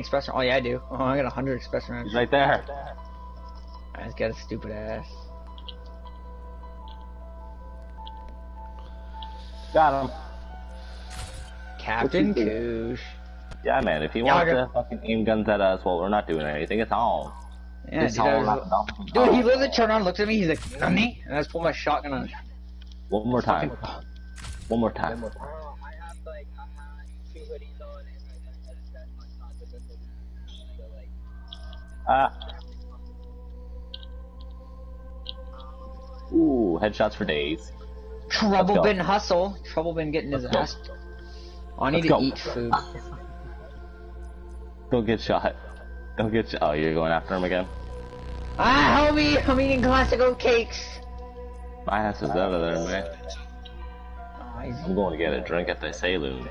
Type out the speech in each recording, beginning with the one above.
Express. Oh yeah, I do. Oh, I got 100 express rounds. He's right there. I just got a stupid ass. Got him. Captain Koosh. Yeah, man. If he wants to fucking aim guns at us while we're not doing anything, it's on. Yeah, dude, he literally turned around, looked at me. He's like, "Nani?" And I just pulled my shotgun on him. One more time. One more time. Ooh, headshots for days. Trouble been hustle. Trouble been getting his ass. Oh, I need to eat food. Don't get shot. Don't get shot. Oh, you're going after him again? Ah, homie! I'm eating classic oat cakes! My ass is out of there, man. I'm going to get a drink at the saloon.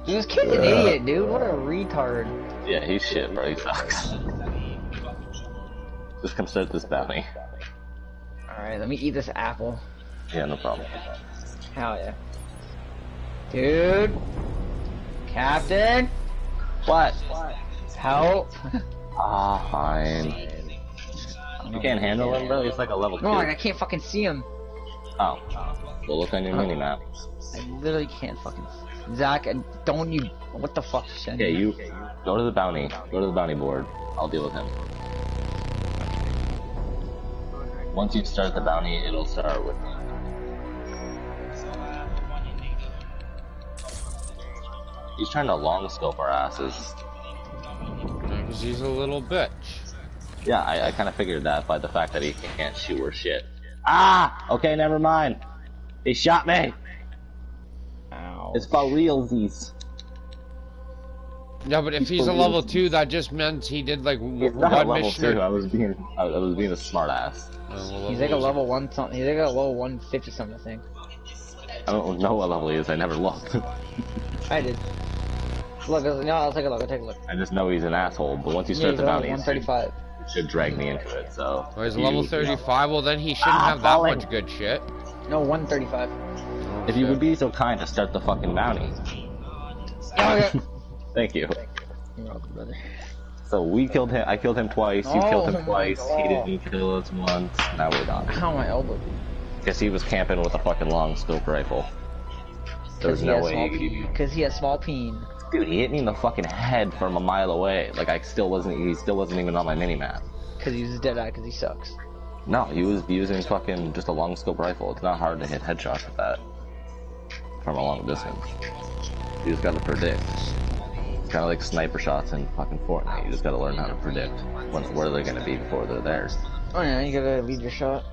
Dude, this kid's an idiot, dude. What a retard. Yeah, he's shit, bro. He sucks. Just come start this bounty. Alright, let me eat this apple. Yeah, no problem. Hell yeah. Dude! Captain? What? Help! Ah, fine. You can't handle him, bro? He's like a level 2. No, I can't fucking see him. Oh. Well, look on your mini-map. I literally can't fucking... Zach, don't you... What the fuck, Shen? Okay, you... Go to the bounty. Go to the bounty board. I'll deal with him. Once you start the bounty, it'll start with me. He's trying to long scope our asses. Because he's a little bitch. Yeah, I kind of figured that by the fact that he can't shoot or shit. Ah! Okay, never mind. He shot me. Ow. It's for realsies. Yeah, but if he's a level 2, that just meant he did like one level mission. 2. I was being a smart ass. He's like a level 1 something. He's like a level 150 something, I think. I don't know what level he is. I never looked. I did. Look, no, I'll take a look. I'll take a look. I just know he's an asshole. But once you start the bounty, 135. It should drag me into it. So. Oh, he's level 35. Well, then he shouldn't have that much good shit. No, 135. Oh, if you would be so kind to start the fucking bounty. Okay. Thank you. You're welcome, brother. So we killed him. I killed him twice. You killed him twice. He didn't kill us once. Now we're done. How my elbow? Because he was camping with a fucking long scope rifle. There was no way he could. Because he has small peen. Dude, he hit me in the fucking head from a mile away. Like he still wasn't even on my mini map. Because he was dead eye. Because he sucks. No, he was using fucking just a long scope rifle. It's not hard to hit headshots with that from a long distance. You just gotta predict. It's kind of like sniper shots in fucking Fortnite. You just gotta learn how to predict where they're gonna be before they're there. Oh yeah, you gotta lead your shot.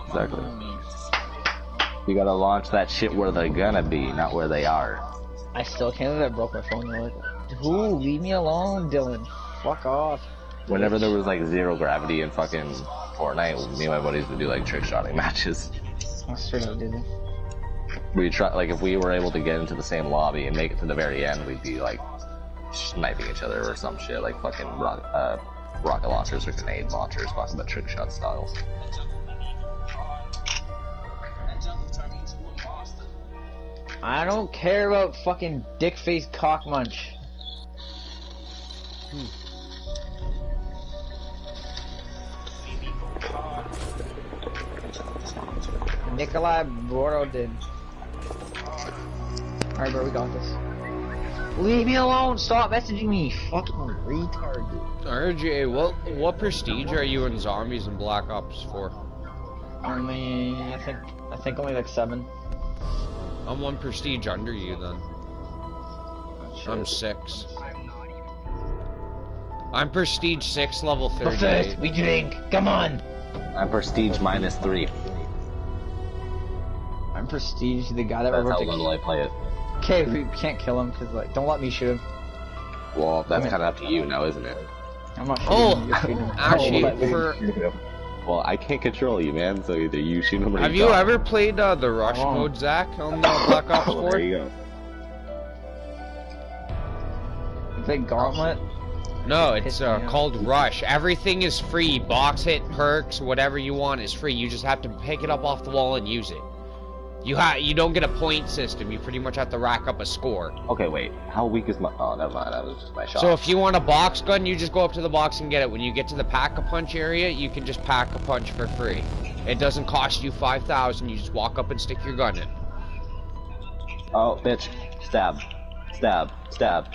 Exactly. You gotta launch that shit where they're gonna be, not where they are. I still can't believe I broke my phone. Like, who? Leave me alone, Dylan. Fuck off. Whenever there was like zero gravity in fucking Fortnite, me and my buddies would do like trick shotting matches. I straight up didn't. We try, like, if we were able to get into the same lobby and make it to the very end, we'd be like sniping each other or some shit, like fucking rocket launchers or grenade launchers, talking about trick shot styles. I don't care about fucking dick-faced cock munch. Nikolai Borodin. Alright, bro, we got this. Leave me alone! Stop messaging me! Fucking retard, dude. RJ, what prestige are you in zombies and Black Ops 4? Only, I think only like 7. I'm 1 prestige under you then. I'm 6. I'm prestige 6, level 38. But first, we drink. Come on. I'm prestige -3. I'm prestige, the guy that That's we're how about to little I play it. Okay, we can't kill him because like, don't let me shoot him. Well, that's kind of up to you now, isn't it? I'm not shooting him. Actually, for well, I can't control you, man. So either you shoot him or have you ever played the rush mode, Zach, on Black Ops 4? There you go. You play Gauntlet? No, it's called Rush. Everything is free. Box hit, perks, whatever you want is free. You just have to pick it up off the wall and use it. You don't get a point system. You pretty much have to rack up a score. Okay, wait. How weak is my... Oh, never mind. That was just my shot. So if you want a box gun, you just go up to the box and get it. When you get to the pack-a-punch area, you can just pack a punch for free. It doesn't cost you 5,000. You just walk up and stick your gun in. Oh, bitch. Stab. Stab. Stab.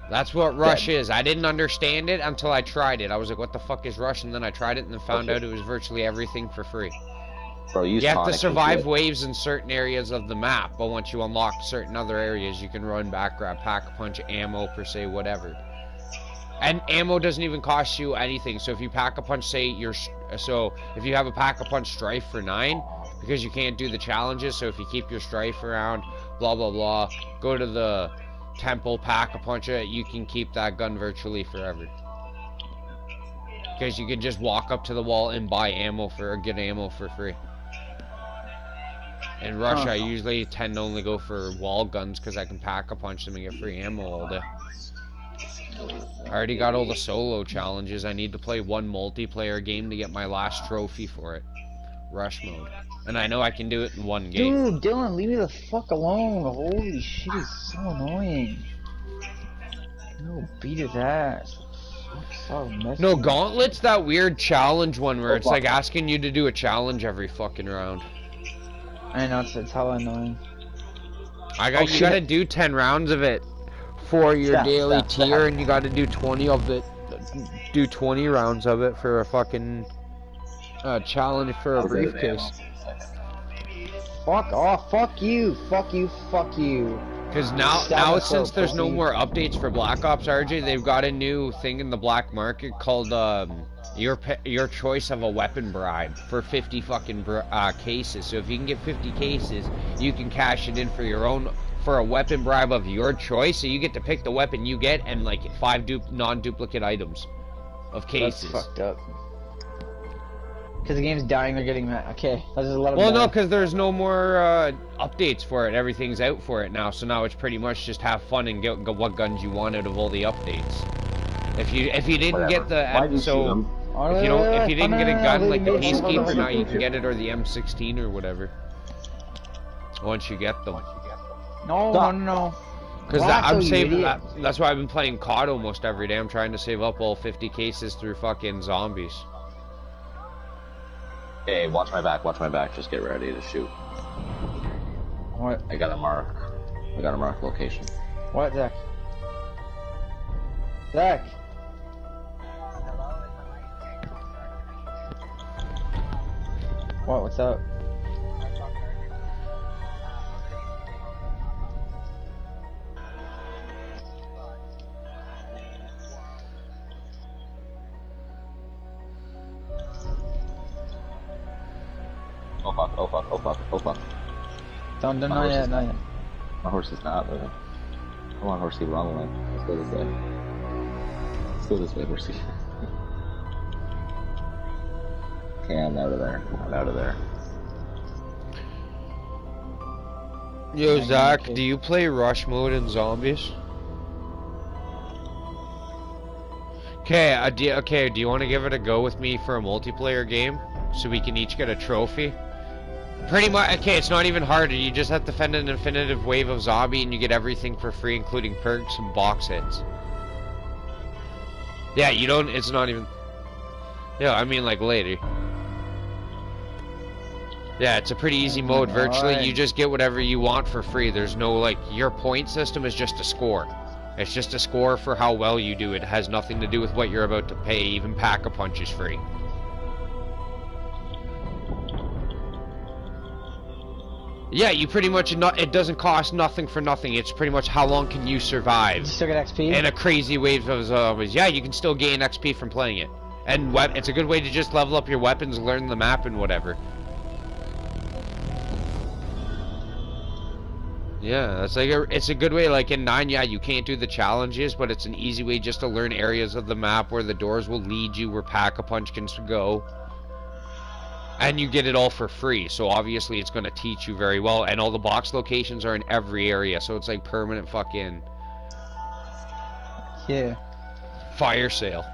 That's what Rush is. I didn't understand it until I tried it. I was like, what the fuck is Rush? And then I tried it and then found out it was virtually everything for free. Bro, you have to survive waves in certain areas of the map, but once you unlock certain other areas, you can run back, grab pack-a-punch, ammo, per se, whatever. And ammo doesn't even cost you anything. So if you pack-a-punch, say if you have a pack-a-punch strife for 9, because you can't do the challenges, so if you keep your strife around, blah, blah, blah, go to the temple, pack-a-punch it, you can keep that gun virtually forever. Because you can just walk up to the wall and buy ammo get ammo for free. In Rush, I usually tend to only go for wall guns because I can pack-a-punch them and get free ammo all day. I already got all the solo challenges. I need to play one multiplayer game to get my last trophy for it. Rush mode. And I know I can do it in one game. Dude, Dylan, leave me the fuck alone. Holy shit, he's so annoying. No, beat his ass. So no, Gauntlet's that weird challenge one where it's like asking you to do a challenge every fucking round. I know, it's hella annoying. You gotta do 10 rounds of it for your daily tier, and you gotta do 20 of it. Do 20 rounds of it for a fucking challenge for a briefcase. Fuck off, fuck you, fuck you, fuck you. Because now since there's no more updates for Black Ops, RJ, they've got a new thing in the black market called your choice of a weapon bribe for 50 fucking cases. So if you can get 50 cases, you can cash it in for a weapon bribe of your choice. So you get to pick the weapon you get and like 5 non-duplicate items of cases. That's fucked up. Because the game's dying, they're getting mad. Okay, let's just let them Well, no, because there's no more updates for it. Everything's out for it now, so now it's pretty much just have fun and get what guns you want out of all the updates. If you didn't get the if you didn't get a gun like the Peacekeeper, now you can get it, or the M16 or whatever. Once you get them. No. Because I'm saving. That's why I've been playing COD almost every day. I'm trying to save up all 50 cases through fucking zombies. Hey, watch my back, just get ready to shoot. What? I gotta mark location. What, Zach? Zach! What, what's up? Oh fuck. Don't, not yet. My horse is not moving. Come on, horsey, wrong way. Let's go this way. Let's go this way, horsey. Okay, I'm out of there. Yo, Zach, do you play rush mode in zombies? Okay, do you want to give it a go with me for a multiplayer game? So we can each get a trophy? Pretty much, okay, it's not even harder. You just have to defend an infinitive wave of zombie and you get everything for free, including perks and box hits. Yeah, it's not even... Yeah, I mean like later. Yeah, it's a pretty easy mode. Virtually, you just get whatever you want for free. There's no, like, your point system is just a score. It's just a score for how well you do. It has nothing to do with what you're about to pay. Even Pack-a-Punch is free. Yeah, you pretty much, it doesn't cost nothing for nothing. It's pretty much how long can you survive. You still get XP? In a crazy wave of zombies. Yeah, you can still gain XP from playing it. And it's a good way to just level up your weapons, learn the map and whatever. Yeah, it's a good way. Like in 9, yeah, you can't do the challenges, but it's an easy way just to learn areas of the map where the doors will lead you, where Pack-a-Punch can go. And you get it all for free, so obviously it's going to teach you very well. And all the box locations are in every area, so it's like permanent fucking... Yeah. Fire sale.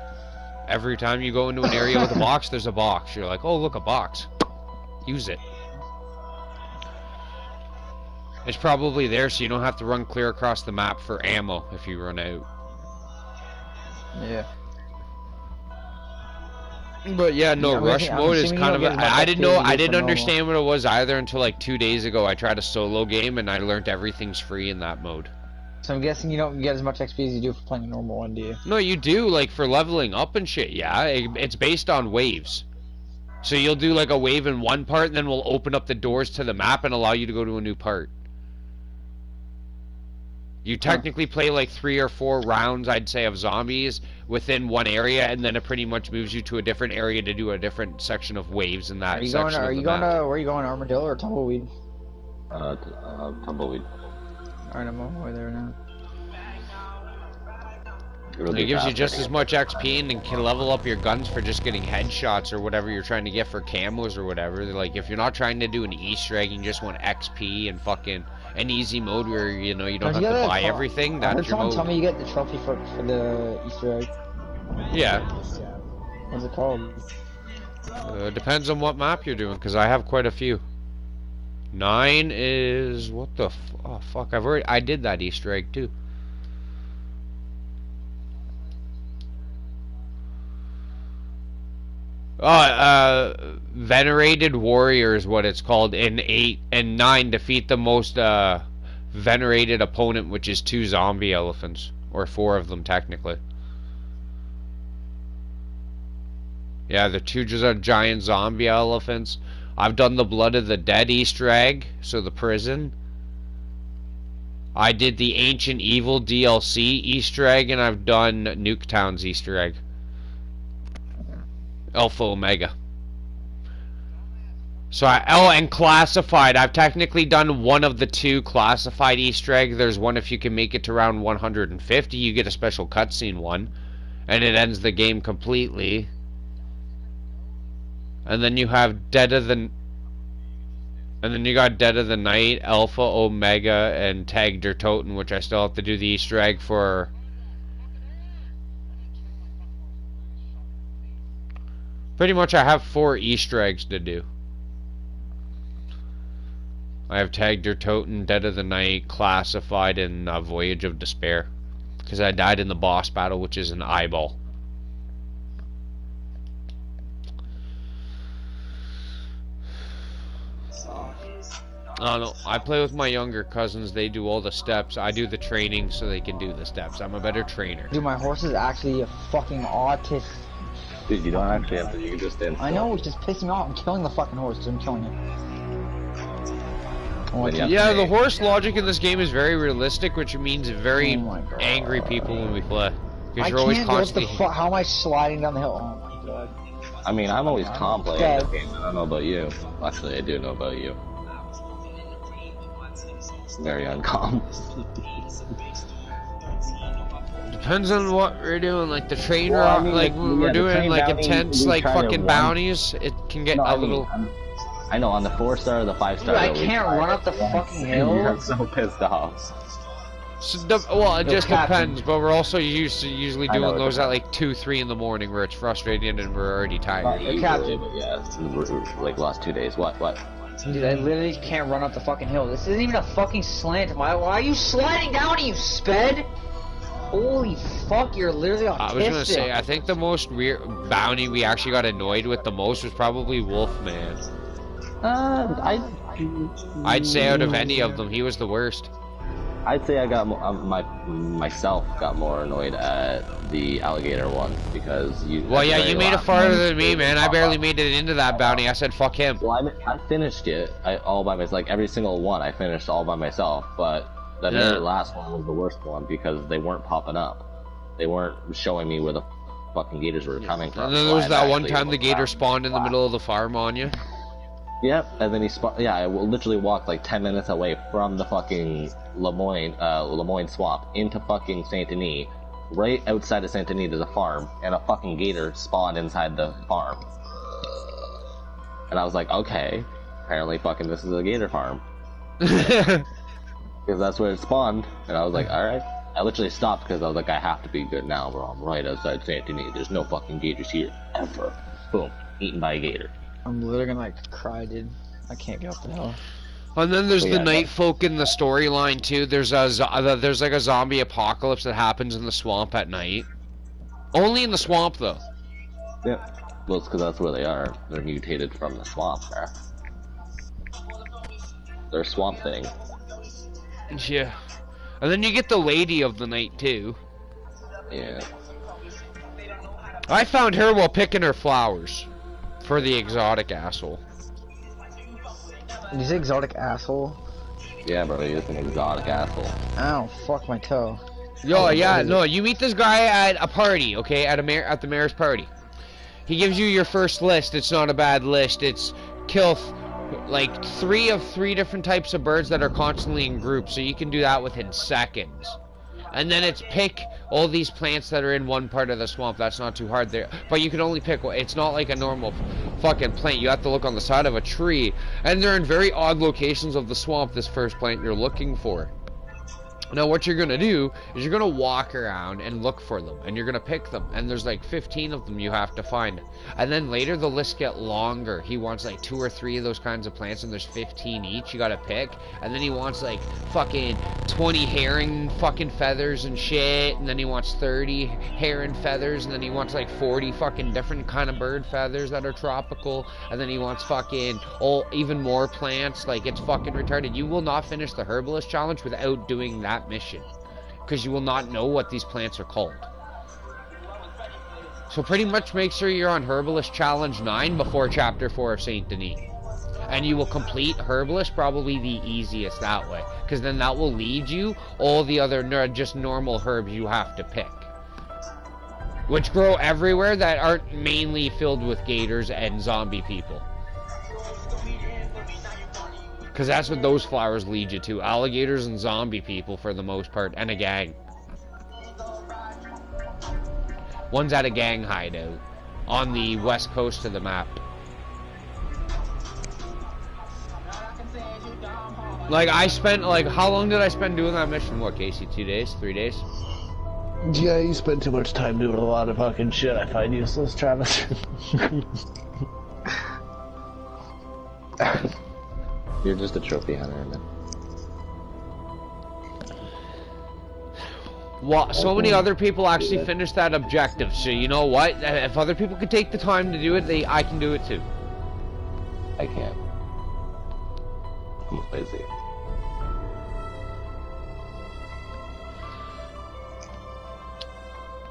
Every time you go into an area with a box, there's a box. You're like, oh, look, a box. Use it. It's probably there so you don't have to run clear across the map for ammo if you run out. Yeah. But yeah, no, rush mode is kind of. I didn't know. I didn't understand what it was either until like 2 days ago. I tried a solo game and I learned everything's free in that mode. So I'm guessing you don't get as much XP as you do for playing a normal one, do you? No, you do, like for leveling up and shit. Yeah, it's based on waves. So you'll do like a wave in one part, and then we'll open up the doors to the map and allow you to go to a new part. You technically play like 3 or 4 rounds, I'd say, of zombies within one area, and then it pretty much moves you to a different area to do a different section of waves in that section of the map. Are you going to, where are you going, Armadillo or Tumbleweed? Tumbleweed. Alright, I'm on my way there now. It gives you just as much XP and can level up your guns for just getting headshots or whatever you're trying to get for camos or whatever. Like, if you're not trying to do an Easter egg and you just want XP and fucking an easy mode where, you know, you don't have to buy everything, that's your mode. Tell me you get the trophy for the Easter egg. Yeah. What's it called? Depends on what map you're doing, because I have quite a few. 9 is... what the oh, fuck, I did that Easter egg, too. Venerated Warrior is what it's called. In 8 and 9, defeat the most venerated opponent, which is 2 zombie elephants. Or 4 of them, technically. Yeah, the 2 giant zombie elephants. I've done the Blood of the Dead Easter egg, so the prison. I did the Ancient Evil DLC Easter egg, and I've done Nuketown's Easter egg. Alpha Omega. So and classified. I've technically done one of the 2 classified Easter eggs. There's one if you can make it to round 150, you get a special cutscene one, and it ends the game completely. And then you have Dead of the... and then you got Dead of the Night, Alpha Omega, and Tag der Toten, which I still have to do the Easter egg for. Pretty much I have 4 Easter eggs to do. I have Tag der Toten, Dead of the Night, Classified, and Voyage of Despair. Because I died in the boss battle, which is an eyeball. I don't know. I play with my younger cousins. They do all the steps. I do the training so they can do the steps. I'm a better trainer. Dude, my horse is actually a fucking autist. Dude, you don't actually have to. You just stand still. I know, it's just pissing me off. I'm killing the fucking horse because I'm killing it. Oh, yeah, the horse logic in this game is very realistic, which means very angry people when we play. Because you're always constantly... How am I sliding down the hill? Oh my god. I mean, I'm always calm playing this game. I don't know about you. Actually, I do know about you. Very uncalm. Depends on what we're doing, like the train route, like we're doing like intense like fucking bounties, it can get a little... I know, on the 4-star or the 5-star... I can't run up the fucking hill. You're so pissed off. So well, it just depends, but we're also usually doing those at like 2, 3 in the morning where it's frustrating and we're already tired. Captain. Yeah, like last 2 days. What? Dude, I literally can't run up the fucking hill. This isn't even a fucking slant. Why are you sliding down, you sped? Holy fuck, you're literally autistic. I was gonna say, I think the most weird bounty we actually got annoyed with the most was probably Wolfman. I'd say out of any of them, he was the worst. I'd say I got myself got more annoyed at the alligator one because you. Well, yeah, you made it farther than me, man. I barely made it into that bounty. I said, "Fuck him." Well, I finished it all by myself. Like every single one, I finished all by myself. But the very last one was the worst one because they weren't popping up. They weren't showing me where the fucking gators were coming from. And then there was that one time the gator spawned in the middle of the farm on you. Yep, and then he spawned. Yeah, I literally walked like 10 minutes away from the fucking Lemoyne swamp into fucking Saint Denis. Right outside of Saint Denis, there's a farm, and a fucking gator spawned inside the farm. And I was like, okay, apparently fucking this is a gator farm. Because that's where it spawned, and I was like, alright. I literally stopped because I was like, I have to be good now, bro. I'm right outside Saint Denis. There's no fucking gators here, ever. Boom, eaten by a gator. I'm literally gonna like cry, dude. I can't get up the hill. And then there's But the yeah, night folk in the storyline too. There's there's like a zombie apocalypse that happens in the swamp at night. Only in the swamp though. yeah. Well, it's because that's where they are. They're mutated from the swamp there. They're Swamp Thing. Yeah. And then you get the lady of the night too. Yeah. I found her while picking her flowers for the exotic asshole. Did you say exotic asshole? Yeah, bro, he's an exotic asshole. Ow, fuck my toe. Yo, yeah, no, you meet this guy at a party, okay, at the mayor's party. He gives you your first list. It's not a bad list. It's kill like 3 of 3 different types of birds that are constantly in groups, so you can do that within seconds. And then it's pick all these plants that are in one part of the swamp. That's not too hard there. But you can only pick one. It's not like a normal fucking plant. You have to look on the side of a tree. And they're in very odd locations of the swamp, this first plant you're looking for. Now what you're going to do is you're going to walk around and look for them. And you're going to pick them. And there's like 15 of them you have to find. And then later the lists get longer. He wants like 2 or 3 of those kinds of plants. And there's 15 each you got to pick. And then he wants like fucking 20 heron fucking feathers and shit. And then he wants 30 heron feathers. And then he wants like 40 fucking different kind of bird feathers that are tropical. And then he wants fucking even more plants. Like, it's fucking retarded. You will not finish the herbalist challenge without doing that mission, because you will not know what these plants are called. So pretty much make sure you're on Herbalist Challenge 9 before Chapter 4 of Saint Denis. And you will complete Herbalist probably the easiest that way, because then that will lead you all the other just normal herbs you have to pick, which grow everywhere that aren't mainly filled with gators and zombie people. Because that's what those flowers lead you to. Alligators and zombie people for the most part. And a gang. One's at a gang hideout. On the west coast of the map. Like, I spent, like, how long did I spend doing that mission? What, Casey? 2 days? 3 days? Yeah, you spend too much time doing a lot of fucking shit I find useless, Travis. You're just a trophy hunter, man. Well, so many other people actually finished that objective, so you know what? If other people could take the time to do it, I can do it too. I can't. I'm lazy.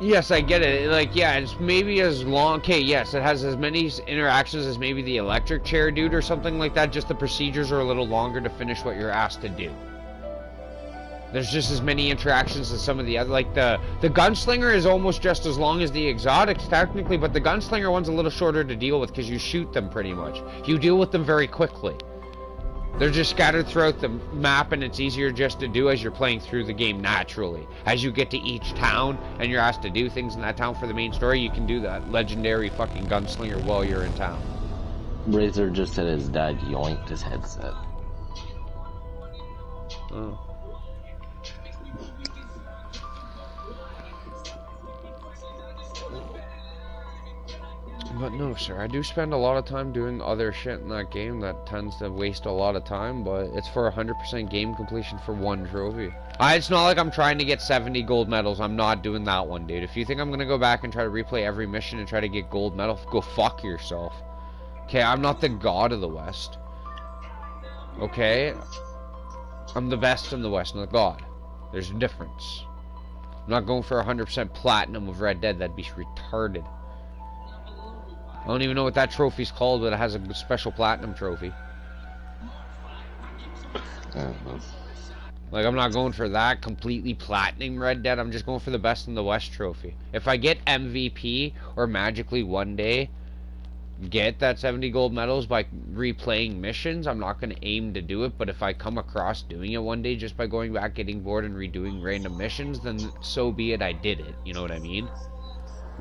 Yes, I get it. Like, yeah, it's maybe as long... Okay, yes, it has as many interactions as maybe the electric chair dude or something like that. Just the procedures are a little longer to finish what you're asked to do. There's just as many interactions as some of the other... Like, the gunslinger is almost just as long as the exotics, technically, but the gunslinger one's a little shorter to deal with because you shoot them pretty much. You deal with them very quickly. They're just scattered throughout the map, and it's easier just to do as you're playing through the game naturally. As you get to each town, and you're asked to do things in that town for the main story, you can do that legendary fucking gunslinger while you're in town. Razor just said his dad yoinked his headset. Oh. But no, sir, I do spend a lot of time doing other shit in that game that tends to waste a lot of time, but it's for 100% game completion for 1 trophy. It's not like I'm trying to get 70 gold medals. I'm not doing that one, dude. If you think I'm gonna go back and try to replay every mission and try to get gold medal, go fuck yourself. Okay, I'm not the god of the West. Okay? I'm the best in the West, not the god. There's a difference. I'm not going for 100% platinum of Red Dead. That'd be retarded. I don't even know what that trophy's called, but it has a special platinum trophy. Like, I'm not going for that completely platinum Red Dead. I'm just going for the best in the West trophy. If I get MVP or magically one day get that 70 gold medals by replaying missions, I'm not going to aim to do it. But if I come across doing it one day just by going back, getting bored, and redoing random missions, then so be it. I did it. You know what I mean?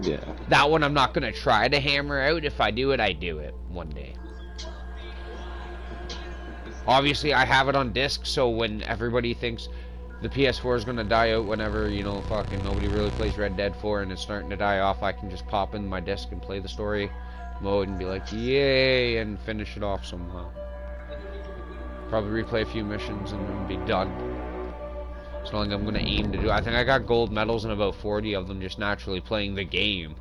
Yeah. That one I'm not going to try to hammer out. If I do it, I do it one day. Obviously, I have it on disc, so when everybody thinks the PS4 is going to die out whenever, you know, fucking nobody really plays Red Dead 4 and it's starting to die off, I can just pop in my disc and play the story mode and be like, yay, and finish it off somehow. Probably replay a few missions and then be done. It's not like I'm gonna aim to do. I think I got gold medals in about 40 of them just naturally playing the game.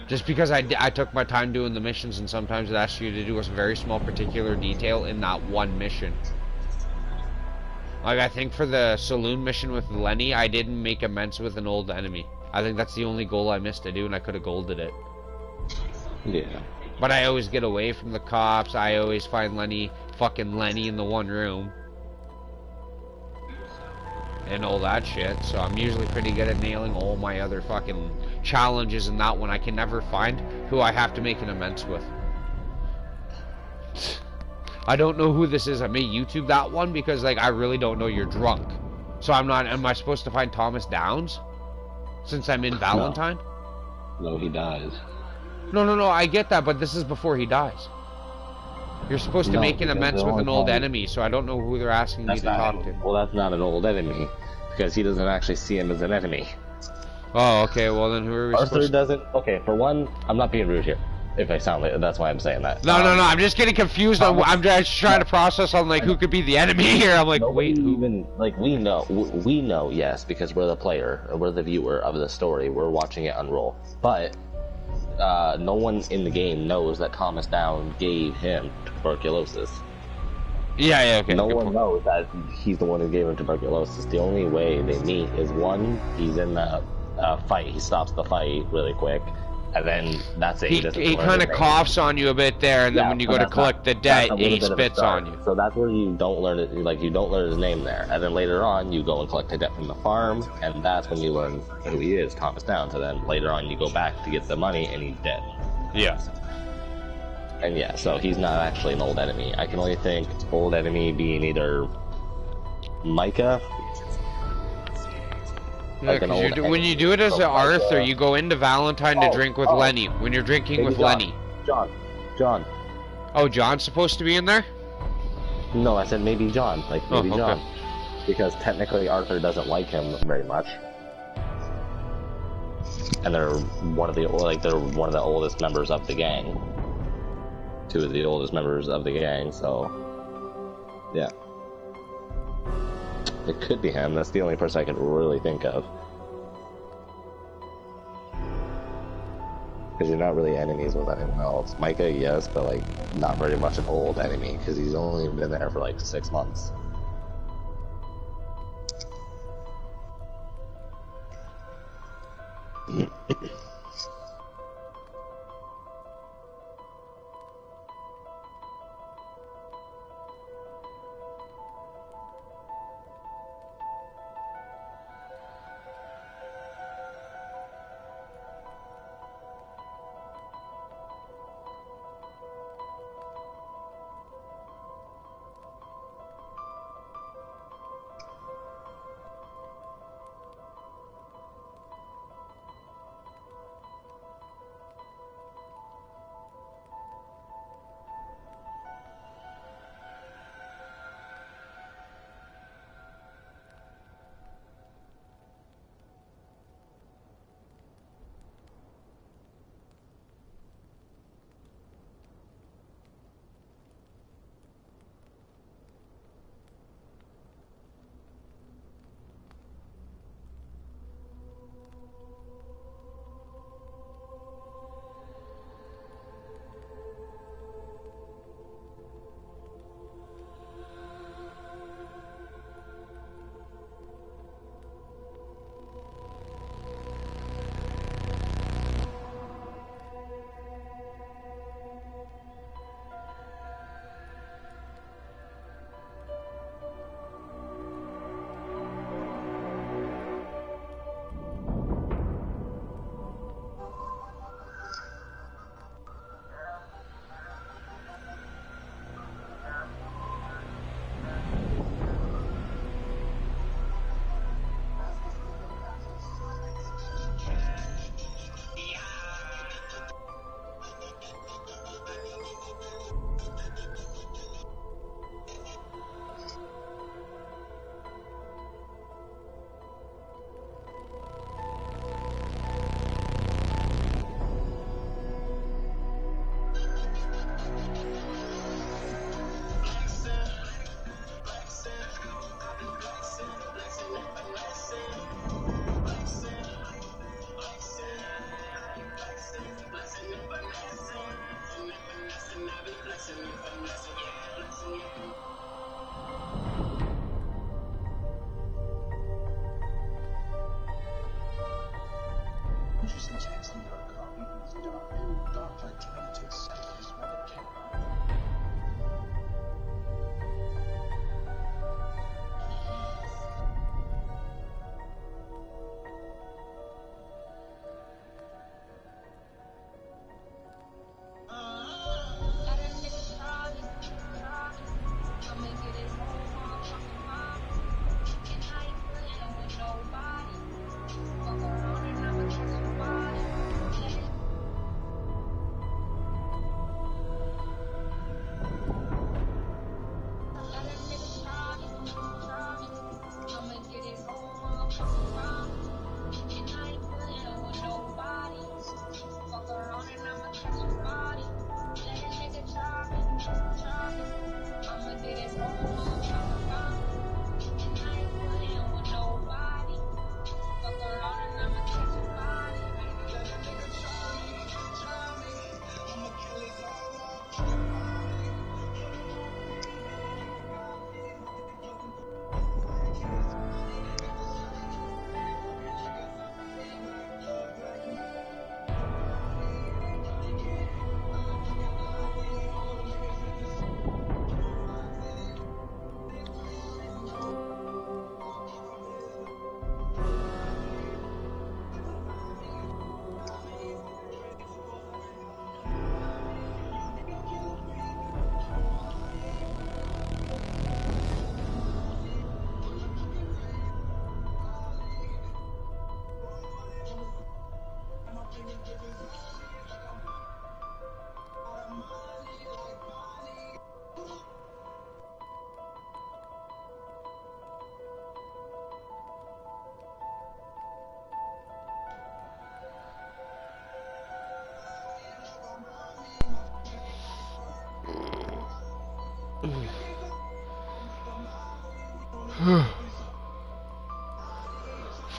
Just because I took my time doing the missions, and sometimes it asks you to do a very small particular detail in that one mission. Like, I think for the saloon mission with Lenny, I didn't make amends with an old enemy. I think that's the only goal I missed to do, and I could have golded it. Yeah. But I always get away from the cops. I always find fucking Lenny in the one room. And all that shit. So I'm usually pretty good at nailing all my other fucking challenges in that one. I can never find who I have to make an amends with. I don't know who this is. I may YouTube that one because, like, I really don't know you're drunk. So am I supposed to find Thomas Downs? Since I'm in Valentine? No, he dies. No, I get that, but this is before he dies. You're supposed to make an amends with an old enemy, so I don't know who they're asking me to talk to. Well, that's not an old enemy, because he doesn't actually see him as an enemy. Oh, okay, well then who are we Arthur doesn't... Okay, for one, I'm not being rude here. If I sound like... That's why I'm saying that. No, I'm just getting confused. I'm just trying to process on, like, who could be the enemy here. I'm like, wait, who? Even, like, we know, yes, because we're the player, we're the viewer of the story, we're watching it unroll. But... no one in the game knows that Thomas Down gave him tuberculosis. Yeah, okay. No one knows that he's the one who gave him tuberculosis. The only way they meet is one, he's in the fight, he stops the fight really quick, and then that's it. He kind of coughs on you a bit there, and then when you go to collect the debt, he spits on you. So that's where you don't learn it, like, you don't learn his name there. And then later on, you go and collect the debt from the farm, and that's when you learn who he is, Thomas Down. So then later on, you go back to get the money, and he's dead. Yeah. And yeah, so he's not actually an old enemy. I can only think old enemy being either Micah. Yeah, like when you do it as an Arthur, you go into Valentine to drink with Lenny. When you're drinking with Lenny. John. Oh, John's supposed to be in there? No, I said maybe John. Like, maybe okay. John. Because technically Arthur doesn't like him very much. And they're one of the oldest members of the gang. Two of the oldest members of the gang, so yeah. It could be him. That's the only person I can really think of. Because you're not really enemies with anyone else. Micah, yes, but like not very much an old enemy because he's only been there for like 6 months.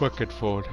fucking phone.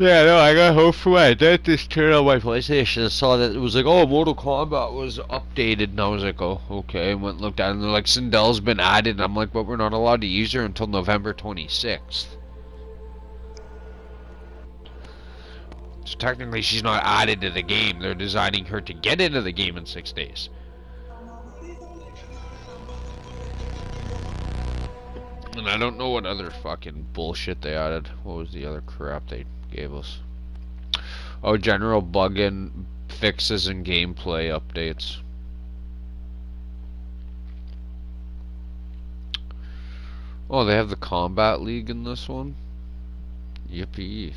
Yeah, no, I got home from my dentist, turned on my PlayStation and saw that it was like, oh, Mortal Kombat was updated, and I was like, oh, okay, and went and looked at it, and they're like, Sindel's been added, and I'm like, but we're not allowed to use her until November 26th. So technically she's not added to the game, they're designing her to get into the game in 6 days. And I don't know what other fucking bullshit they added. What was the other crap they gave us? Oh, general bug and fixes and gameplay updates. Oh, they have the Combat League in this one? Yippee.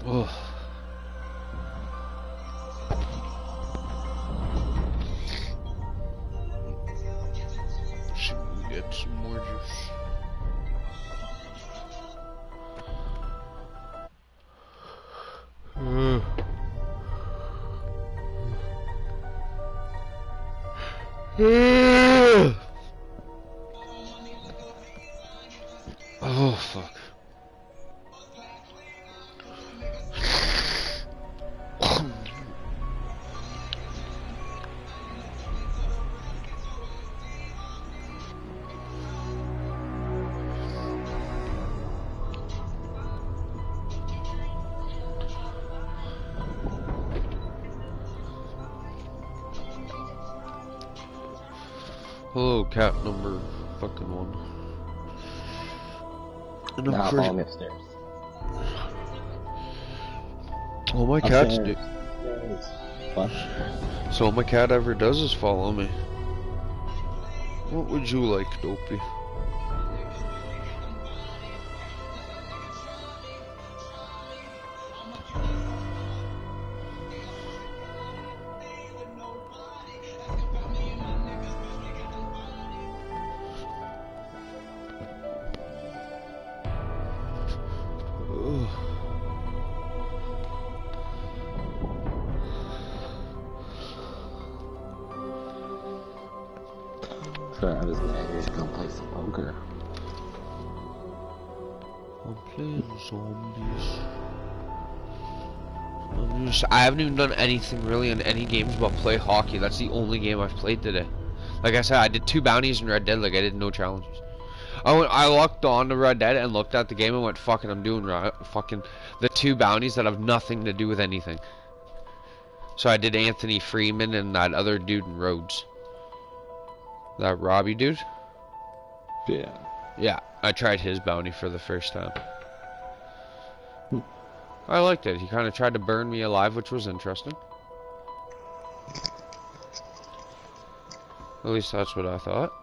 Oh. Should we get some more juice? Oh, fuck. Hello, cat number fucking one. And Now follow me upstairs. All my cats do. What? So all my cat ever does is follow me. What would you like, Dopey? Sorry, I was just gonna play some poker. I'm playing zombies. I haven't even done anything really in any games but play hockey. That's the only game I've played today. Like I said, I did 2 bounties in Red Dead. Like I did no challenges. I logged on to Red Dead and looked at the game and went, fucking, I'm doing fucking the 2 bounties that have nothing to do with anything. So I did Anthony Freeman and that other dude in Rhodes. That Robbie dude? Yeah. Yeah, I tried his bounty for the first time. I liked it. He kind of tried to burn me alive, which was interesting. At least that's what I thought.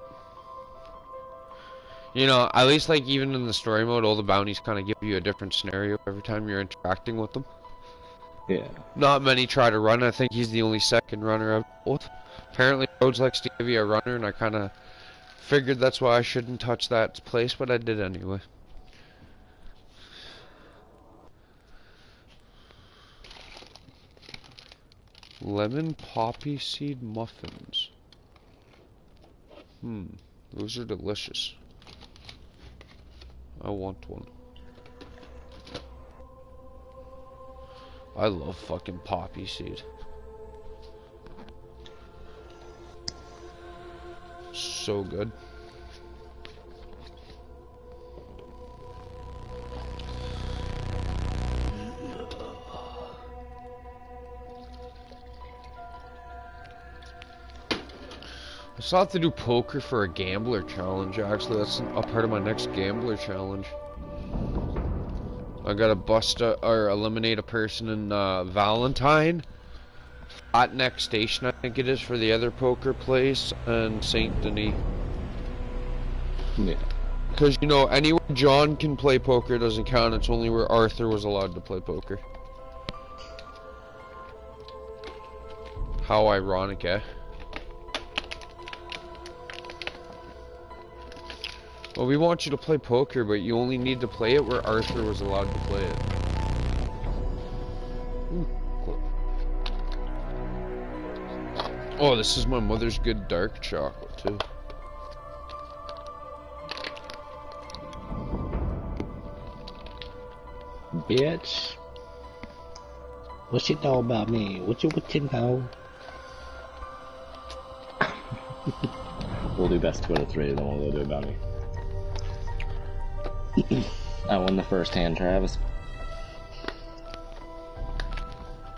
You know, at least like even in the story mode, all the bounties kind of give you a different scenario every time you're interacting with them. Yeah. Not many try to run. I think he's the only second runner I've dealt with. Apparently Rhodes likes to give you a runner, and I kind of figured that's why I shouldn't touch that place, but I did anyway. Lemon poppy seed muffins. Those are delicious. I want one. I love fucking poppy seed. So good. I still have to do poker for a gambler challenge, actually. That's a part of my next gambler challenge. I gotta bust or eliminate a person in Valentine. At next station, I think it is, for the other poker place, and Saint Denis. Yeah. Because, you know, anywhere John can play poker doesn't count. It's only where Arthur was allowed to play poker. How ironic, eh? Well, we want you to play poker, but you only need to play it where Arthur was allowed to play it. Ooh. Oh, this is my mother's good dark chocolate, too. Bitch. What you know about me? What you know? We'll do best 2 out of 3, then we'll go do about me. I won the first hand, Travis.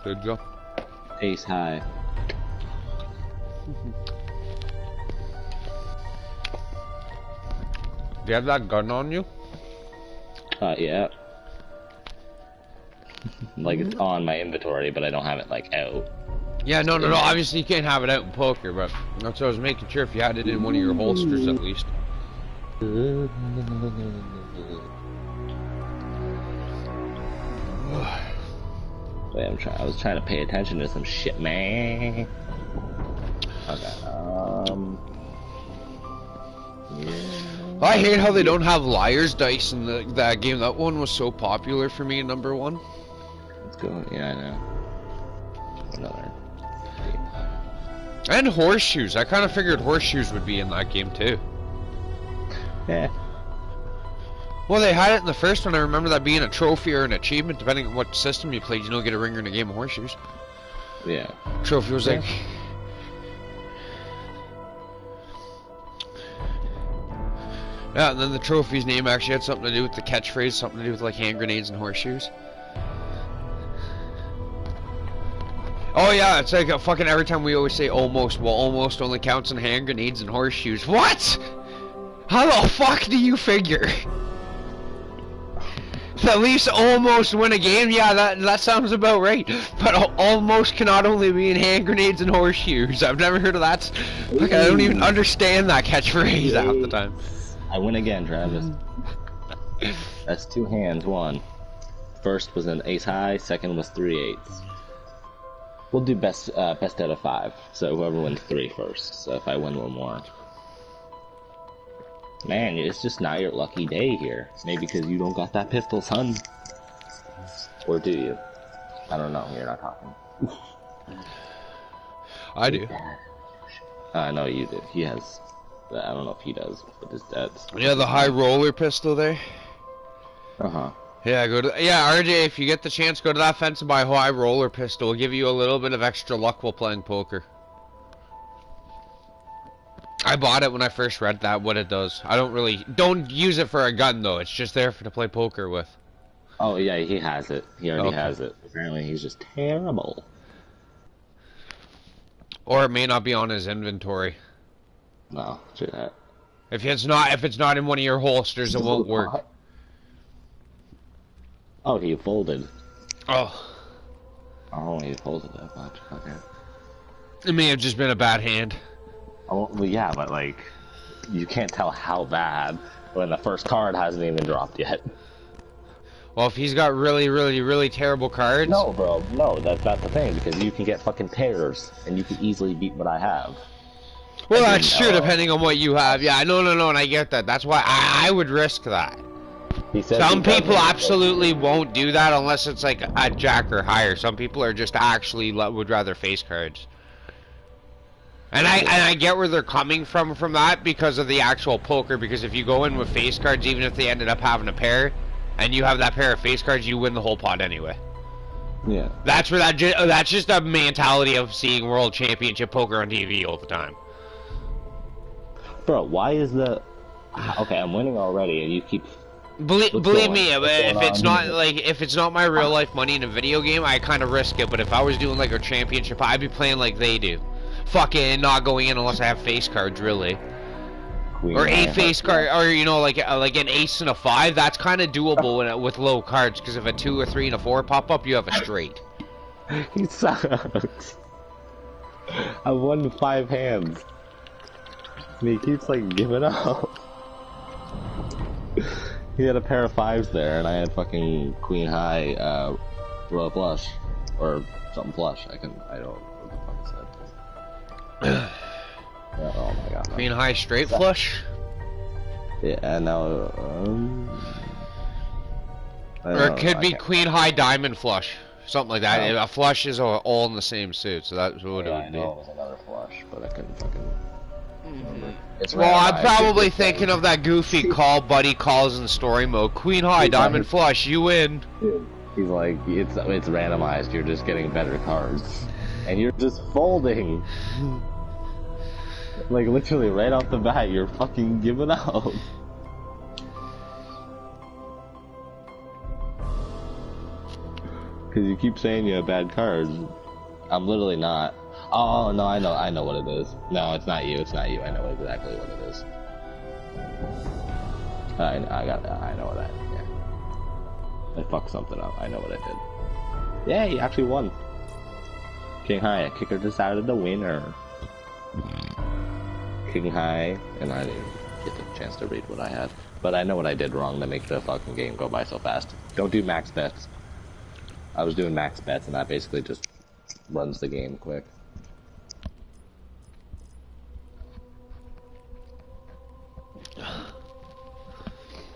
Good job. Ace high. Do you have that gun on you? Yeah. Like, it's on my inventory, but I don't have it, like, out. Yeah, no, obviously you can't have it out in poker, but that's what I was making sure if you had it in one of your holsters at least. Wait, I was trying to pay attention to some shit, man. Okay, yeah. I hate how they don't have liar's dice in that game. That one was so popular for me in #1. Let's go. Yeah, I know. Another. And horseshoes. I kind of figured horseshoes would be in that game too. Yeah. Well, they had it in the first one. I remember that being a trophy or an achievement, depending on what system you played. You don't get a ringer in a game of horseshoes. Yeah. Trophy was like... Yeah, and then the trophy's name actually had something to do with the catchphrase, something to do with like hand grenades and horseshoes. Oh yeah, it's like a fucking every time we always say almost. Well, almost only counts in hand grenades and horseshoes. What? How the fuck do you figure? At least almost win a game? Yeah, that sounds about right. But almost cannot only be in hand grenades and horseshoes. I've never heard of that. Like, I don't even understand that catchphrase half the time. I win again, Travis. That's 2 hands, 1. First was an ace high, second was 3 eights. We'll do best out of 5. So whoever wins 3 first. So if I win 1 more. Man, it's just not your lucky day here. Maybe because you don't got that pistol, son. Or do you? I don't know. You're not talking. I do. No, you do. He has. I don't know if he does, but his dad's. Yeah, the high roller pistol there. Uh-huh. Yeah, RJ, if you get the chance, go to that fence and buy a high roller pistol. It'll give you a little bit of extra luck while playing poker. I bought it when I first read that, what it does. I don't use it for a gun, though. It's just there to play poker with. Oh, yeah, he has it. He already has it. Apparently, he's just terrible. Or it may not be on his inventory. No, do that. If it's not in one of your holsters, it won't work. Oh, he folded. Oh. Oh, he folded that much. Okay. It may have just been a bad hand. Oh, well, yeah, but like, you can't tell how bad when the first card hasn't even dropped yet. Well, if he's got really, really, really terrible cards... No, bro, no, that's not the thing, because you can get fucking tears, and you can easily beat what I have. Well, that's true, depending on what you have. Yeah, no, and I get that. That's why I would risk that. Some people absolutely won't do that unless it's like a jack or higher. Some people are just actually would rather face cards. And I get where they're coming from that because of the actual poker. Because if you go in with face cards, even if they ended up having a pair, and you have that pair of face cards, you win the whole pot anyway. Yeah. That's where that's just a mentality of seeing World Championship poker on TV all the time. Bro, why is the... Okay, I'm winning already, and you keep... Believe me, if it's not my real life money in a video game, I kind of risk it. But if I was doing like a championship, I'd be playing like they do, fucking not going in unless I have face cards, really. Queen or a face card, or you know, like an ace and a 5. That's kind of doable with low cards, because if a 2, a 3, and a 4 pop up, you have a straight. He sucks. I won 5 hands. And he keeps like giving up. He had a pair of 5s there, and I had fucking queen high, royal flush, or something flush. I don't know what the fuck it said. Yeah, oh my god. No. Queen high straight flush. Yeah, and now or it could be queen high diamond flush, something like that. A flush is all in the same suit, so that's what it would be. I know it was another flush, but I couldn't fucking. Well, I'm probably thinking of that goofy call Buddy calls in story mode. Queen high, diamond flush, you win. He's like, it's randomized. You're just getting better cards, and you're just folding. Like literally right off the bat, you're fucking giving up. Because you keep saying you have bad cards. I'm literally not. Oh no, I know what it is. No, it's not you. I know exactly what it is. I know that. Yeah. I fucked something up. I know what I did. Yeah, you actually won. King high, a kicker decided the winner. King high, and I didn't get the chance to read what I had. But I know what I did wrong to make the fucking game go by so fast. Don't do max bets. I was doing max bets, and that basically just runs the game quick.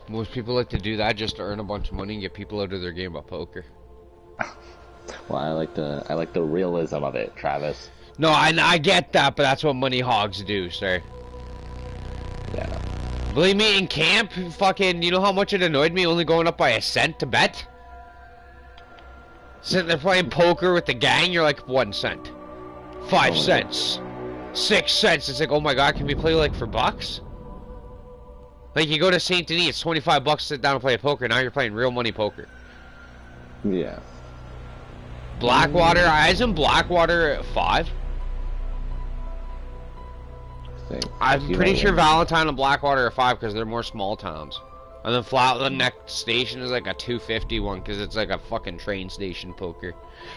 Most people like to do that just to earn a bunch of money and get people out of their game of poker. Well, I like the realism of it, Travis. No, I get that, but that's what money hogs do, sir. Yeah. Believe me, in camp, fucking, you know how much it annoyed me only going up by a cent to bet? Sitting there playing poker with the gang, you're like, 1 cent. 5 cents. 6 cents. It's like, oh my god, can we play like for bucks? Like, you go to St. Denis, it's 25 bucks to sit down and play poker. Now you're playing real money poker. Yeah. Blackwater, isn't Blackwater at 5? I'm pretty sure Valentine and Blackwater are 5 because they're more small towns. And then Flatland next station is like a 250 one because it's like a fucking train station poker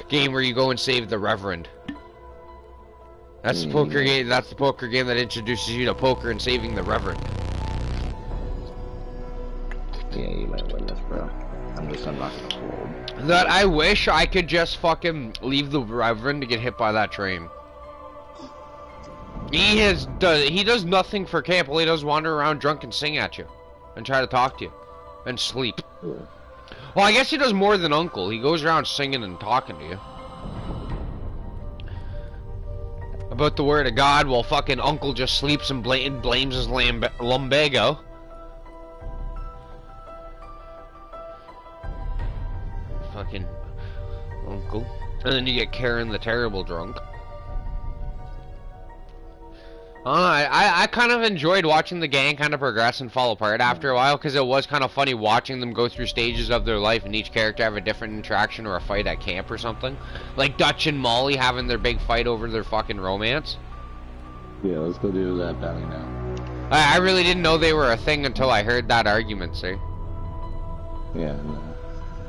game where you go and save the Reverend. That's the poker game. That's the poker game that introduces you to poker and saving the Reverend. Yeah, you might win this, bro. I'm not gonna fold. That I wish I could just fucking leave the Reverend to get hit by that train. He does nothing for camp. All he does wander around drunk and sing at you, and try to talk to you, and sleep. Yeah. Well, I guess he does more than Uncle. He goes around singing and talking to you about the word of God, while fucking Uncle just sleeps and blames his lumbago. Fucking Uncle. And then you get Karen the Terrible drunk. I kind of enjoyed watching the gang kind of progress and fall apart after a while, because it was kind of funny watching them go through stages of their life and each character have a different interaction or a fight at camp or something. Like Dutch and Molly having their big fight over their fucking romance. Yeah, let's go do that bounty now. I really didn't know they were a thing until I heard that argument, sir. Yeah, no.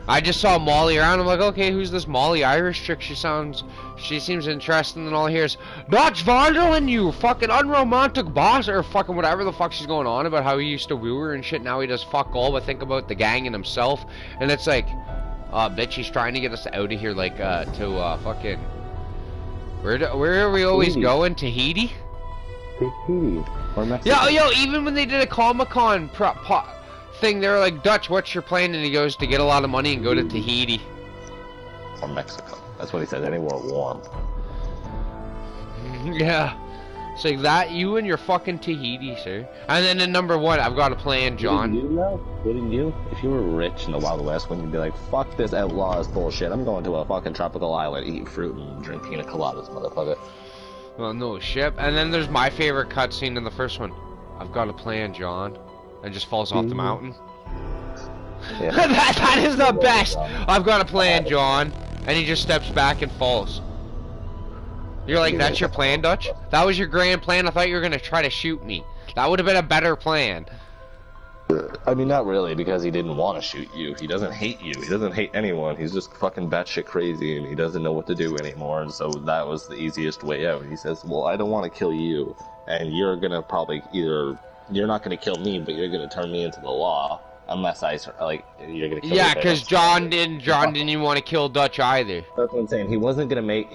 I just saw Molly around. I'm like, okay, who's this Molly Irish chick? She seems interesting, and all I hear is Dutch Vandal, you fucking unromantic boss, or fucking whatever the fuck she's going on about how he used to woo her and shit. Now he does fuck all but think about the gang and himself. And it's like, bitch, he's trying to get us out of here, like, to fucking where are we always going? Tahiti? Tahiti or Mexico? Yo, even when they did a Comic-Con thing, they were like, Dutch, what's your plan? And he goes to get a lot of money and go to Tahiti. Or Mexico. That's what he said, anywhere warm. Yeah. It's like that, you and your fucking Tahiti, sir. And then in number 1, I've got a plan, John. Wouldn't you? If you were rich in the Wild West, wouldn't you be like, fuck this outlaw is bullshit, I'm going to a fucking tropical island, eat fruit and drink pina coladas, motherfucker. Well, no shit. And then there's my favorite cutscene in the first one. I've got a plan, John. And just falls off the mountain. Yeah. that is the best! I've got a plan, John. And he just steps back and falls. You're like, that's your plan, Dutch? That was your grand plan? I thought you were gonna try to shoot me. That would have been a better plan. I mean, not really, because he didn't want to shoot you. He doesn't hate you. He doesn't hate anyone. He's just fucking batshit crazy, and he doesn't know what to do anymore, and so that was the easiest way out. He says, well, I don't want to kill you, and you're gonna probably either... You're not gonna kill me, but you're gonna turn me into the law, unless I, like, you're gonna kill me. Yeah, because John didn't even want to kill Dutch either. That's what I'm saying. He wasn't gonna make...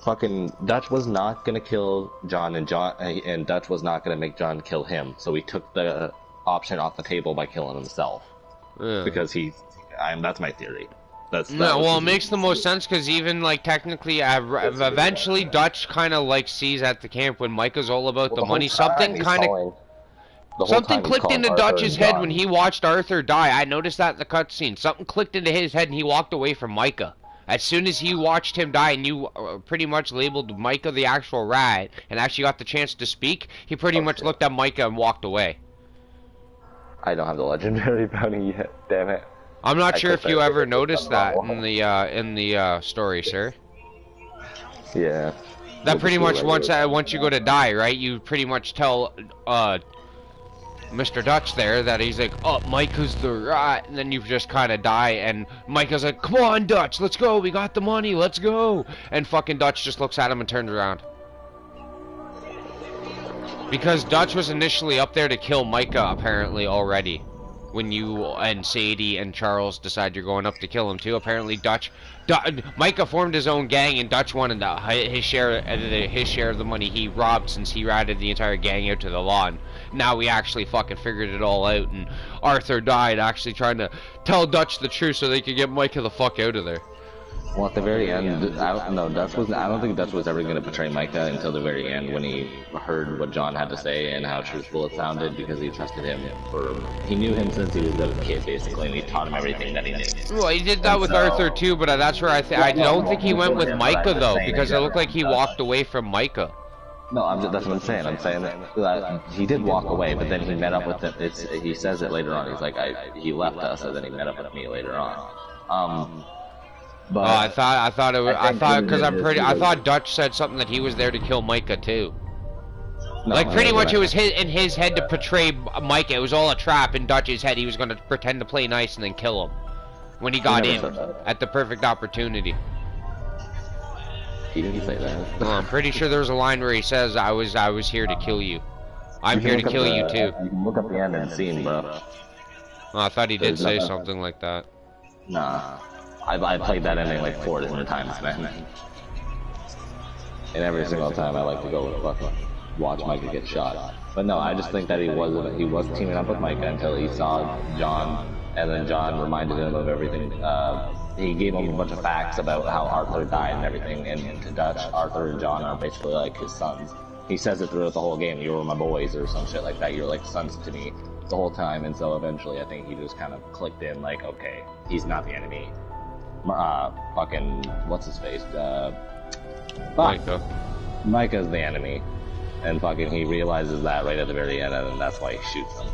fucking Dutch was not gonna kill John, and Dutch was not gonna make John kill him, so he took the option off the table by killing himself. Yeah. Because that's my theory. No, well, it makes the most sense because even like technically, eventually Dutch kind of like sees at the camp when Micah's all about the money. Something clicked into Dutch's head when he watched Arthur die. I noticed that in the cutscene. Something clicked into his head and he walked away from Micah. As soon as he watched him die and you pretty much labeled Micah the actual rat and actually got the chance to speak, he pretty much looked at Micah and walked away. I don't have the legendary bounty yet, damn it. I'm not sure if you ever noticed that in the story, sir. Yeah. That pretty much once you go to die, right? You pretty much tell Mr. Dutch there that he's like, oh, Micah's the rat, and then you just kind of die, and Micah's like, come on, Dutch, let's go, we got the money, let's go, and fucking Dutch just looks at him and turns around. Because Dutch was initially up there to kill Micah, apparently, already. When you and Sadie and Charles decide you're going up to kill him too, apparently Micah formed his own gang, and Dutch wanted his share of the money he robbed since he ratted the entire gang out to the law. And now we actually fucking figured it all out, and Arthur died actually trying to tell Dutch the truth so they could get Micah the fuck out of there. Well, at the very end, I don't think Dutch was ever going to betray Micah until the very end when he heard what John had to say and how truthful it sounded, because he trusted him. He knew him since he was a kid, basically, and he taught him everything that he knew. Well, he did that with Arthur too, but that's where I don't think he went with Micah though, because it looked like he walked away from Micah. No, that's what I'm saying. I'm saying that he did walk away, but then he met up with them. He says it later on. He's like, he left us, and then he met up with me later on. But I thought Dutch said something that he was there to kill Micah too. No, like pretty much it was in his head to portray Micah. It was all a trap in Dutch's head. He was going to pretend to play nice and then kill him when he got in at the perfect opportunity. He didn't say that. Well, I'm pretty sure there's a line where he says, "I was here to kill you. I'm here to kill you too." You can look up the end and scene, bro. Well, I thought he did say something like that. Nah. I played that ending like 4 different times, man. And every single time I like to go fucking watch Micah get shot. But no, I just think that he was teaming up with Micah until he saw John, and then John reminded him of everything. He gave him a bunch of facts about how Arthur died and everything, and to Dutch, Arthur and John are basically like his sons. He says it throughout the whole game, you were my boys or some shit like that, you're like sons to me the whole time, and so eventually I think he just kind of clicked in like, okay, he's not the enemy. Fucking, what's his face? Micah's the enemy. And fucking he realizes that right at the very end, and then that's why he shoots him.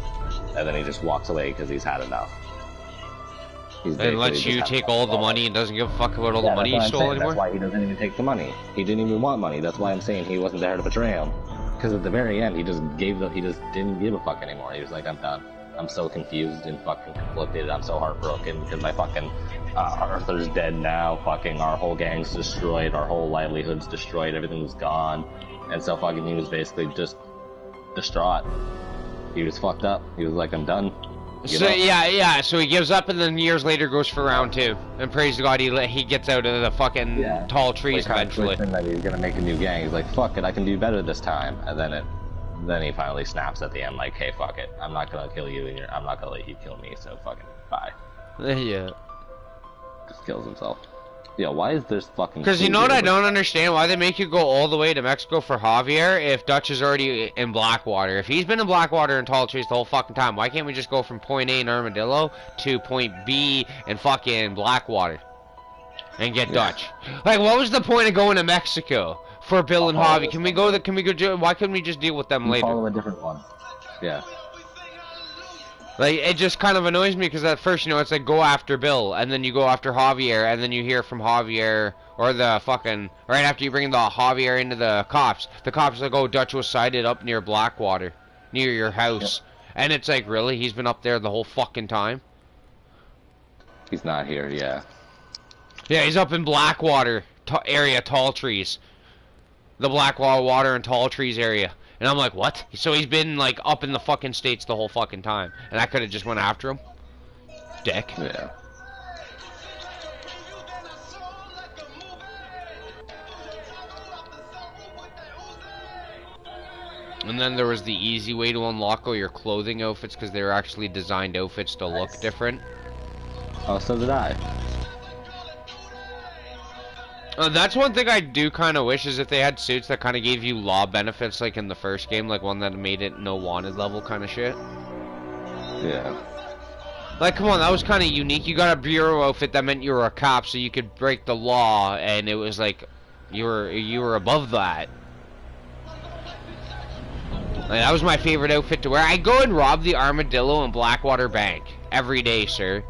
And then he just walks away because he's had enough. And lets you take all the money and doesn't give a fuck about all the money he stole anymore? That's why he doesn't even take the money. He didn't even want money. That's why I'm saying he wasn't there to betray him. Because at the very end, he just didn't give a fuck anymore. He was like, I'm done. I'm so confused and fucking conflicted. I'm so heartbroken because my fucking Arthur's dead now. Fucking our whole gang's destroyed. Our whole livelihood's destroyed. Everything's gone. And so fucking he was basically just distraught. He was fucked up. He was like, I'm done. So yeah. So he gives up, and then years later goes for round 2. And praise God, he gets out of the fucking tall trees eventually. That he's gonna make a new gang. He's like, fuck it, I can do better this time. And then he finally snaps at the end, like, hey, fuck it, I'm not gonna kill you, and I'm not gonna let you kill me. So fucking bye. Yeah. Just kills himself. Yeah, why is this fucking... Because you know what I don't understand? Why they make you go all the way to Mexico for Javier if Dutch is already in Blackwater? If he's been in Blackwater and Tall Trees the whole fucking time, why can't we just go from point A in Armadillo to point B in fucking Blackwater? And get Dutch. Like, what was the point of going to Mexico for Bill and Javi? Can we go why couldn't we just deal with them later? Follow a different one. Yeah. Like, it just kind of annoys me because at first, you know, it's like go after Bill, and then you go after Javier, and then you hear from Javier, or the fucking, right after you bring the Javier into the cops like, oh, Dutch was sighted up near Blackwater, near your house. Yep. And it's like, really? He's been up there the whole fucking time? He's not here, yeah. Yeah, he's up in Blackwater area, Tall Trees. The Blackwater and Tall Trees area. And I'm like, what? So he's been, like, up in the fucking States the whole fucking time. And I could have just went after him? Dick. Yeah. And then there was the easy way to unlock all your clothing outfits because they were actually designed outfits to look different. Oh, so did I. That's one thing I do kind of wish is if they had suits that kind of gave you law benefits like in the first game, like one that made it no wanted level kind of shit. Yeah. Like, come on, that was kind of unique. You got a bureau outfit that meant you were a cop, so you could break the law, and it was like you were above that. Like, that was my favorite outfit to wear. I go and rob the Armadillo and Blackwater Bank every day, sir.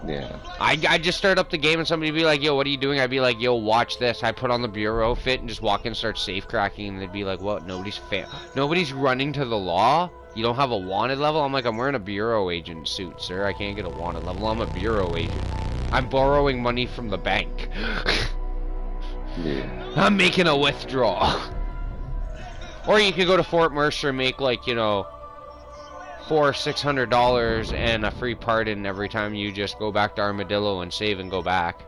Yeah. I just start up the game and somebody be like, yo, what are you doing? I'd be like, yo, watch this. I put on the bureau outfit and just walk in and start safe cracking, and they'd be like, what? Nobody's running to the law? You don't have a wanted level? I'm like, I'm wearing a bureau agent suit, sir. I can't get a wanted level. I'm a bureau agent. I'm borrowing money from the bank. Yeah. I'm making a withdrawal. Or you could go to Fort Mercer and make, like, you know, $600 and a free pardon every time you just go back to Armadillo and save and go back.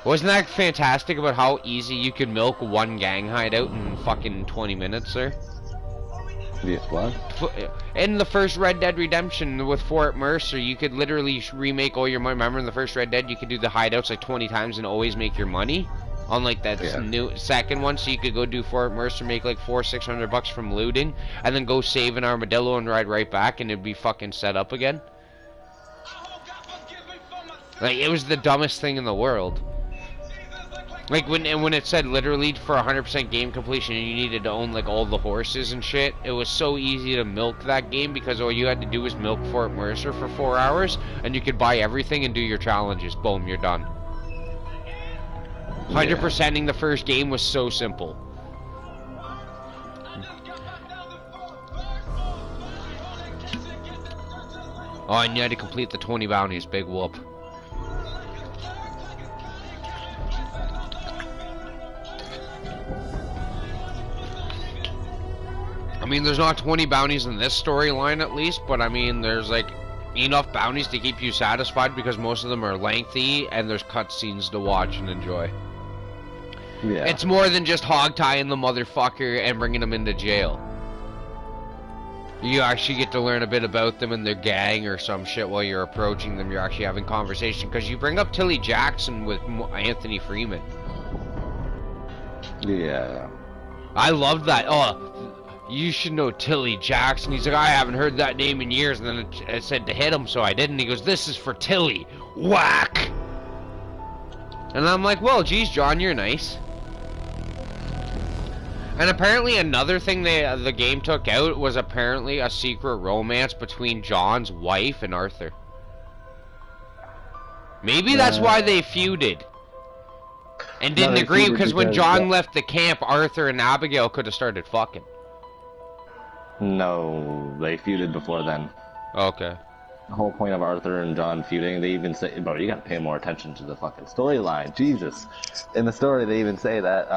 Wasn't that fantastic about how easy you could milk one gang hideout in fucking 20 minutes, sir? Yes, what? In the first Red Dead Redemption with Fort Mercer, you could literally remake all your money. Remember in the first Red Dead, you could do the hideouts like 20 times and always make your money? On like that new second one, so you could go do Fort Mercer, make like $600 from looting, and then go save an Armadillo and ride right back, and it'd be fucking set up again. Like, it was the dumbest thing in the world. Like when it said literally for 100% game completion, and you needed to own like all the horses and shit. It was so easy to milk that game because all you had to do was milk Fort Mercer for 4 hours, and you could buy everything and do your challenges. Boom, you're done. 100%ing the first game was so simple. Oh, and you had to complete the 20 bounties. Big whoop. I mean, there's not 20 bounties in this storyline at least, but I mean, there's like enough bounties to keep you satisfied because most of them are lengthy and there's cutscenes to watch and enjoy. Yeah. It's more than just hog-tying the motherfucker and bringing him into jail. You actually get to learn a bit about them and their gang or some shit while you're approaching them. You're actually having conversation because you bring up Tilly Jackson with Anthony Freeman. Yeah. I loved that. Oh, you should know Tilly Jackson. He's like, I haven't heard that name in years. And then it said to hit him, so I didn't. He goes, this is for Tilly. Whack! And I'm like, well, geez, John, you're nice. And apparently another thing the game took out was apparently a secret romance between John's wife and Arthur. Maybe that's why they feuded. And didn't agree because when John left the camp, Arthur and Abigail could have started fucking. No, they feuded before then. Okay. The whole point of Arthur and John feuding, they even say, bro, you gotta pay more attention to the fucking storyline. Jesus. In the story, they even say that,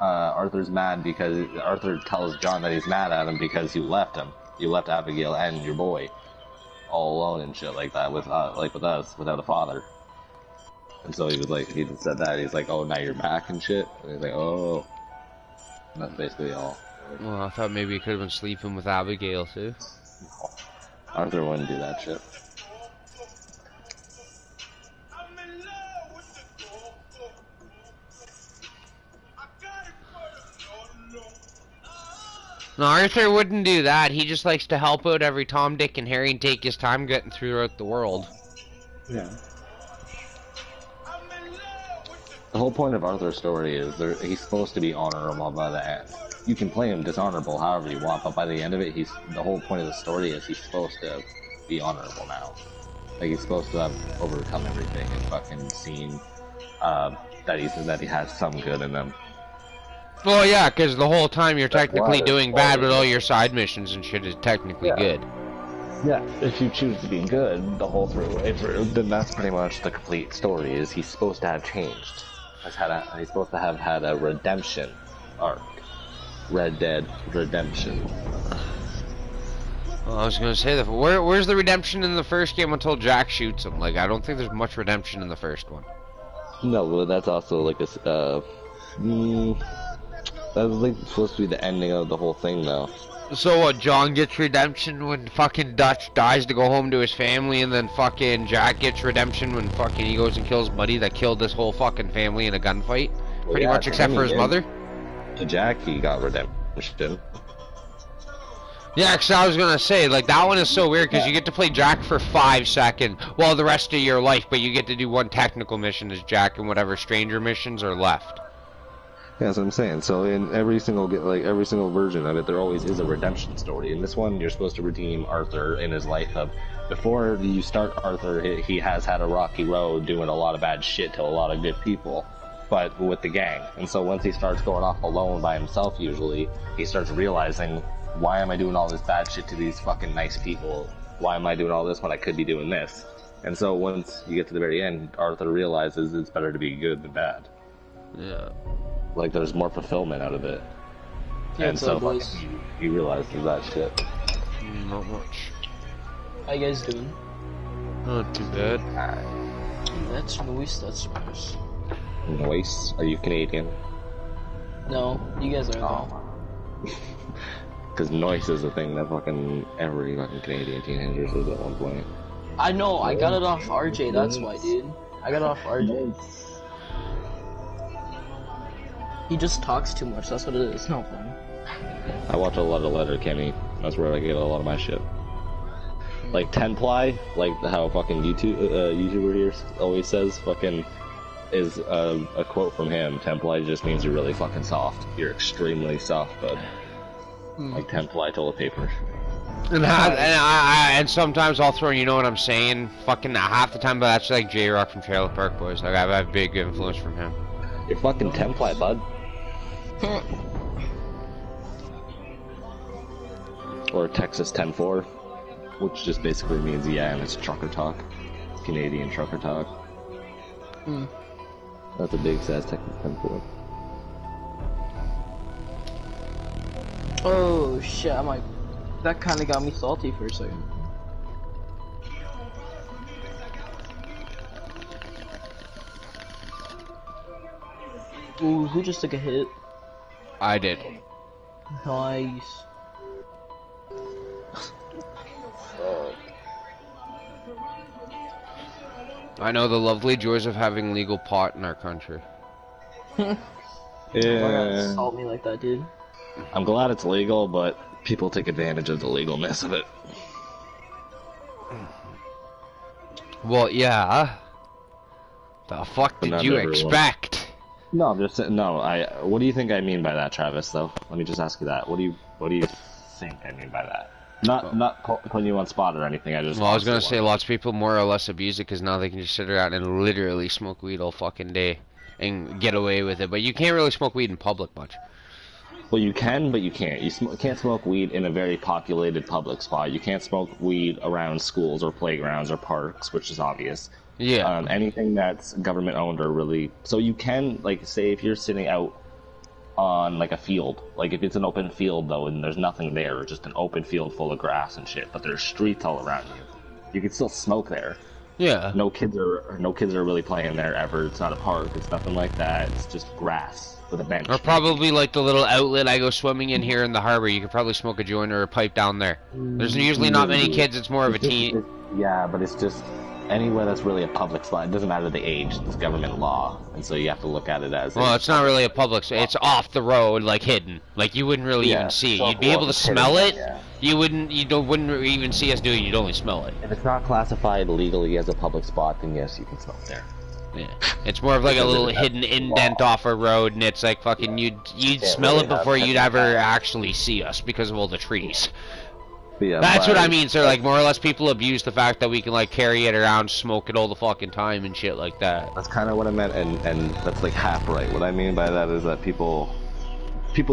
Arthur's mad because Arthur tells John that he's mad at him because you left him. You left Abigail and your boy all alone and shit like that with us without a father. And so he was like, he just said that. He's like, oh, now you're back and shit. And he's like, oh. And that's basically all. Well, I thought maybe he could have been sleeping with Abigail too. No. Arthur wouldn't do that shit. No, Arthur wouldn't do that. He just likes to help out every Tom, Dick, and Harry and take his time getting throughout the world. Yeah. The whole point of Arthur's story is he's supposed to be honorable by the end. You can play him dishonorable however you want, but by the end of it, the whole point of the story is he's supposed to be honorable now. Like, he's supposed to have overcome everything and fucking seen that he has some good in them. Well, yeah, because the whole time you're technically why- doing bad, but all your side missions and shit is technically good. Yeah, if you choose to be good the whole way through, then that's pretty much the complete story. Is he's supposed to have changed? He's supposed to have had a redemption arc. Red Dead Redemption. Well, I was gonna say that. Where's the redemption in the first game until Jack shoots him? Like, I don't think there's much redemption in the first one. No, well, that's also like that was like supposed to be the ending of the whole thing, though. So what? John gets redemption when fucking Dutch dies to go home to his family, and then fucking Jack gets redemption when fucking he goes and kills Buddy that killed this whole fucking family in a gunfight. Pretty much, except for his mother. To Jack, he got redemption. Yeah, because I was gonna say, like, that one is so weird because you get to play Jack for 5 seconds, well, the rest of your life, but you get to do one technical mission as Jack, and whatever stranger missions are left. Yeah, that's what I'm saying. So in every single version of it, there always is a redemption story. In this one, you're supposed to redeem Arthur in his life of before you start Arthur. He has had a rocky road, doing a lot of bad shit to a lot of good people, but with the gang. And so once he starts going off alone by himself, usually he starts realizing, why am I doing all this bad shit to these fucking nice people? Why am I doing all this when I could be doing this? And so once you get to the very end, Arthur realizes it's better to be good than bad. Yeah. Like, there's more fulfillment out of it. Yeah, and so he realizes that shit. Not much. How you guys doing? Not too bad. That's nice, that's nice. Noise? Are you Canadian? No, you guys are though. Because noise is a thing that fucking every fucking Canadian teenager says at one point. I know, I got it off RJ, that's why, dude. I got it off RJ. He just talks too much, that's what it is. No fun. I watch a lot of Letterkenny. That's where I get a lot of my shit. Like 10ply, like how fucking YouTuber here always says, fucking is a quote from him. 10ply just means you're really fucking soft. You're extremely soft, bud. Like 10ply toilet paper. And sometimes I'll throw, you know what I'm saying, fucking half the time, but that's like J-Rock from Trailer Park Boys. Like, I have a big influence from him. You're fucking 10ply, bud. Or Texas 10-4, which just basically means yeah, and it's trucker talk. Canadian trucker talk. That's a big sass Texas 10-4. Oh shit, I'm like, that kinda got me salty for a second. Ooh, who just took a hit? I did. Nice. I know the lovely joys of having legal pot in our country. Why not Yeah. insult me like that, dude? I'm glad it's legal, but people take advantage of the legalness of it. Well, yeah. The fuck But did not you everyone. expect? No, I'm just no. What do you think I mean by that, Travis? Though, let me just ask you that. What do you think I mean by that? Not putting you on spot or anything. I just. Well, I was gonna say lots of people more or less abuse it because now they can just sit around and literally smoke weed all fucking day and get away with it. But you can't really smoke weed in public much. Well, you can, but you can't. You can't smoke weed in a very populated public spot. You can't smoke weed around schools or playgrounds or parks, which is obvious. Yeah. Anything that's government owned or really. So you can, like, say if you're sitting out on like a field, like if it's an open field though, and there's nothing there, or just an open field full of grass and shit, but there's streets all around you, you can still smoke there. Yeah. No kids are really playing there ever. It's not a park. It's nothing like that. It's just grass with a bench. Or probably like the little outlet I go swimming in here in the harbor. You could probably smoke a joint or a pipe down there. There's usually not many kids. It's more of a teen. Yeah, but it's just anywhere that's really a public spot, it doesn't matter the age, it's government law, and so you have to look at it as. Well, it's not really a public. It's off the road, like hidden. Like you wouldn't really even see it. You'd be able to smell it. Yeah. You wouldn't. Wouldn't even see us do it. You'd only smell it. If it's not classified legally as a public spot, then yes, you can smoke there. Yeah. It's more of like a little hidden indent off a road, and it's like fucking you'd smell it before you'd ever actually see us because of all the trees. Yeah, That's what I mean, sir. Like, more or less, people abuse the fact that we can, like, carry it around, smoke it all the fucking time and shit like that. That's kind of what I meant, and that's, like, half right. What I mean by that is that people,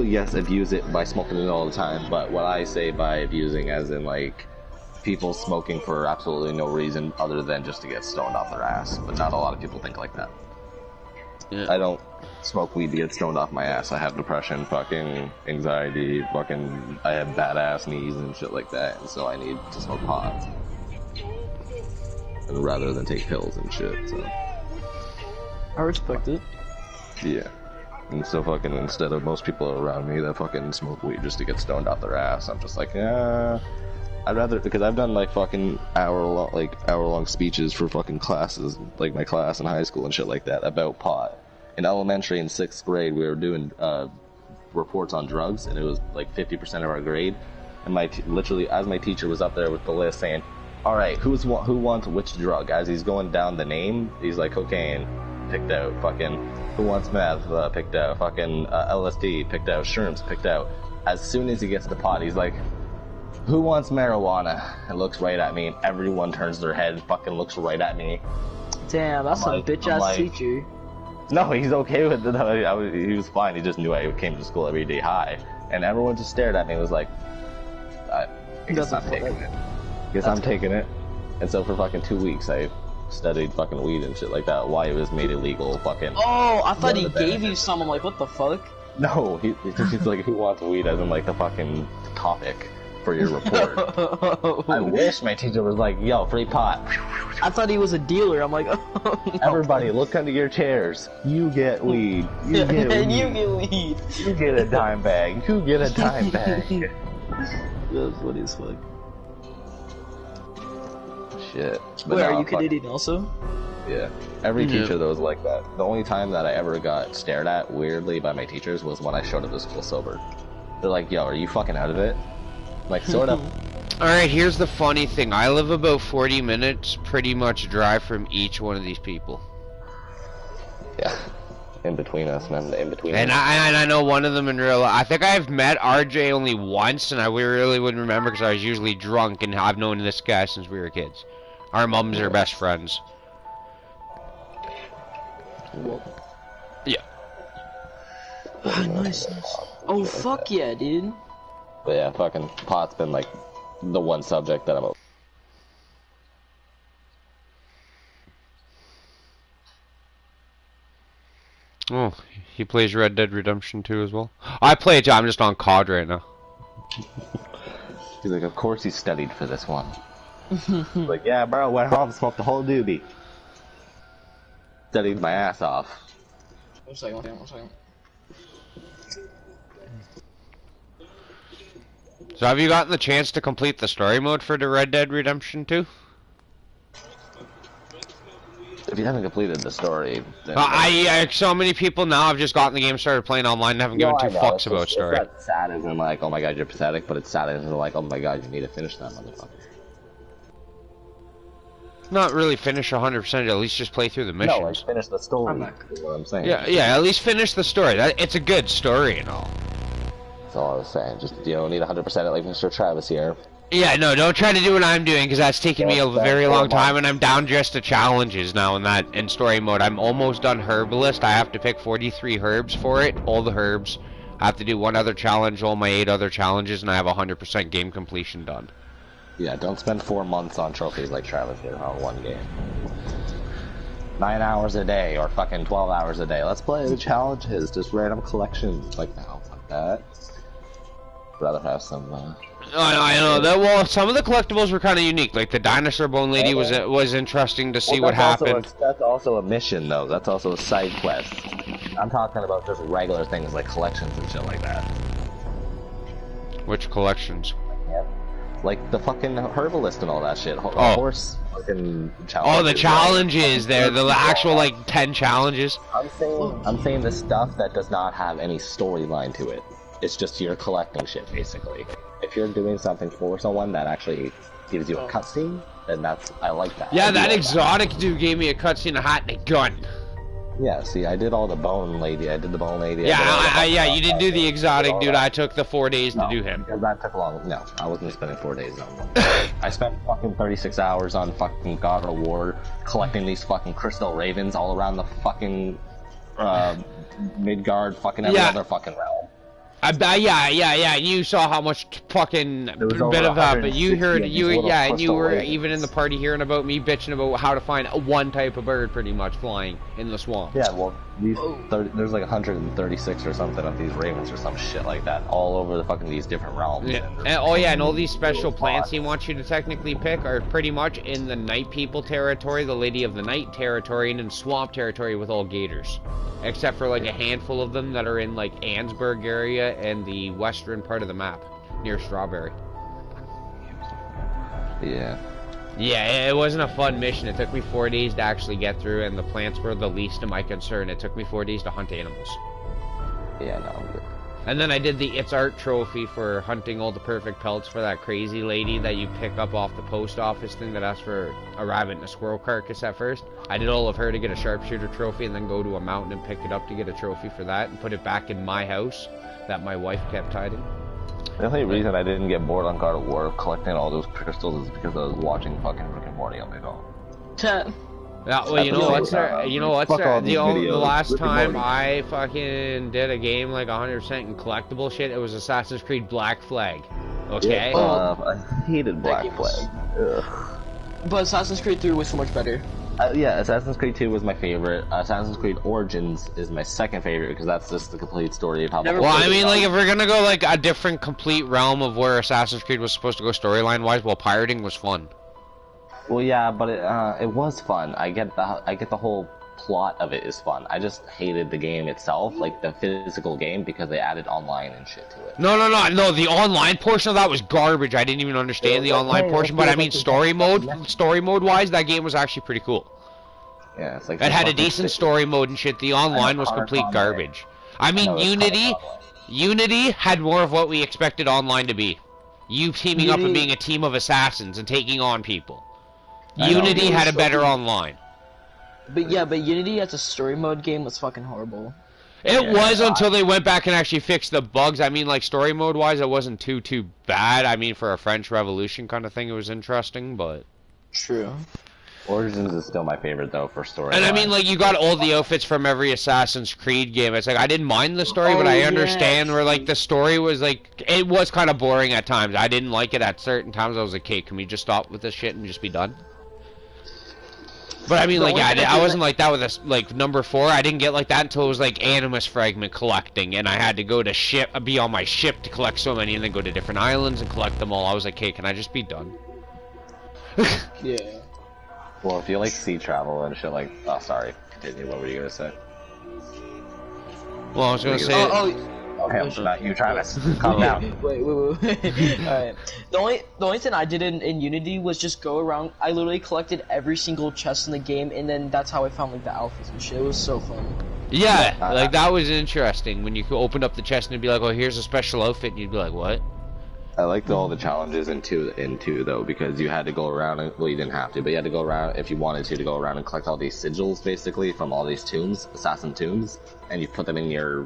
yes, abuse it by smoking it all the time, but what I say by abusing as in, like, people smoking for absolutely no reason other than just to get stoned off their ass, but not a lot of people think like that. Yeah. I don't smoke weed to get stoned off my ass. I have depression, fucking anxiety, fucking I have badass knees and shit like that, and so I need to smoke pot. And rather than take pills and shit, so. I respect it. Yeah. And so fucking instead of most people around me that fucking smoke weed just to get stoned off their ass, I'm just like, yeah. I'd rather, because I've done like fucking hour-long speeches for fucking classes, like my class in high school and shit like that, about pot. In elementary, in 6th grade, we were doing reports on drugs, and it was like 50% of our grade. And literally, as my teacher was up there with the list saying, all right, who wants which drug? As he's going down the name, he's like, cocaine, picked out. Fucking, who wants meth? Picked out. Fucking LSD, picked out. Shrooms, picked out. As soon as he gets to pot, he's like, who wants marijuana? And looks right at me, and everyone turns their head and fucking looks right at me. Damn, that's a bitch-ass teacher. No, he's okay with it. He was fine. He just knew I came to school every day high. And everyone just stared at me and was like, I guess I'm taking it. Guess I'm taking it. And so for fucking 2 weeks, I studied fucking weed and shit like that. Why it was made illegal, fucking. Oh, I thought he gave you some. I'm like, what the fuck? No, he's like, who wants weed as in like the fucking topic for your report. I wish my teacher was like, yo, free pot. I thought he was a dealer. I'm like, oh, no. Everybody, look under your chairs. You get weed. You get weed. You get weed. You get a dime bag. You get a dime bag. That's funny as fuck. Shit. But Wait, no, are you Canadian also? Yeah. Every teacher that was like that. The only time that I ever got stared at weirdly by my teachers was when I showed up to school sober. They're like, yo, are you fucking out of it? Like, sort of. Alright, here's the funny thing. I live about 40 minutes pretty much drive from each one of these people. Yeah. In between us, man. In between and us. I know one of them in real life. I think I've met RJ only once, and I really wouldn't remember because I was usually drunk, and I've known this guy since we were kids. Our mums are best friends. Yeah. Nice. Oh, fuck yeah, dude. But yeah, fucking pot's been like the one subject that I'm. Oh, he plays Red Dead Redemption 2 as well. I play it too. I'm just on COD right now. He's like, of course he studied for this one. Like, yeah, bro, went home, smoked the whole doobie. Studied my ass off. One second. So have you gotten the chance to complete the story mode for the Red Dead Redemption 2? If you haven't completed the story, then so many people now have just gotten the game, started playing online, and haven't given two fucks about story. It's not sad as in like, oh my god, you're pathetic, but it's sad as in like, oh my god, you need to finish that motherfucker. Not really finish 100%, at least just play through the missions. No, like finish the story. Is what I'm saying. Yeah, at least finish the story. It's a good story and all. That's all I was saying. Just, you don't need 100% like Mr. Travis here. Yeah, no, don't try to do what I'm doing, because that's taken me a very long time, and I'm down just to challenges now in story mode. I'm almost done Herbalist. I have to pick 43 herbs for it, all the herbs. I have to do one other challenge, all my 8 other challenges, and I have 100% game completion done. Yeah, don't spend 4 months on trophies like Travis did on one game. 9 hours a day, or fucking 12 hours a day. Let's play the challenges, just random collections. Like, no, fuck that. I'd rather have some, I know. Well, some of the collectibles were kind of unique. Like the dinosaur bone lady was interesting to see what happened. That's also a mission, though. That's also a side quest. I'm talking about just regular things like collections and shit like that. Which collections? Yep. Like the fucking herbalist and all that shit. Oh. Horse fucking challenges. Oh, the challenges there, the actual like 10 challenges. I'm saying the stuff that does not have any storyline to it. It's just you're collecting shit basically. If you're doing something for someone that actually gives you a cutscene, then I like that. Yeah, that exotic dude gave me a cutscene, a hat, and a gun. Yeah, see, I did all the bone lady. I did the bone lady. Yeah, yeah, you didn't do the exotic dude. I took the 4 days to do him. Because that took long. No, I wasn't spending 4 days on one. I spent fucking 36 hours on fucking God of War collecting these fucking crystal ravens all around the fucking Midgard, fucking every other fucking realm. Yeah. You saw how much fucking bit of that, but you heard, and you were even in the party hearing about me bitching about how to find one type of bird pretty much flying in the swamp. Yeah, well, there's like 136 or something of these ravens or some shit like that all over the fucking these different realms. Yeah. And all these special plants he wants you to technically pick are pretty much in the Night People territory, the Lady of the Night territory, and in Swamp territory with all gators. Except for like a handful of them that are in like Ansburg area and the western part of the map near Strawberry. Yeah. Yeah, it wasn't a fun mission. It took me 4 days to actually get through, and the plants were the least of my concern. It took me 4 days to hunt animals. Yeah, no, I'm good. And then I did the It's Art trophy for hunting all the perfect pelts for that crazy lady that you pick up off the post office thing that asked for a rabbit and a squirrel carcass at first. I did all of her to get a sharpshooter trophy and then go to a mountain and pick it up to get a trophy for that and put it back in my house that my wife kept hiding. The only reason I didn't get bored on God of War collecting all those crystals is because I was watching fucking Rick and Morty on my phone. Yeah, well, you know what's there? You know what's there? The last Rick and time Morty. I fucking did a game like 100% in collectible shit, it was Assassin's Creed Black Flag. Okay? I hated Black Flag. Ugh. But Assassin's Creed 3 was so much better. Yeah, Assassin's Creed 2 was my favorite. Assassin's Creed Origins is my second favorite because that's just the complete story of how. Never Well, I mean, like, if we're gonna go like a different complete realm of where Assassin's Creed was supposed to go storyline-wise, well, pirating was fun. Well, yeah, but it was fun. I get the whole plot of it is fun. I just hated the game itself, like the physical game, because they added online and shit to it. No, the online portion of that was garbage. I didn't even understand the online portion, but I mean, story mode-wise, that game was actually pretty cool. Yeah, it's like It had a decent story mode and shit. The online was complete garbage. I mean, Unity had more of what we expected online to be. You teaming up and being a team of assassins and taking on people. Unity had a better online. But Unity as a story mode game was fucking horrible. It was until they went back and actually fixed the bugs. I mean, like, story mode wise, it wasn't too bad. I mean, for a French Revolution kind of thing, it was interesting, but... True. Origins is still my favorite though for story. And I mean, like, you got all the outfits from every Assassin's Creed game. It's like, I didn't mind the story, but I understand where, like, the story was, like, it was kind of boring at times. I didn't like it at certain times. I was like, okay, can we just stop with this shit and just be done? But I mean, like, yeah, I wasn't like that with this, like, number 4. I didn't get like that until it was like Animus Fragment collecting, and I had to go to be on my ship to collect so many, and then go to different islands and collect them all. I was like, okay, can I just be done? Yeah. Well, if you like sea travel and shit like, oh, sorry, continue. What were you gonna say? Well, I was gonna say. Okay, not you, Travis. Calm down. Wait. Alright. The only thing I did in Unity was just go around. I literally collected every single chest in the game, and then that's how I found like the alphas and shit. It was so fun. Yeah, like that was interesting when you opened up the chest and it'd be like, oh, here's a special outfit, and you'd be like, what? I liked all the challenges in two though, because you had to go around and, well, you didn't have to, but you had to go around if you wanted to go around and collect all these sigils basically from all these tombs, assassin tombs, and you put them in your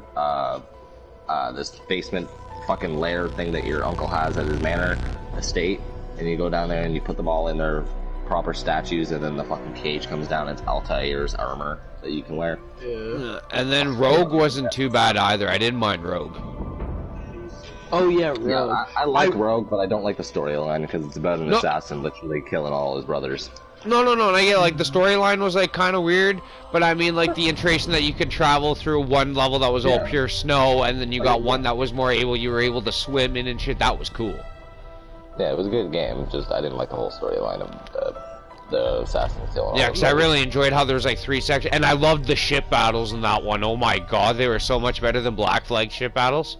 this basement fucking lair thing that your uncle has at his manor estate, and you go down there and you put them all in their proper statues, and then the fucking cage comes down. It's Altair's armor that you can wear. Yeah. And then Rogue wasn't too bad either. I didn't mind Rogue. Oh yeah, Rogue. Yeah, I like Rogue, but I don't like the storyline because it's about an assassin literally killing all his brothers. No, and I get, like, the storyline was, like, kind of weird, but I mean, like, the iteration that you could travel through one level that was all pure snow, and then you got one that was more you were able to swim in and shit, that was cool. Yeah, it was a good game, just I didn't like the whole storyline of the assassins killing. Yeah, because I really enjoyed how there was, like, 3 sections, and I loved the ship battles in that one. Oh my god, they were so much better than Black Flag ship battles.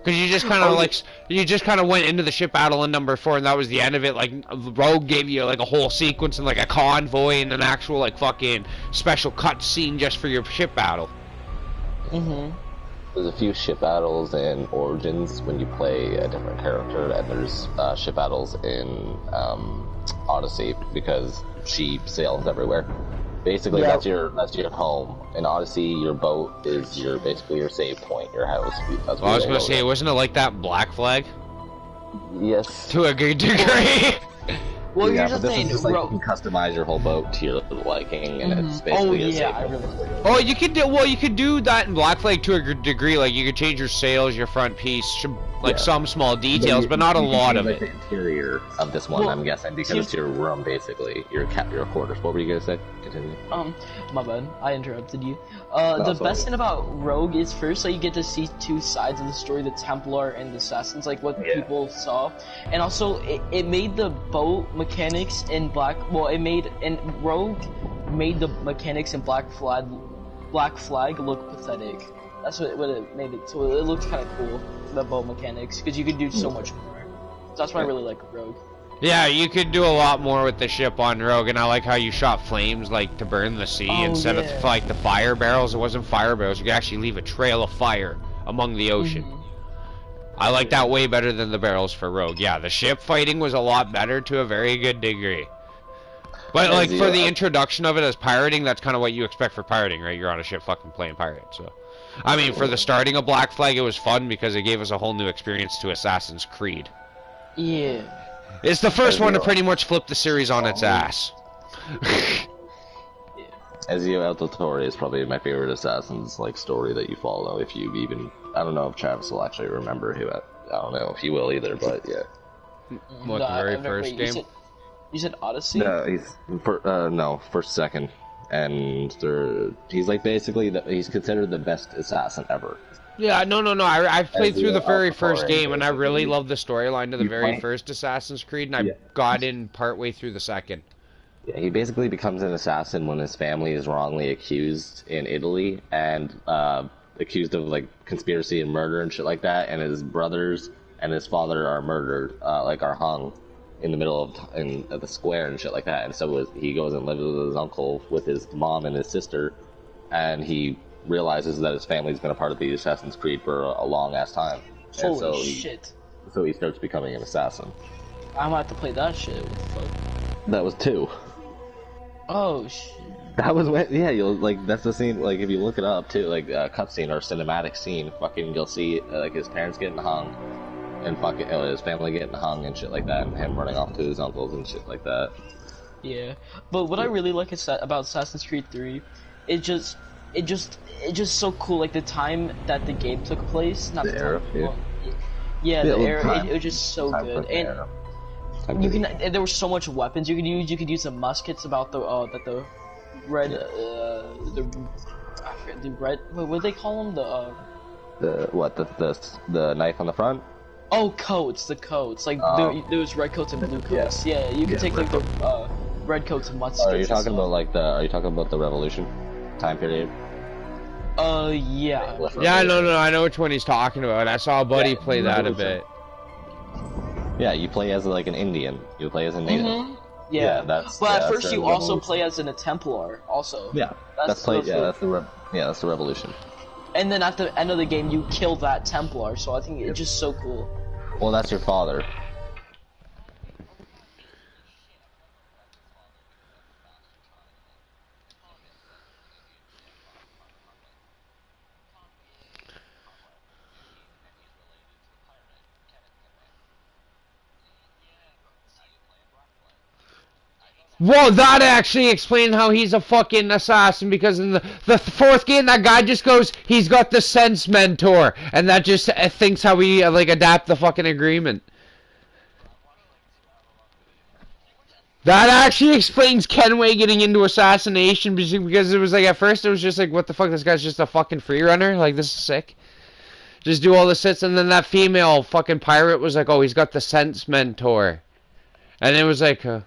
Because you just kind of you just kind of went into the ship battle in number 4, and that was the end of it. Like Rogue gave you like a whole sequence and like a convoy and an actual like fucking special cut scene just for your ship battle. Mm-hmm. There's a few ship battles in Origins when you play a different character, and there's ship battles in Odyssey because she sails everywhere. Basically, that's your home. In Odyssey, your boat is basically your save point, your house. That's Well, I was gonna say, wasn't it like that Black Flag? Yes. To a good degree. Well, yeah, here's the thing. you can customize your whole boat to your liking, and it's basically a save point. Oh, you could do that in Black Flag to a degree. Like you could change your sails, your front piece, like some small details, but not a lot of it. The interior of this one, I'm guessing, because it's your room basically, your quarters. What were you gonna say? Continue. My bad. I interrupted you. The best thing about Rogue is first, like, you get to see two sides of the story: the Templar and the Assassins, like what people saw, and also it made the boat mechanics in Rogue made the mechanics in Black Flag look pathetic. That's what it made it. So it looked kind of cool, the boat mechanics, because you could do so much more. So that's why I really like Rogue. Yeah, you could do a lot more with the ship on Rogue, and I like how you shot flames like to burn the sea instead of like the fire barrels. It wasn't fire barrels. You could actually leave a trail of fire among the ocean. I like that way better than the barrels for Rogue. Yeah, the ship fighting was a lot better to a very good degree. But like for the introduction of it as pirating, that's kind of what you expect for pirating, right? You're on a ship fucking playing pirate, so. I mean, for the starting of Black Flag, it was fun because it gave us a whole new experience to Assassin's Creed. Yeah. It's the first one to pretty much flip the series on its ass. Ezio Auditore is probably my favorite Assassin's story that you follow. If you even, I don't know if Travis will actually remember I don't know if he will either, but yeah. What, the very first game? You said Odyssey? No, first, second, and third. He's basically he's considered the best assassin ever. Yeah, no. I played through the very first game, and I really loved the storyline of the very first Assassin's Creed, and I got in partway through the second. Yeah, he basically becomes an assassin when his family is wrongly accused in Italy, and accused of conspiracy and murder and shit like that, and his brothers and his father are murdered, are hung in the middle of the square and shit like that. And so he goes and lives with his uncle, with his mom and his sister, and he realizes that his family's been a part of the Assassin's Creed for a long ass time. Holy shit! So he starts becoming an assassin. I'm gonna have to play that shit. What the fuck? That was 2. Oh shit! That was you'll that's the scene. If you look it up too, a cutscene or cinematic scene, you'll see his parents getting hung, and his family getting hung and shit like that, and him running off to his uncles and shit like that. Yeah, but what I really like about Assassin's Creed 3, it's just so cool. Like the time that the game took place, not the era, the era. It was just so good, and you can. And there were so much weapons you could use. You could use the muskets about the red, I forget the red. What do they call them? The knife on the front. Oh, coats, the coats. There was red coats and blue coats. Yeah, you could take the red coats and muskets. Are you talking about the Revolution time period? Yeah. Yeah, no, I know which one he's talking about. I saw a buddy play that a bit. Yeah, you play as an Indian. You play as a native. Yeah, but at first you also play as a Templar. Also. Yeah, that's the Revolution. And then at the end of the game, you kill that Templar. So I think it's just so cool. Well, that's your father. Well, that actually explained how he's a fucking assassin, because in the fourth game, that guy just goes, he's got the sense mentor, and that just thinks how we adapt the fucking agreement. That actually explains Kenway getting into assassination, because it was at first it was just what the fuck, this guy's just a fucking free runner, this is sick. Just do all the sits, and then that female fucking pirate was oh, he's got the sense mentor. And it was The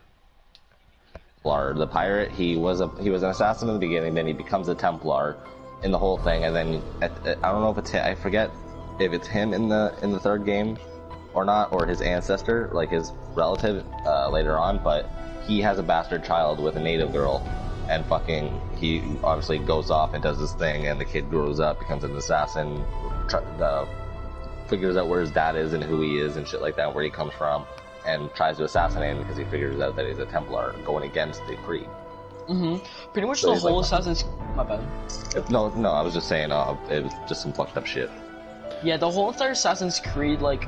pirate, he was an assassin in the beginning, then he becomes a Templar in the whole thing, and then I don't know if I forget if it's him in the third game or not, or his ancestor, like his relative later on, but he has a bastard child with a native girl, and fucking he obviously goes off and does this thing, and the kid grows up, becomes an assassin, figures out where his dad is and who he is and shit like that, where he comes from, and tries to assassinate him because he figures out that he's a Templar going against the Creed. Pretty much So the whole like, Assassin's... My bad. No, I was just saying, it was just some fucked up shit. Yeah, the whole entire Assassin's Creed, what's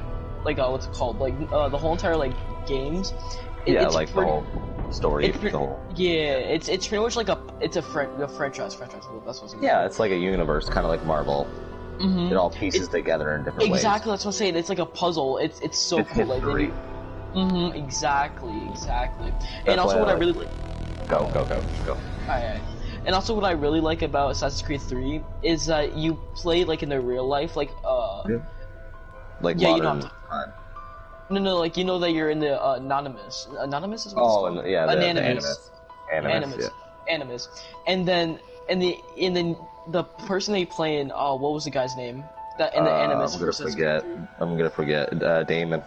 it called? The whole entire, games... Yeah, it's like the whole story, the whole... Yeah, it's pretty much like a franchise, that's what I'm saying. Yeah, it's like a universe, kind of like Marvel. It all pieces together in different ways. Exactly, that's what I'm saying. It's like a puzzle. It's so It's cool. history. Exactly. That's And also why what I like... really... Go. Alright. And also what I really like about Assassin's Creed 3 is that you play, in the real life, Like Yeah, modern time. No, you know that you're in the Anonymous. Anonymous is what Oh, it's called? and yeah, Anonymous. Animus, Animus. And then the person they play in, what was the guy's name? That in the Animus. I'm gonna forget. Damon.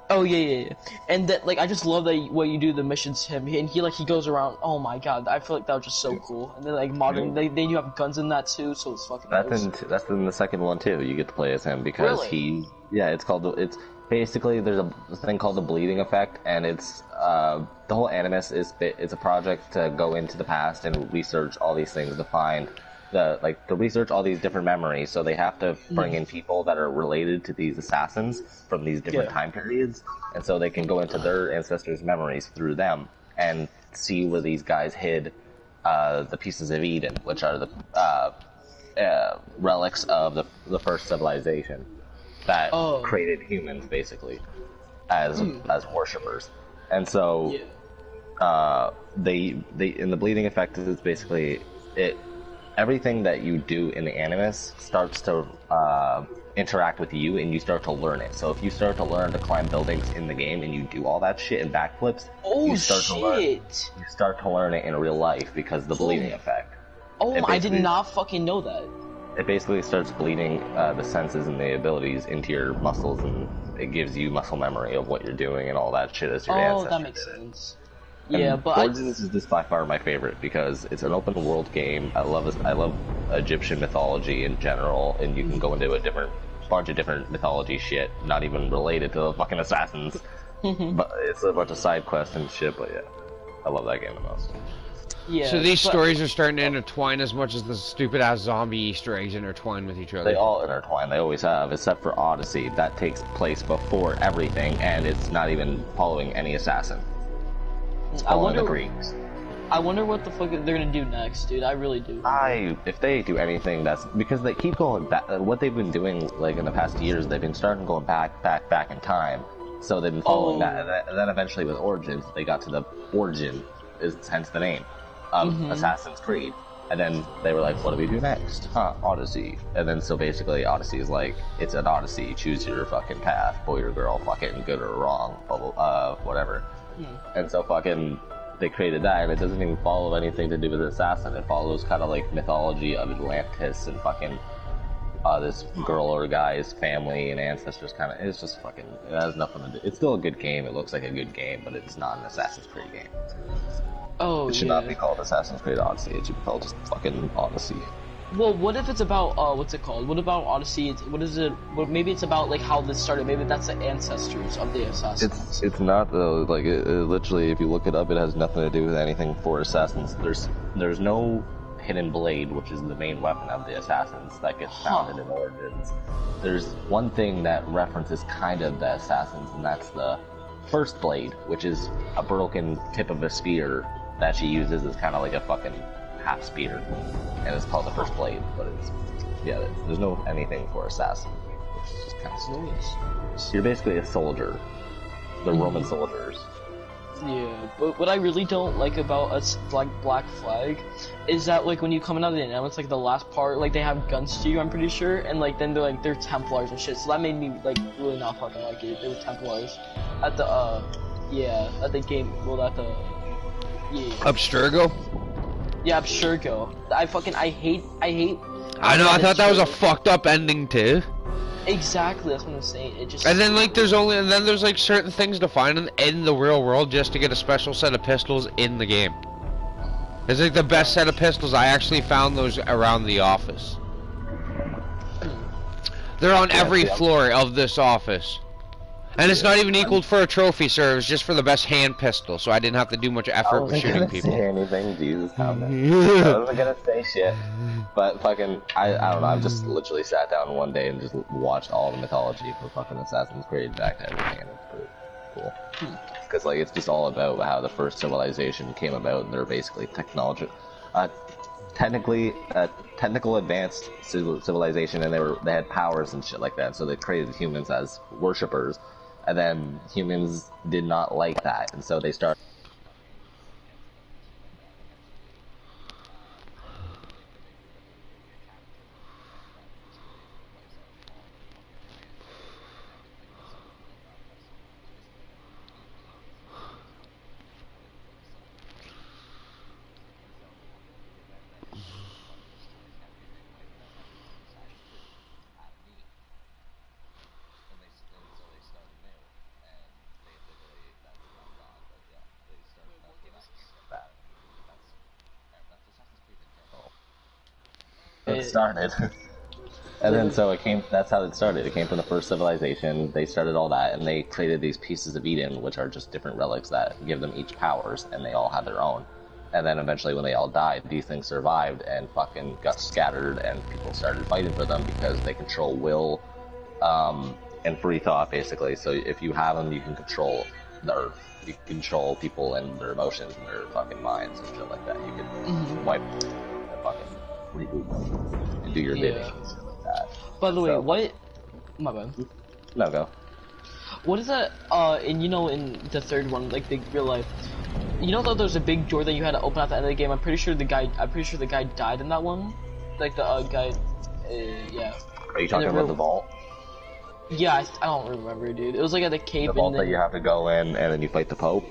Oh yeah. And that I just love that what you do the missions him and he goes around. Oh my god, I feel like that was just so cool. And then modern, then you have guns in that too, so it's fucking. That's in the second one too. You get to play as him because really? it's basically there's a thing called the bleeding effect, and it's the whole Animus it's a project to go into the past and research all these things to find to research all these different memories. So they have to bring in people that are related to these assassins from these different time periods, and so they can go into their ancestors' memories through them and see where these guys hid the pieces of Eden, which are the relics of the first civilization that created humans, basically, as worshippers. And so they in the bleeding effect is basically everything that you do in the Animus starts to interact with you, and you start to learn it. So if you start to learn to climb buildings in the game, and you do all that shit in backflips, you start to learn it in real life because of the bleeding effect. I did not fucking know that. It basically starts bleeding the senses and the abilities into your muscles, and it gives you muscle memory of what you're doing and all that shit as your ancestors. That makes sense. And yeah, but Origins is just by far my favorite because it's an open world game. I love Egyptian mythology in general, and you can go into a bunch of different mythology shit, not even related to the fucking assassins. But it's a bunch of side quests and shit. But yeah, I love that game the most. Yeah. So these stories are starting to intertwine as much as the stupid ass zombie Easter eggs intertwine with each other. They all intertwine. They always have, except for Odyssey. That takes place before everything, and it's not even following any assassin. I wonder the Greeks. I wonder what the fuck they're gonna do next, dude. I really do. If they do anything, that's because they keep going back. What they've been doing, in the past years, they've been starting going back in time. So they've been following that, and then eventually with Origins, they got to the origin, hence the name, of Assassin's Creed. And then they were like, what do we do next? Odyssey. And then so basically Odyssey is it's an Odyssey. Choose your fucking path, boy or girl, fucking good or wrong, whatever. And so fucking they created that, and it doesn't even follow anything to do with Assassin. It follows kind of mythology of Atlantis and fucking this girl or guy's family and ancestors. Kind of, it's just fucking. It has nothing to do. It's still a good game. It looks like a good game, but it's not an Assassin's Creed game. It should not be called Assassin's Creed Odyssey. It should be called just fucking Odyssey. Well, what if it's about what's it called? What about Odyssey? What is it? Maybe it's about how this started. Maybe that's the ancestors of the assassins. It's not though. It literally, if you look it up, it has nothing to do with anything for assassins. There's no hidden blade, which is the main weapon of the assassins that gets found in Origins. There's one thing that references kind of the assassins, and that's the first blade, which is a broken tip of a spear that she uses as kind of like a fucking half spear, and it's called the first blade. But there's no anything for assassin, which is just kind of stupid. You're basically a soldier, the Roman soldiers. Yeah, but what I really don't like about us Black Flag is that when you come out of the end, it's the last part, they have guns to you, I'm pretty sure, and then they're Templars and shit. So that made me really not fucking like it. They were Templars at the at the game. Well, at the Abstergo? Yeah, Abstergo. I hate. I know. I thought that was a fucked up ending too. Exactly, that's what I'm saying. It just. And then like there's like certain things to find in the real world just to get a special set of pistols in the game. It's like the best set of pistols. I actually found those around the office. They're on every floor of this office. And it's not even equaled for a trophy, sir. It was just for the best hand pistol, so I didn't have to do much effort with shooting people. I wasn't gonna say anything, Jesus, I wasn't gonna say shit. But fucking, I don't know, I've just literally sat down one day and just watched all the mythology for fucking Assassin's Creed back to everything, and it's pretty cool. Because, like, it's just all about how the first civilization came about, and they're basically technical advanced civilization, and they had powers and shit like that, so they created humans as worshippers, and then humans did not like that, and so they started. It started. And then so that's how it started. It came from the first civilization. They started all that, and they created these pieces of Eden, which are just different relics that give them each powers, and they all have their own. And then eventually when they all died, these things survived and fucking got scattered, and people started fighting for them because they control will, and free thought, basically. So if you have them, you can control the earth. You can control people and their emotions and their fucking minds and shit like that. You can wipe and fucking reboot and do your bidding and shit like that. By the way, what? My bad. No, go. What is that? And you know, in the third one, like the real life, you know that there's a big door that you had to open at the end of the game. I'm pretty sure the guy died in that one. Like the guy, yeah. Are you talking about the vault? Yeah, I don't remember, dude. It was like at the cave. The vault that you have to go in and then you fight the Pope.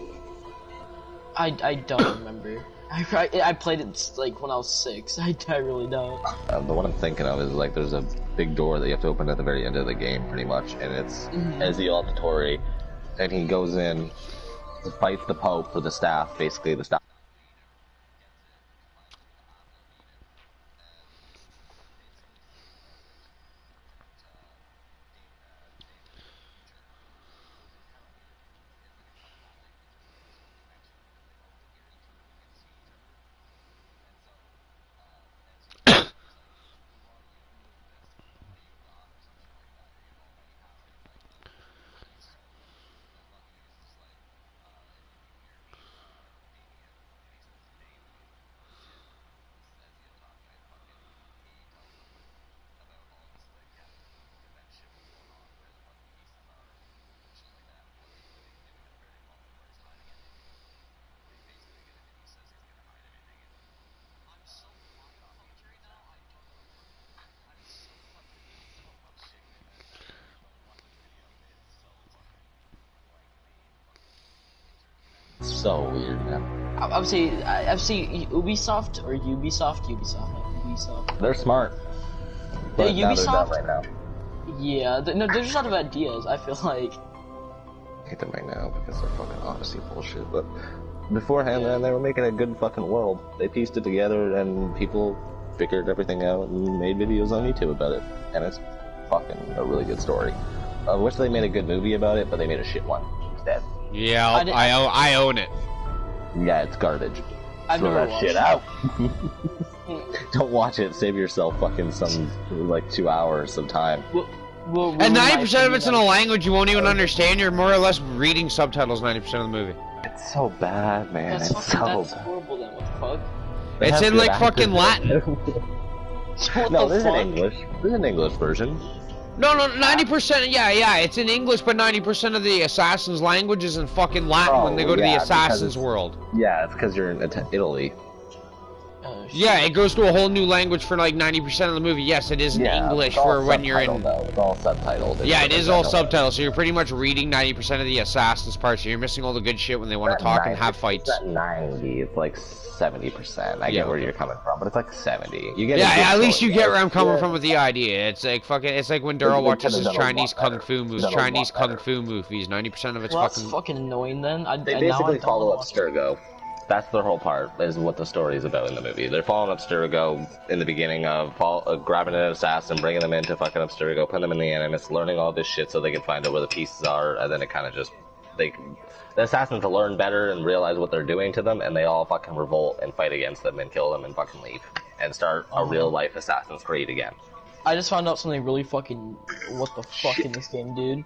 I don't remember. I played it like when I was 6. I really don't. The one I'm thinking of is like there's a big door that you have to open at the very end of the game, pretty much, and it's Ezio Auditore, and he goes in to fight the Pope for the staff, basically the staff. So weird, man. I've seen Ubisoft or Ubisoft. They're smart. But Yeah, now they're dumb Ubisoft. right now. Yeah, no, they're just out of ideas. I feel like. I hate them right now because they're fucking Odyssey bullshit. But beforehand, man, they were making a good fucking world. They pieced it together, and people figured everything out and made videos on YouTube about it. And it's fucking a really good story. I wish they made a good movie about it, but they made a shit one instead. Yeah, I own it. Yeah, it's garbage. I've Throw never that watched shit out. Don't watch it. Save yourself fucking like 2 hours of time. And 90% of it's in a language you won't even understand. You're more or less reading subtitles 90% of the movie. It's so bad, man. That's it's so that's bad. horrible. Then what the fuck? They It's have in good like fucking actors. Latin. What No, the there's an fuck? English. There's an English version. No, 90%, yeah, it's in English, but 90% of the Assassin's language is in fucking Latin when they go to the yeah, because Assassin's it's- world. Yeah, it's because you're in Italy. Oh Yeah, it goes to a whole new language for like 90% of the movie. Yes, it is in English for when you're in. Though. It's all subtitled. Yeah, it is all subtitles, so you're pretty much reading 90% of the assassins part, so you're missing all the good shit when they want to talk and have fights. It's not 90, it's like 70%. I get where you're coming from, but it's like 70. You get at least you get where I'm coming from with the idea. It's like fucking. It's like when Daryl watches his Chinese kung fu movies. 90% of it's that's fucking annoying. Then they basically follow up Sturgo. That's their whole part, is what the story is about in the movie. They're following Abstergo in the beginning of grabbing an assassin, bringing them into fucking Abstergo, putting them in the Animus, learning all this shit so they can find out where the pieces are, and then it kind of just... the assassins learn better and realize what they're doing to them, and they all fucking revolt and fight against them and kill them and fucking leave. And start a real-life Assassin's Creed again. I just found out something really fucking... what the fuck in this game, dude?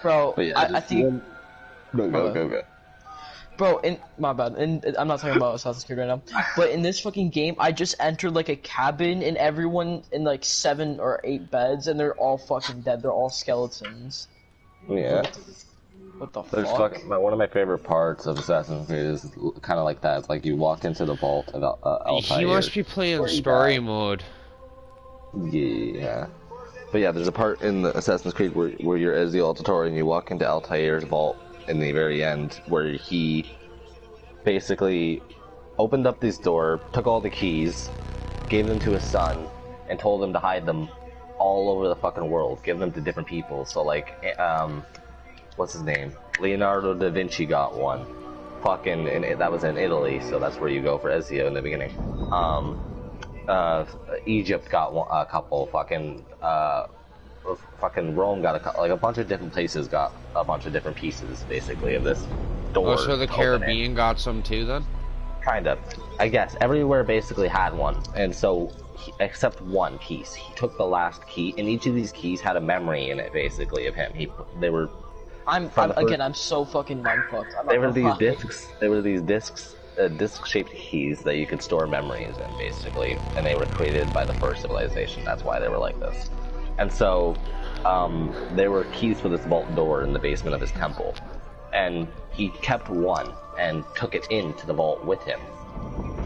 Bro, yeah, I think... Go. Bro, my bad, and I'm not talking about Assassin's Creed right now, but in this fucking game, I just entered like a cabin and everyone in like 7 or 8 beds, and they're all fucking dead. They're all skeletons. Yeah. What the fuck? One of my favorite parts of Assassin's Creed is kind of like that. It's like you walked into the vault of Altair. He must be playing story mode. Yeah. But yeah, there's a part in the Assassin's Creed where you're Ezio Auditore and you walk into Altair's vault in the very end, where he basically opened up this door, took all the keys, gave them to his son, and told him to hide them all over the fucking world, give them to different people. So like, what's his name? Leonardo da Vinci got one. Fucking, that was in Italy, so that's where you go for Ezio in the beginning. Egypt got one, a couple. Fucking Rome got a bunch of different places got a bunch of different pieces, basically, of this door. Oh, so the Caribbean got some too, then? Kind of. I guess. Everywhere basically had one. And so, except one piece. He took the last key, and each of these keys had a memory in it, basically, of him. I'm so fucking mind-fucked. They were these discs, disc-shaped keys that you could store memories in, basically. And they were created by the first civilization. That's why they were like this. And so, there were keys for this vault door in the basement of his temple. And he kept one and took it into the vault with him.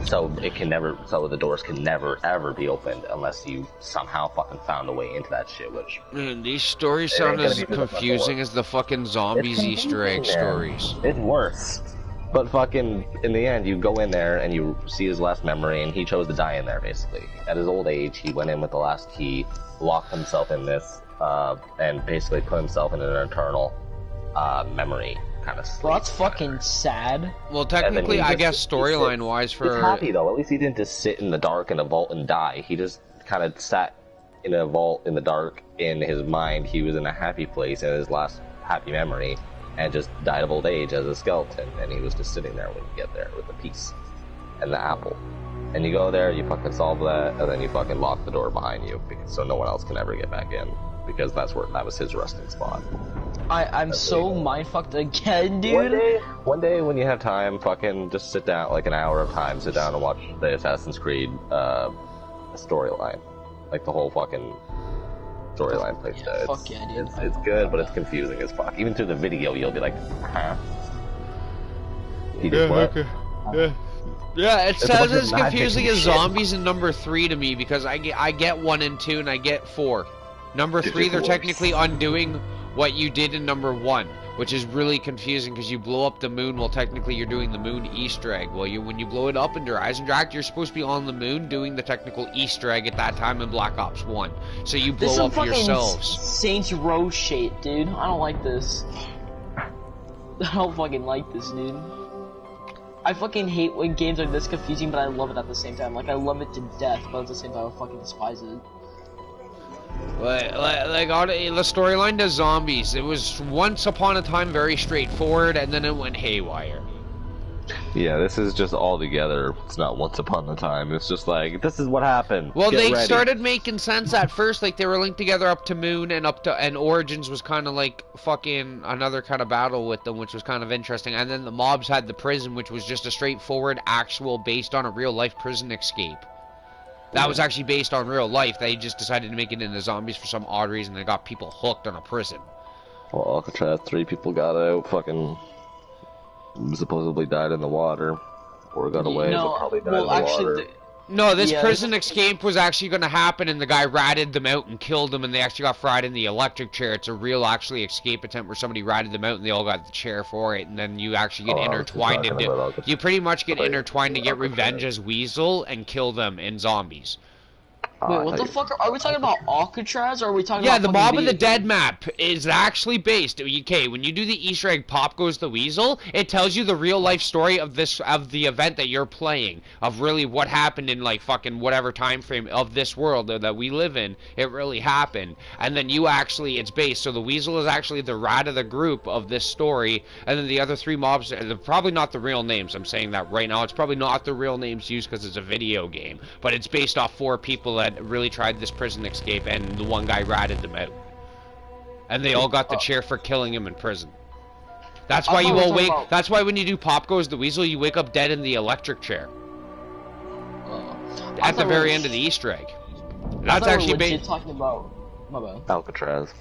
So the doors can never, ever be opened unless you somehow fucking found a way into that shit, which... Man, these stories sound as confusing as the fucking zombies Easter egg stories. It's worse. But fucking, in the end, you go in there and you see his last memory, and he chose to die in there, basically. At his old age, he went in with the last key, locked himself in this, and basically put himself in an eternal memory kind of sleep. Well, that's fucking sad. Well, technically, I guess storyline-wise for... He's happy, though. At least he didn't just sit in the dark in a vault and die. He just kind of sat in a vault in the dark. In his mind, he was in a happy place in his last happy memory, and just died of old age as a skeleton, and he was just sitting there when you get there with the piece and the apple. And you go there, you fucking solve that, and then you fucking lock the door behind you, so no one else can ever get back in, because that was his resting spot. I'm so mindfucked again, dude. One day when you have time, fucking just sit down, like an hour of time, sit down and watch the Assassin's Creed storyline, like the whole fucking storyline plays out. Fuck yeah, dude. It's good, but it's confusing as fuck. Even through the video, you'll be like, huh? He did what? Okay. Yeah, it sounds as confusing as Zombies in number 3 to me, because I get 1 and 2 and I get 4. Number 3, they're technically undoing what you did in number 1, which is really confusing because you blow up the moon. Well, technically you're doing the moon Easter egg. Well, when you blow it up in Horizon Draft, you're supposed to be on the moon doing the technical Easter egg at that time in Black Ops 1. So you blow up yourselves. Saints Row shit, dude. I don't like this. I don't fucking like this, dude. I fucking hate when games are this confusing, but I love it at the same time. Like, I love it to death, but at the same time, I fucking despise it. Like the storyline to Zombies, it was once upon a time very straightforward, and then it went haywire. Yeah, this is just all together. It's not once upon a time. It's just like, this is what happened. Well, they started making sense at first. Like, they were linked together up to Moon and Origins was kind of like fucking another kind of battle with them, which was kind of interesting. And then the mobs had the prison, which was just a straightforward, actual, based on a real life prison escape. That was actually based on real life. They just decided to make it into Zombies for some odd reason. They got people hooked on a prison. Well, Alcatraz, 3 people got out. Fucking supposedly died in the water. or got away, but probably died in the water. No, this prison escape was actually going to happen, and the guy ratted them out and killed them, and they actually got fried in the electric chair. It's a real, actually, escape attempt where somebody ratted them out, and they all got the chair for it, and then you actually get intertwined into... You pretty much get intertwined to get revenge as Weasel and kill them in zombies. Wait, what the fuck? Are we talking about Alcatraz, or are we talking about... Yeah, the Mob of the Dead map is actually based... Okay, when you do the Easter egg Pop Goes the Weasel, it tells you the real-life story of the event that you're playing, of really what happened in, like, fucking whatever time frame of this world that we live in. It really happened. And then you actually... It's based. So the Weasel is actually the rat of the group of this story, and then the other three mobs... They're probably not the real names. I'm saying that right now. It's probably not the real names used because it's a video game. But it's based off 4 people that really tried this prison escape, and the one guy ratted them out, and they all got the chair for killing him in prison. That's why you all wake. That's why when you do Pop Goes the Weasel, you wake up dead in the electric chair at the very end of the Easter egg. That's actually talking about. My bad. Alcatraz.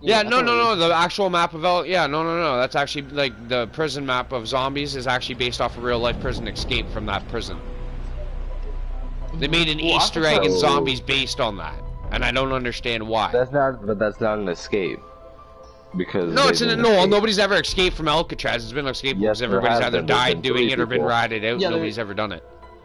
Yeah, no, the actual map of no. That's actually, like, the prison map of zombies is actually based off a real life prison escape from that prison. They made an Easter egg in zombies based on that, and I don't understand why. That's not an escape. Because nobody's ever escaped from Alcatraz. It's been an escape because everybody's either died doing it or been ratted out. Nobody's ever done it.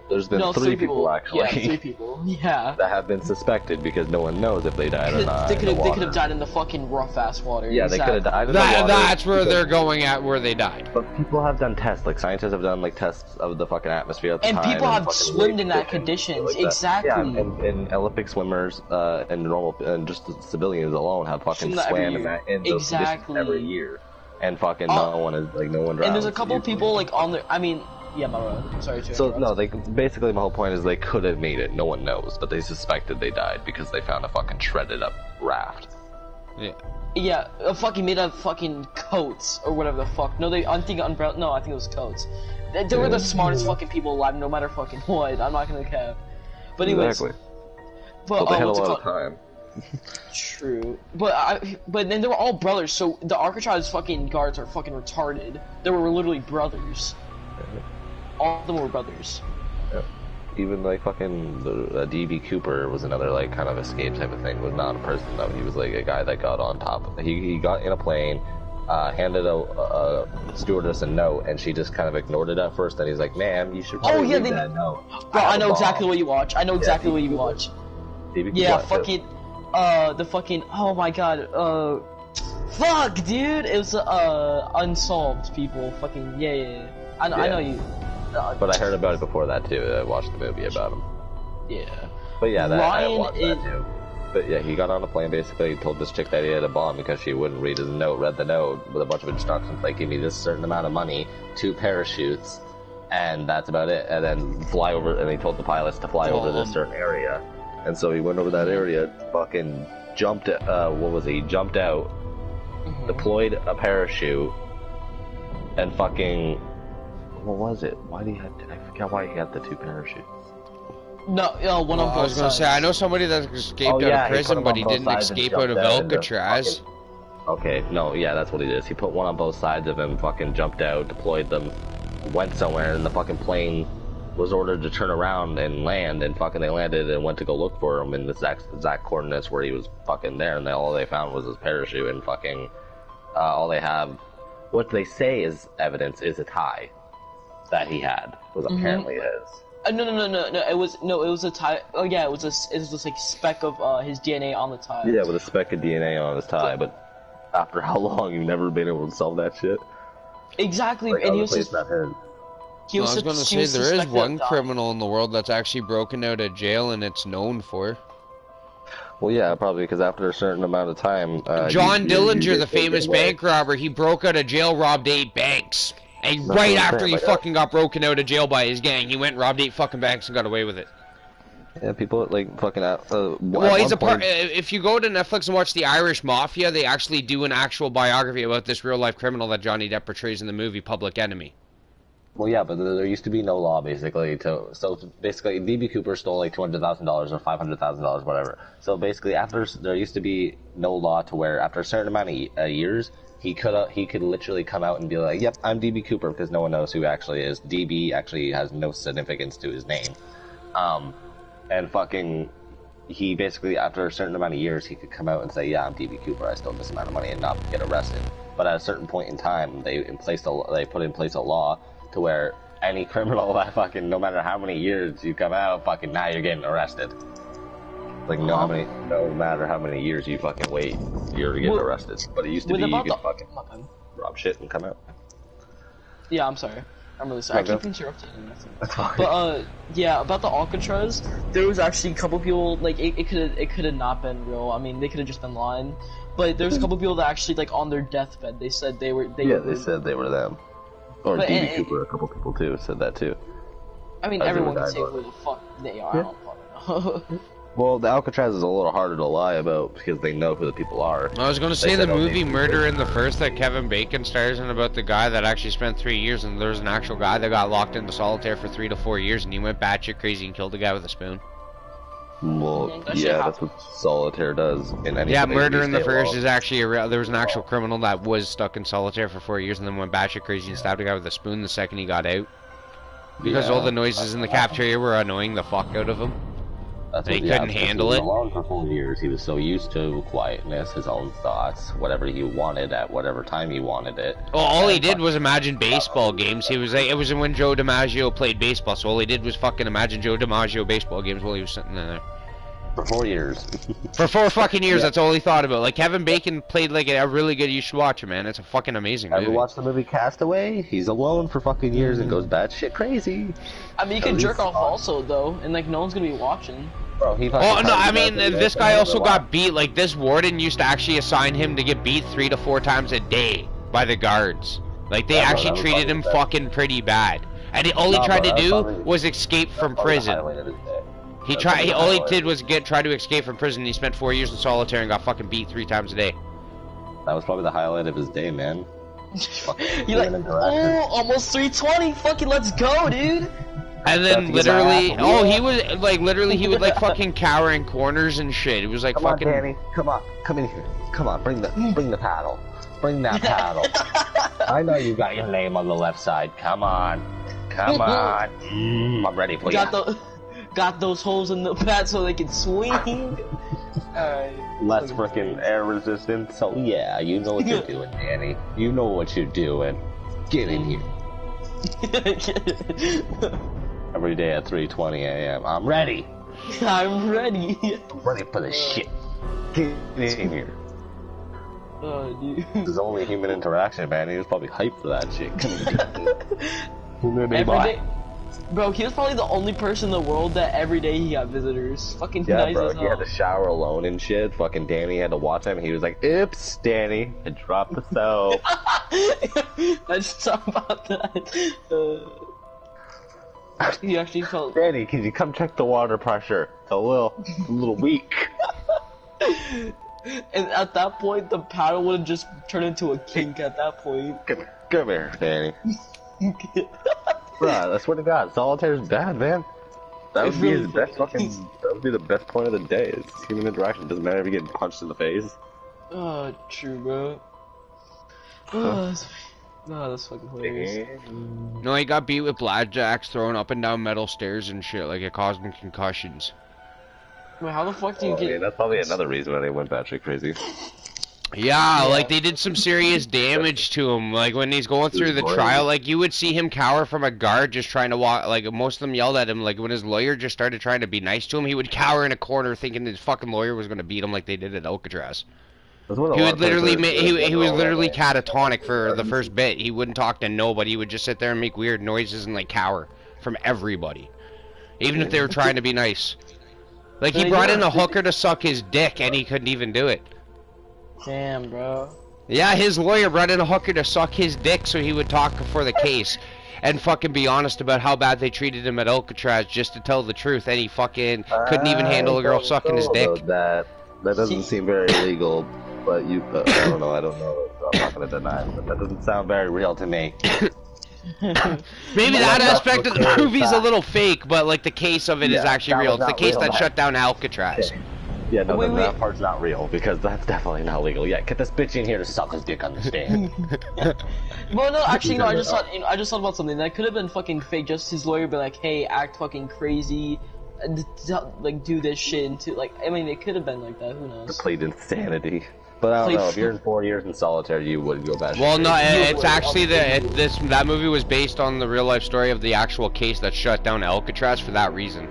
There's been 3 people actually. Yeah, 3 people. Yeah. That have been suspected because no one knows if they died or not. They could have died in the fucking rough ass water. Yeah, they could have died in the water. That's where they're going at, where they died. But people have done tests, like scientists have done like tests of the fucking atmosphere at the time. And people have swimmed in that conditions. Like exactly. Yeah, and Olympic swimmers and normal and just civilians alone have fucking swam in those conditions every year. And fucking no one drowns. And there's a couple people like on the. I mean. Yeah, my bad. Sorry to interrupt. No, basically my whole point is they could have made it. No one knows, but they suspected they died because they found a fucking shredded up raft. Yeah. Yeah, fucking made of fucking coats or whatever the fuck. No, I think umbrella. No, I think it was coats. They were the smartest fucking people alive, no matter fucking what. I'm not gonna cap. But anyways. Exactly. But they had a lot of time. True, but then they were all brothers. So the Alcatraz fucking guards are fucking retarded. They were literally brothers. All of them were brothers. Yep. Even like fucking D.B. Cooper was another like kind of escape type of thing. Was not a person though. He was like a guy that got on top. He got in a plane, handed a stewardess a note, and she just kind of ignored it at first. And he's like, "Ma'am, you should probably read that note." Bro, I know exactly what you watch. I know exactly what you watch. Yeah, fucking the fucking oh my god, fuck, dude, it was Unsolved people. Fucking yeah. I know you. But I heard about it before that too. I watched the movie about him. Yeah. But yeah, I watched that too. But yeah, he got on a plane, basically told this chick that he had a bomb because she wouldn't read the note with a bunch of instructions like, give me this certain amount of money, 2 parachutes, and that's about it. And then fly over, and he told the pilots to fly over this certain area. And so he went over that area, fucking jumped, jumped out, deployed a parachute, and fucking, what was it? Why did he have I forget why he had the 2 parachutes. No, one on both sides. I was gonna say, I know somebody that escaped out of prison, but he didn't escape out of Alcatraz. Okay, no, yeah, that's what he did. He put one on both sides of him, fucking jumped out, deployed them, went somewhere, and the fucking plane was ordered to turn around and land, and fucking they landed and went to go look for him in the exact coordinates where he was fucking there, and all they found was his parachute, and fucking all they have, what they say is evidence, is a tie that he had, was apparently his. No. It was a tie. Oh yeah, it was just like speck of his DNA on the tie. Yeah, with a speck of DNA on his tie. But after how long, you've never been able to solve that shit. Exactly, like, and he was just not his. I was gonna say there is one criminal in the world that's actually broken out of jail, and it's known for. Well, yeah, probably because after a certain amount of time. John Dillinger, the famous bank robber, he broke out of jail, robbed 8 banks. And right after he fucking got broken out of jail by his gang, he went and robbed 8 fucking banks and got away with it. Yeah, people like fucking out. Well, he's a part. If you go to Netflix and watch The Irish Mafia, they actually do an actual biography about this real life criminal that Johnny Depp portrays in the movie Public Enemy. Well, yeah, but there used to be no law basically so basically D.B. Cooper stole like $200,000 or $500,000, whatever. So basically, after there used to be no law to where after a certain amount of years, he could literally come out and be like, "Yep, I'm DB Cooper," because no one knows who he actually is. DB actually has no significance to his name. And fucking, he basically, after a certain amount of years, he could come out and say, "Yeah, I'm DB Cooper. I stole this amount of money," and not get arrested. But at a certain point in time, they put in place a law to where any criminal that fucking, no matter how many years you come out, fucking now you're getting arrested. Like no matter how many years you fucking wait, you're getting arrested. But it used to be you could fucking rob shit and come out. Yeah, I'm sorry. I'm really sorry. Okay. I keep interrupting you. That's fine. But yeah, about the Alcatraz, there was actually a couple people like it could have not been real. I mean, they could have just been lying. But there's a couple people that actually like on their deathbed they said they were. They said they were them. Or DB Cooper, a couple people too said that too. I mean, everyone can say who the fuck they are. Yeah. I don't fucking know. Well, the Alcatraz is a little harder to lie about because they know who the people are. I was going to say the movie Murder in the First that Kevin Bacon stars in about the guy that actually spent 3 years, and there's an actual guy that got locked into solitaire for 3 to 4 years, and he went batshit crazy and killed a guy with a spoon. Well, yeah, that's what solitaire does. In any yeah, Murder in the First is actually there was an actual criminal that was stuck in solitaire for 4 years and then went batshit crazy and stabbed a guy with a spoon the second he got out. Because all the noises in the cafeteria were annoying the fuck out of him. That's he couldn't handle it. Alone for 4 years, he was so used to quietness, his own thoughts, whatever he wanted at whatever time he wanted it. Well, all he did was imagine baseball games. He was like, it was when Joe DiMaggio played baseball, so all he did was fucking imagine Joe DiMaggio baseball games while he was sitting there. For 4 years. For 4 fucking years, that's all he thought about. Like, Kevin Bacon played like a really good, you should watch it, man. It's a fucking amazing movie. Ever watched the movie Castaway? He's alone for fucking years and goes batshit crazy. I mean, you can jerk off also, though, and like, no one's gonna be watching. Bro, he no, I mean, this guy also got beat. Like, this warden used to actually assign him to get beat 3 to 4 times a day by the guards. Like, they actually treated him fucking pretty bad. And all he tried to do was escape from prison. All he did was try to escape from prison. He spent 4 years in solitaire and got fucking beat 3 times a day. That was probably the highlight of his day, man. You're like, oh, almost 320. Fucking let's go, dude. And then literally, he would like fucking cower in corners and shit. It was like fucking. Come on, Danny. Come in here. Come on, bring the paddle. Bring that paddle. I know you got your name on the left side. Come on. I'm ready for you. Got those holes in the pad so they can swing. Less freaking air resistant. So yeah, you know what you're doing, Danny. You know what you're doing. Get in here. Every day at 3:20 a.m. I'm ready. I'm ready. I'm ready for this shit. Get in here. Oh, dude. This is only human interaction, man. He was probably hyped for that shit. Every day. Bro, he was probably the only person in the world that every day he got visitors. Fucking nice bro, as hell. he had to shower alone and shit. Fucking Danny had to watch him. He was like, "Oops, Danny, I dropped the soap." Let's talk about that. He actually felt. Danny, can you come check the water pressure? It's a little weak. And at that point, the paddle would have just turned into a kink. At that point. Come here, Danny. Bruh, I swear to God, solitaire's bad, man. That would be his best fucking. That would be the best point of the day. Is human interaction. Doesn't matter if you get punched in the face. Oh, true, bro. Oh, that's fucking hilarious. No, he got beat with blackjacks, throwing up and down metal stairs and shit. Like, it caused him concussions. Wait, how the fuck do you get? Yeah, that's probably another reason why they went batshit crazy. Yeah, like they did some serious damage to him. Like when he's going through the trial, like you would see him cower from a guard just trying to walk. Like most of them yelled at him. Like when his lawyer just started trying to be nice to him, he would cower in a corner thinking his fucking lawyer was gonna beat him like they did at Alcatraz. He would literally he was literally catatonic for the first bit. He wouldn't talk to nobody. He would just sit there and make weird noises and like cower from everybody, even if they were trying to be nice. Like he brought in a hooker to suck his dick and he couldn't even do it. Damn, bro. Yeah, his lawyer brought in a hooker to suck his dick so he would talk for the case and fucking be honest about how bad they treated him at Alcatraz just to tell the truth, and he fucking couldn't even handle a girl sucking his dick. That doesn't seem very legal, but I don't know, I'm not gonna deny it, but that doesn't sound very real to me. Maybe that aspect of the movie's a little fake, but like the case of it is actually real. It's the case that shut down Alcatraz. Yeah, no, Wait, that part's not real, because that's definitely not legal. Yeah, get this bitch in here to suck his dick on the stand. Well, no, actually, no. I just thought about something that could have been fucking fake. Just his lawyer be like, "Hey, act fucking crazy, and like do this shit into like." I mean, it could have been like that. Who knows? To plead insanity. But I don't know, if you're in 4 years in solitary, you would go back. Well, no, it's actually that movie was based on the real life story of the actual case that shut down Alcatraz for that reason.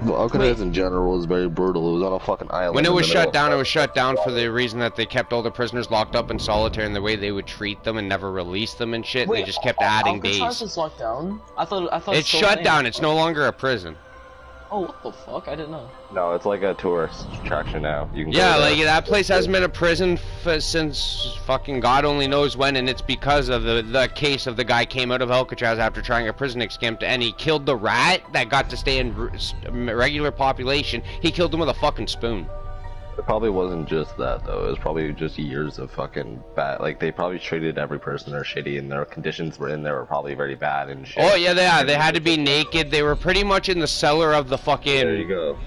Well, Alcatraz in general was very brutal. It was on a fucking island. When it was shut down, it was shut down for the reason that they kept all the prisoners locked up in solitary and the way they would treat them and never release them and shit. Wait, and they just kept adding Alcatraz days. is locked down? I thought It's shut down. It's no longer a prison. Oh, what the fuck? I didn't know. No, it's like a tourist attraction now. You can Yeah, go there. like that place hasn't been a prison since fucking God only knows when, and it's because of the case of the guy came out of Alcatraz after trying a prison escape, and he killed the rat that got to stay in regular population. He killed him with a fucking spoon. It probably wasn't just that though. It was probably just years of fucking bad. Like they probably treated every prisoner shitty, and their conditions were in there were probably very bad and shit. Oh yeah, they had to be naked. They were pretty much in the cellar of the fucking. There you go.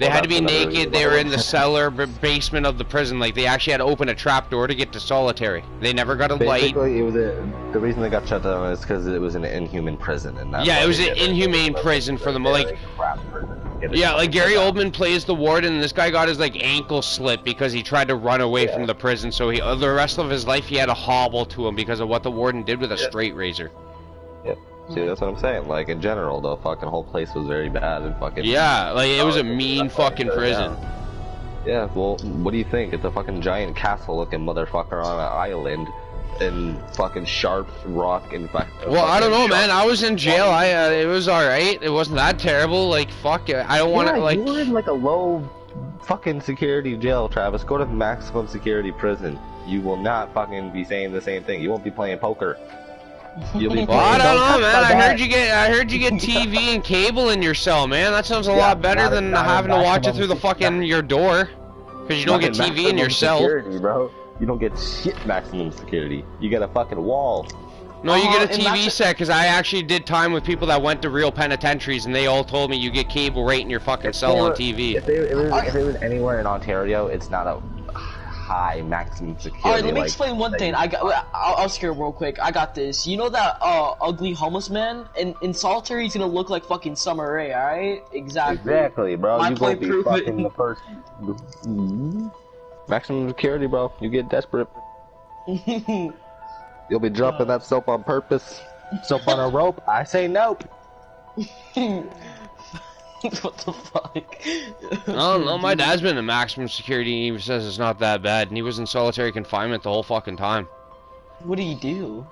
They had to be naked. They were in the cellar basement of the prison. Like they actually had to open a trap door to get to solitary. They never got a light. Basically, it was the reason they got shut down is because it was an inhuman prison, and that's yeah, why it was they an did it. inhumane prison for them. Like. Crap prison. Yeah, like Gary Oldman plays the warden, and this guy got his like ankle slit because he tried to run away from the prison. So he, the rest of his life, he had a hobble to him because of what the warden did with a straight razor. Yep. See, that's what I'm saying. Like in general, the fucking whole place was very bad and fucking. Yeah, like it was a mean fucking prison. Yeah. Well, what do you think? It's a fucking giant castle-looking motherfucker on an island. And fucking sharp rock and fucking. Well, I don't know, man. I was in jail. It was all right. It wasn't that terrible. Like fuck it. I don't want to like. You were in like a low fucking security jail, Travis. Go to maximum security prison. You will not fucking be saying the same thing. You won't be playing poker. You'll be. Well, I don't know, man. I heard you get TV and cable in your cell, man. That sounds a lot better than having to watch it through the fucking your door, because you don't get TV in your cell. Security, bro. You don't get shit maximum security. You get a fucking wall. No, you get a TV set, because I actually did time with people that went to real penitentiaries, and they all told me you get cable right in your fucking cell on TV. If it was anywhere in Ontario, it's not a high maximum security. Alright, let me explain one thing. I'll scare real quick. I got this. You know that ugly homeless man? In solitary, he's gonna look like fucking Summer Rae, alright? Exactly, bro. My You point gonna be fucking the first. Maximum security, bro. You get desperate. You'll be dropping that soap on purpose. Soap on a rope. I say nope. What the fuck? I don't know. My dad's been in maximum security, and he says it's not that bad, and he was in solitary confinement the whole fucking time. What do you do?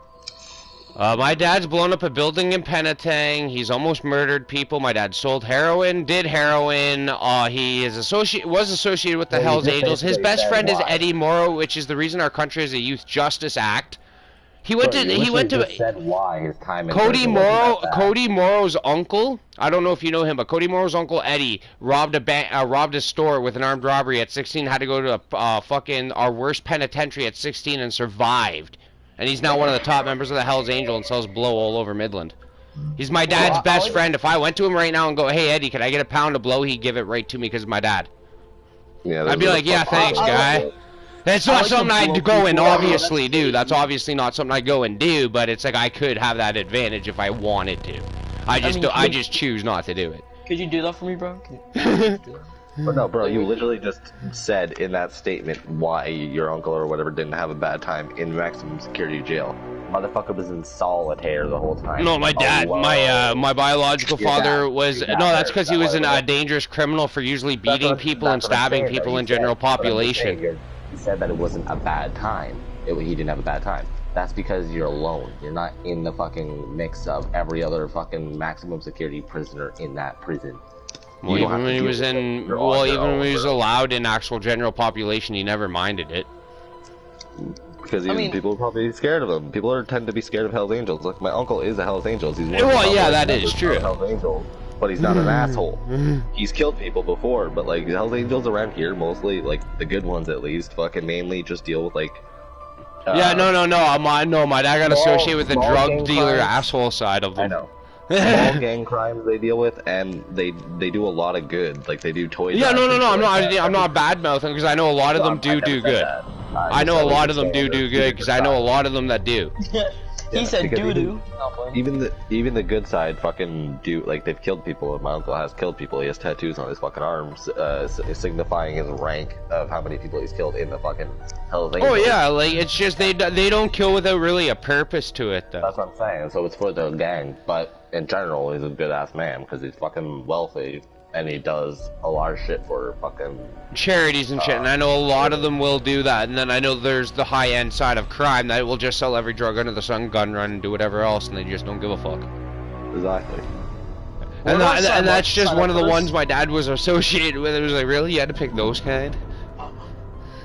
My dad's blown up a building in Penetang. He's almost murdered people. My dad sold heroin, did heroin. He is was associated with the Hells Angels. His best friend is Eddie Morrow, which is the reason our country has a Youth Justice Act. He went to said why his time in Cody Morrow's uncle. I don't know if you know him, but Cody Morrow's uncle Eddie robbed a store with an armed robbery at 16. Had to go to fucking our worst penitentiary at 16 and survived. And he's now one of the top members of the Hells Angel and sells blow all over Midland. He's my dad's best friend. If I went to him right now and go, "Hey Eddie, can I get a pound of blow?" He'd give it right to me because of my dad. Yeah, I'd be like, "Yeah, thanks, guy." That's not something I'd go and obviously do. That's obviously not something I'd go and do, but it's like I could have that advantage if I wanted to. I just choose not to do it. Could you do that for me, bro? But no, bro, you literally just said in that statement why your uncle or whatever didn't have a bad time in maximum security jail. Motherfucker was in solitaire the whole time. No, my dad, my biological father was no. That's because he was a dangerous criminal for usually beating people and stabbing people in general population. He said that it wasn't a bad time. He didn't have a bad time. That's because you're alone. You're not in the fucking mix of every other fucking maximum security prisoner in that prison. Well, even when he was when he was allowed in actual general population, he never minded it. Because people are probably scared of him. People tend to be scared of Hell's Angels. Like, my uncle is a Hell's Angels. He's that is true. Hell's Angel, but he's not an asshole. He's killed people before, but like Hell's Angels around here, mostly like the good ones at least, fucking mainly just deal with like. No. My dad got associated with the drug dealer asshole side of them. I know. small gang crimes they deal with, and they do a lot of good. Like they do toys. Yeah, no, I'm not bad mouthing because I know a lot of them do good. I know a lot of them do good because I know a lot of them that do. He said doo-doo. Even the good side fucking do, like, they've killed people. My uncle has killed people. He has tattoos on his fucking arms, signifying his rank of how many people he's killed in the fucking Hell's Angels. Oh yeah, like, it's just they don't kill without really a purpose to it, though. That's what I'm saying. So it's for the gang, but in general, he's a good-ass man, because he's fucking wealthy, and he does a lot of shit for fucking charities and shit, and I know a lot of them will do that. And then I know there's the high-end side of crime that will just sell every drug under the sun, gun run, and do whatever else, and they just don't give a fuck. Exactly. And that's just one of the ones my dad was associated with. It was like, really, you had to pick those kind?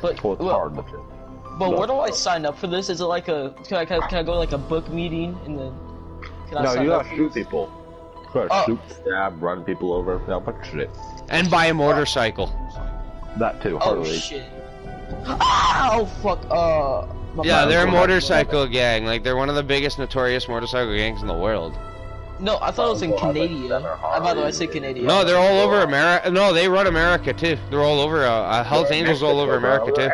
But well, it's hard to but where do I sign up for this? Is it like a can I go to like a book meeting and then? No, you gotta shoot people. You gotta shoot, stab, run people over, a bunch of shit. And buy a motorcycle. That too. Oh shit! Oh fuck! Yeah, they're a motorcycle gang. Like they're one of the biggest notorious motorcycle gangs in the world. No, I thought it was in Canada. By the way, I said Canada. No, they're all over America. No, they run America too. They're all over. Hells Angels all over America too.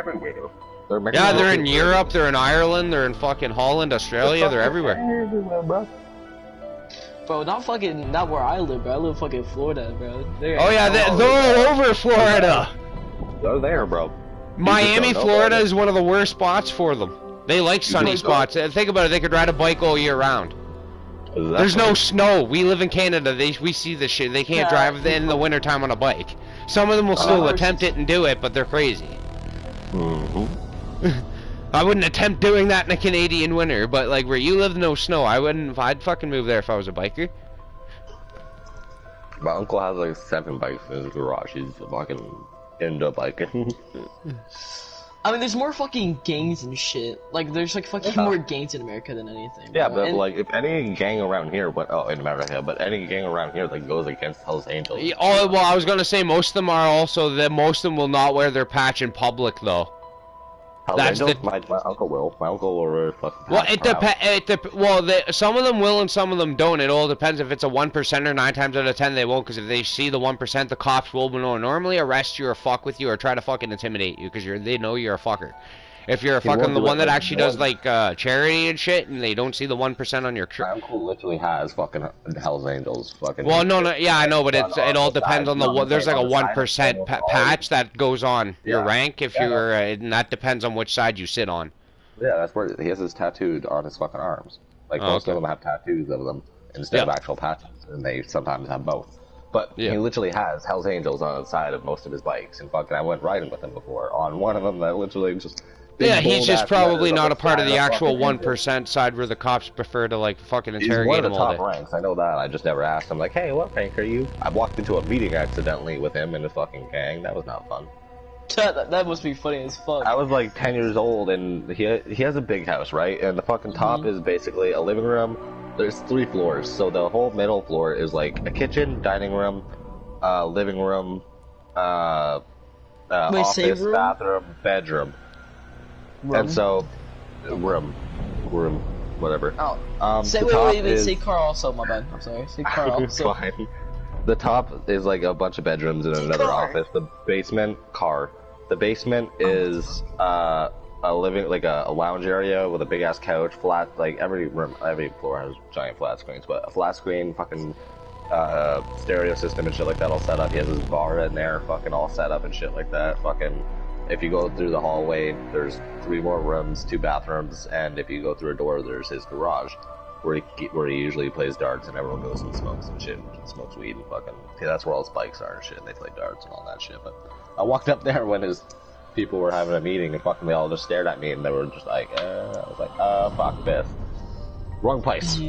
Yeah, they're in Europe. They're in Ireland. They're in fucking Holland, Australia. They're everywhere. Everywhere, bro. Bro, not where I live, bro. I live fucking Florida, bro. Oh yeah, they're all over Florida. They're there, bro. Miami, Florida is one of the worst spots for them. They like sunny spots. Think about it, they could ride a bike all year round. There's no snow. We live in Canada. We see this shit. They can't drive in the wintertime on a bike. Some of them will still attempt it and do it, but they're crazy. I wouldn't attempt doing that in a Canadian winter, but like where you live, no snow. I'd fucking move there if I was a biker. My uncle has like 7 bikes in his garage. He's fucking into biking. I mean, there's more fucking gangs and shit. Like, there's like fucking more gangs in America than anything. Yeah, but like, if any gang around here, in America, but any gang around here that goes against Hell's Angels. Oh, well, I was gonna say most of them are also that most of them will not wear their patch in public though. That's my uncle will. My uncle will wear fucking. Well, it depends. Some of them will and some of them don't. It all depends. If it's a 1%er, 9 times out of 10 they won't, because if they see the 1%, the cops will normally arrest you or fuck with you or try to fucking intimidate you, because they know you're a fucker. If you're a fucking the one that actually does like charity and shit, and they don't see the 1% on your. My uncle literally has fucking Hell's Angels fucking. Well, no, yeah, I know, but it all depends on the. There's like a 1% patch that goes on your rank if you're, and that depends on which side you sit on. Yeah, that's where he has his tattooed on his fucking arms. Like most of them have tattoos of them instead of actual patches, and they sometimes have both. But he literally has Hell's Angels on the side of most of his bikes, and fucking I went riding with him before on one of them that literally just. Yeah, he's just probably not a part of the actual 1% side where the cops prefer to like fucking interrogate him all day. He's one of the top ranks, I know that. I just never asked him like, hey, what rank are you? I walked into a meeting accidentally with him and his fucking gang. That was not fun. That must be funny as fuck. I was like 10 years old, and he has a big house, right? And the fucking top is basically a living room. There's 3 floors, so the whole middle floor is like a kitchen, dining room, living room, office, bathroom, bedroom. And so, room, whatever. Oh, say car also, my bad. I'm sorry, say car also. Fine. The top is like a bunch of bedrooms and another office. The basement, The basement is a living, like a lounge area with a big ass couch, flat, like every floor has giant flat screens, but a flat screen, fucking stereo system and shit like that all set up. He has his bar in there, fucking all set up and shit like that. Fucking. If you go through the hallway, there's 3 more rooms, 2 bathrooms, and if you go through a door, there's his garage, where he usually plays darts, and everyone goes and smokes and shit, and smokes weed and fucking. Yeah, that's where all his bikes are and shit. And they play darts and all that shit. But I walked up there when his people were having a meeting, and fucking they all just stared at me, and they were just like, I was like, fuck this, wrong place.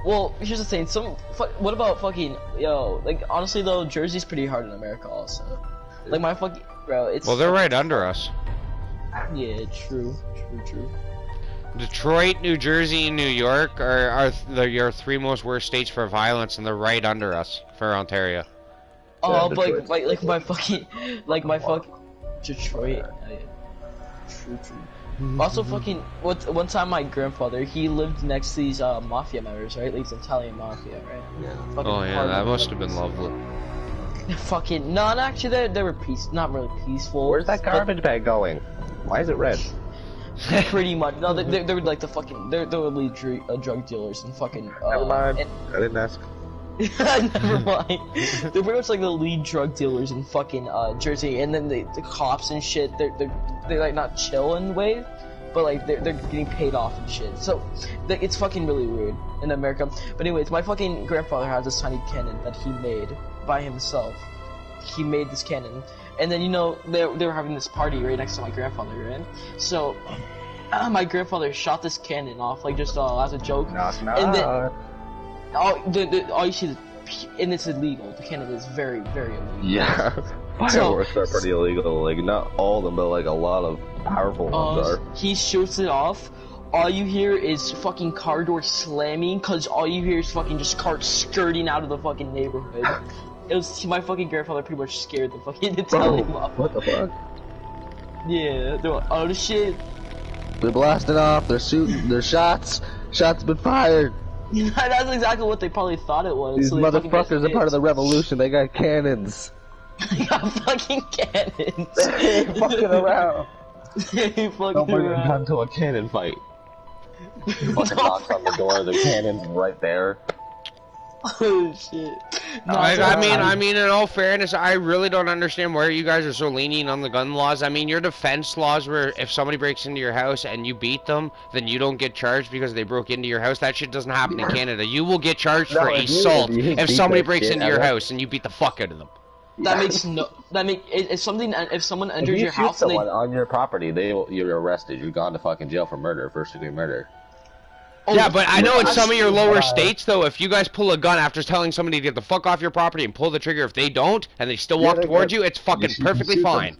Well, here's the thing. What about fucking like honestly though, Jersey's pretty hard in America also. Like my fucking. Bro, it's. Well, they're right under us. Yeah, true. Detroit, New Jersey, and New York are your 3 most worst states for violence, and they're right under us for Ontario. Oh, but like my fucking Detroit. True. Also, fucking, one time my grandfather, he lived next to these mafia members, right? These Italian mafia, right? Yeah. Fucking Oh yeah, horrible that must have members. been lovely. Fucking, no, actually, they were not really peaceful. Where's that garbage bag going? Why is it red? Pretty much. No, they were like the fucking, they were lead drug dealers and fucking. Never mind. I didn't ask. Never mind. They're pretty much like the lead drug dealers in fucking Jersey, and then the cops and shit. They're like not chill in a way, but like they're getting paid off and shit. So it's fucking really weird in America. But anyways, my fucking grandfather has this tiny cannon that he made by himself. He made this cannon, and then they were having this party right next to my grandfather, right? So my grandfather shot this cannon off like just as a joke, and then. All you see is, and it's illegal. The cannon is very, very illegal. Yeah. Fireworks are pretty illegal. Like, not all of them, but like a lot of powerful ones are. He shoots it off. All you hear is fucking car door slamming, cause all you hear is fucking just cars skirting out of the fucking neighborhood. It was my fucking grandfather pretty much scared the fucking Italian mob. What the fuck? Yeah, they're like, oh shit. They're blasting off. They're shooting. They're shots. Shots been fired. That's exactly what they probably thought it was. These so motherfuckers are part of the revolution. They got cannons. They got fucking cannons. They ain't fucking around. They ain't fucking Don't bring around. it down to a cannon fight. Fucking knocks on the door. The cannon's right there. Oh shit. No, I mean, in all fairness, I really don't understand why you guys are so lenient on the gun laws. I mean, your defense laws where if somebody breaks into your house and you beat them, then you don't get charged because they broke into your house. That shit doesn't happen in Canada. You will get charged for assault if somebody breaks into your house and you beat the fuck out of them. That makes no. If someone enters your house and and someone on your property, you're arrested. You're gone to fucking jail for murder, first-degree murder. Yeah, but I know in some of your lower states, though, if you guys pull a gun after telling somebody to get the fuck off your property and pull the trigger, if they don't, and they still walk towards you, it's fucking perfectly fine.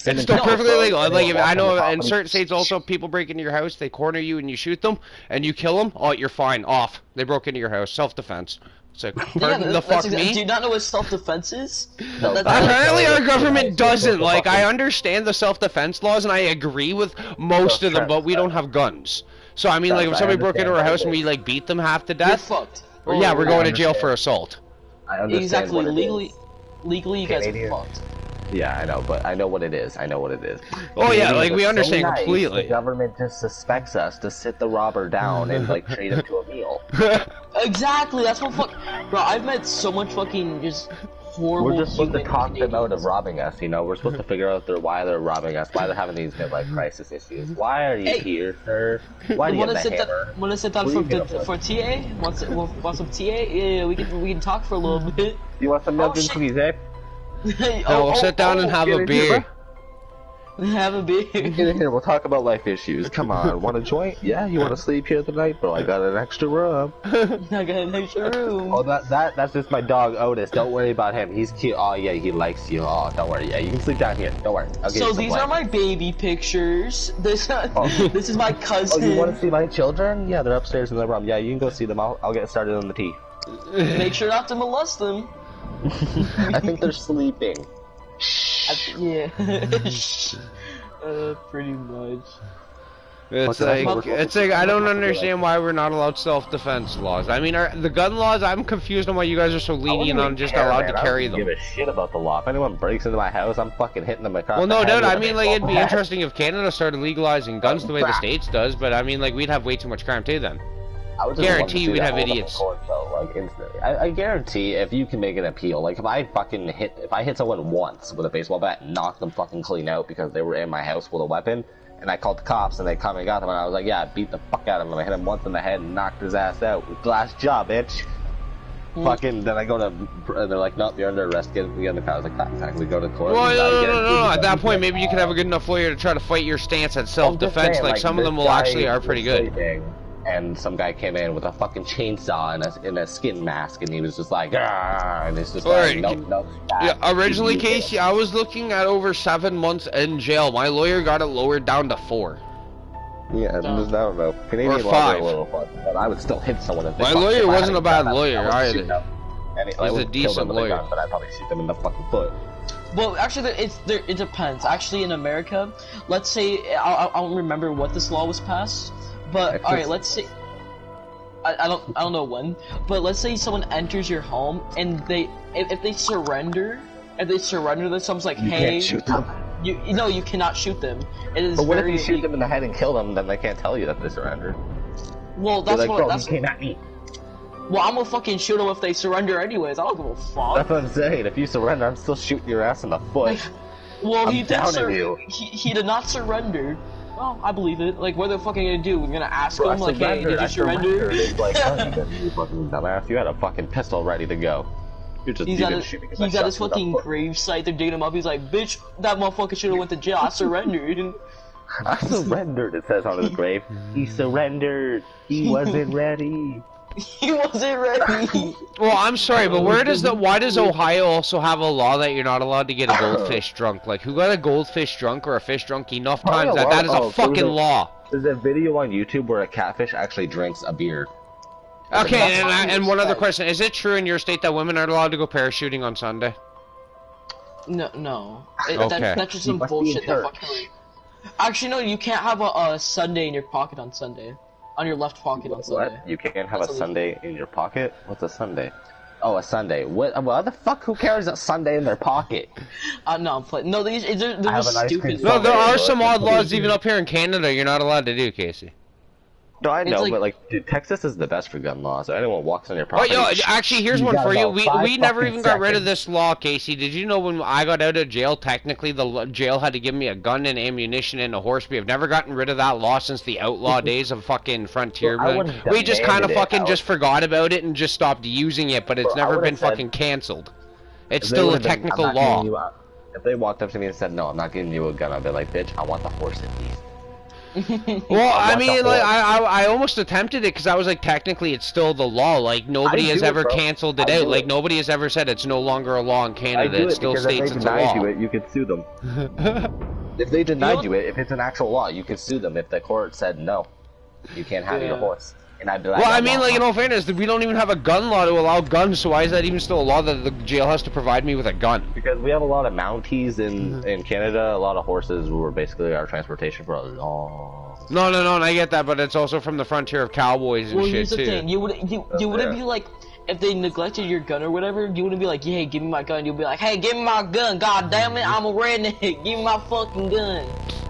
It's still perfectly legal. Like, I know in certain states also, people break into your house, they corner you and you shoot them, and you kill them, oh, you're fine, off. They broke into your house, self-defense. It's like, pardon the fuck me? Do you not know what self-defense is? Apparently our government doesn't. Like, I understand the self-defense laws, and I agree with most of them, but we don't have guns. So, I mean, like, if somebody broke into our house and we, like, beat them half to death, you're fucked. Yeah, we're going to jail for assault. I understand exactly. what it Legally, you guys are fucked. Yeah, I know, but I know what it is. I know what it is. Oh yeah, like we understand so nice, completely. The government just suspects us to sit the robber down and like treat him to a meal. Exactly, that's what fuck. Bro, I've met so much fucking just horrible. We're just supposed to talk Canadians. them out of robbing us, you know. We're supposed to figure out why they're robbing us, why they're having these midlife crisis issues. Why are you here, sir? Why do you have the hammer? Wanna sit down for TA? Want some TA? Yeah, we can talk for a little bit. You want some milk and cookies, eh? We'll sit down and have a beer. Have a beer. Get in here, we'll talk about life issues. Come on, want a joint? Yeah, you want to sleep here tonight, bro? I got an extra room. I got an extra room. Oh, that's just my dog Otis. Don't worry about him. He's cute. Oh yeah, he likes you. Oh, don't worry. Yeah, you can sleep down here. Don't worry. So these are my baby pictures. This is my cousin. Oh, you want to see my children? Yeah, they're upstairs in the room. Yeah, you can go see them. I'll get started on the tea. Make sure not to molest them. I think they're sleeping. Yeah. Pretty much. It's like I don't understand why we're not allowed self-defense laws. I mean, the gun laws, I'm confused on why you guys are so lenient on just allowed to carry them. I don't give a shit about the law. If anyone breaks into my house, I'm fucking hitting them across Well, no the doubt. head I mean, like, it'd be interesting if Canada started legalizing guns the way the States does, but I mean, like, we'd have way too much crime too then. I would guarantee we'd have idiots. Like, instantly. I guarantee if you can make an appeal, like if I hit someone once with a baseball bat and knocked them fucking clean out because they were in my house with a weapon, and I called the cops and they come and got them, and I was like, yeah, I beat the fuck out of him. I hit him once in the head and knocked his ass out. Last job, bitch. Fucking, then I go to, and they're like, nope, you're under arrest, get in the car. I was like, not exactly, go to court. Well, no. At that point, maybe you could have a good enough lawyer to try to fight your stance at self-defense. Like, some of them will actually are pretty good. And some guy came in with a fucking chainsaw in a skin mask, and he was just like, ah, and it's just like, nope. Yeah, originally, Casey, I was looking at over 7 months in jail. My lawyer got it lowered down to 4. Yeah, I don't know. Canadian or 5. a little fun, but I would still hit someone if they My lawyer wasn't a bad lawyer either. And I He's a would kill decent them with a lawyer. gun, but I'd probably shoot them in the fucking foot. Well, actually, it depends. Actually, in America, let's say I don't remember what this law was passed, but all right, let's say I don't know when, but let's say someone enters your home and if they surrender someone's like, You hey, can't shoot them. you cannot shoot them. It is But what if very you shoot them in the head and kill them? Then they can't tell you that they surrendered. well. They're That's like, bro, that's he came at me. well. I'm gonna fucking shoot them if they surrender anyways. I don't give a fuck. That's what I'm saying. If you surrender, I'm still shooting your ass in the foot. Well, I'm downing you. He did not surrender. Well, I believe it. Like, what are they fucking gonna do? We're gonna ask Bro, him, like, hey, did you surrender? It's like, oh, you fucking dumbass. You had a fucking pistol ready to go. You're just He's you got didn't his, shoot me 'cause he's I got his shot you in the fucking foot. grave site. They're digging him up. He's like, bitch, that motherfucker should have went to jail. I surrendered. I surrendered, it says on his grave. He surrendered. He wasn't ready. He wasn't ready. Well, I'm sorry, but why does Ohio also have a law that you're not allowed to get a goldfish drunk? Like, who got a goldfish drunk or a fish drunk enough Probably times a that lot. is a fucking law? There's a video on YouTube where a catfish actually drinks a beer. Okay, and one other question. Is it true in your state that women aren't allowed to go parachuting on Sunday? No. Okay. That's just You some must be bullshit in that church. fucking... Actually, no, you can't have a Sunday in your pocket on Sunday. On your left pocket on Sunday. What? You can't have That's a illegal. Sunday in your pocket? What's a Sunday? Oh, a Sunday. What the fuck? Who carries a Sunday in their pocket? No, I'm playing. No, they're have just an ice stupid. cream No, there Sunday, are but some it's odd laws completely- even up here in Canada you're not allowed to do, Casey. No, I It's know, like- but like, dude, Texas is the best for gun laws. So anyone walks on your Oh, property. yo, actually, here's You one got for you. about We 5 never fucking even got rid of seconds. this law, Casey. Did you know when I got out of jail, technically the jail had to give me a gun and ammunition and a horse? We have never gotten rid of that law since the outlaw days of fucking Frontier. Bro, I would've We just kind of demanded it fucking out. just forgot about it and just stopped using it, but it's Bro, I never would've been said- fucking canceled. It's If they still a would've been, technical "I'm not law. giving you a-" If they walked up to me and said, "No, I'm not giving you a gun," I'd be like, "Bitch, I want the horse at least." Well, I want mean, the like, horse. I almost attempted it because I was like, technically, it's still the law. Like, nobody I has do it, ever bro. canceled it I out. do Like, it. nobody has ever said it's no longer a law in I Canada. do It it still because if states they it's a denied law. you it, you could sue them. If they denied you it, if it's an actual law, you could sue them. If the court said no, you can't have your Yeah. horse, and I'd be like, Well, I "No, mean, no, like, in no." all fairness, we don't even have a gun law to allow guns, so why is that even still a law that the jail has to provide me with a gun? Because we have a lot of Mounties in Canada, a lot of horses who were basically our transportation for a long. No, and I get that, but it's also from the frontier of cowboys and Well, shit, here's the too. thing. You wouldn't yeah. be like, if they neglected your gun or whatever, you wouldn't be like, hey, give me my gun. You'll be like, hey, give me my gun. God damn it, I'm a redneck. Give me my fucking gun.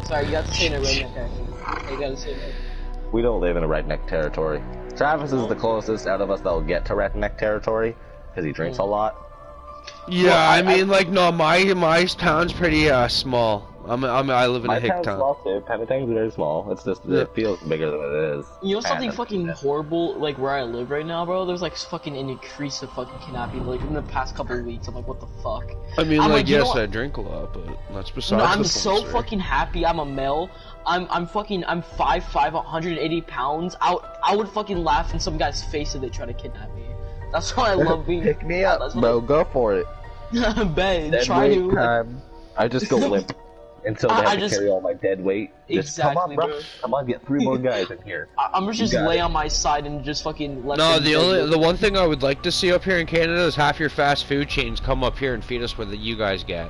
Sorry, you got to say in a redneck accent. You gotta say that. We don't live in a redneck territory. Travis is the closest out of us that'll get to redneck territory because he drinks a lot. Yeah, Well, I mean, like, no, my town's pretty, small. I live in My a hick town's town. small too. Penitang's very small. It's just it feels bigger than it is. You know something And- fucking horrible, like where I live right now, bro? There's like fucking an increase of fucking kidnapping, like in the past couple of weeks. I'm like, what the fuck? I mean, I'm like, like, you know yes, what? I drink a lot, but that's besides No, the I'm point, so sir. fucking happy I'm a male. I'm 5'5", 180 pounds. I would fucking laugh in some guy's face if they try to kidnap me. That's why I love being. Pick me up, That's bro. Go for it. Ben, Dead try weight to. time. I just go limp until they I have to just- carry all my dead weight. Just come on, Exactly, bro. bro. Come on, get 3 more guys in here. I'm just got lay it. on my side and just fucking let No, them dead the one thing I would like to see up here in Canada is half your fast food chains come up here and feed us what you guys get.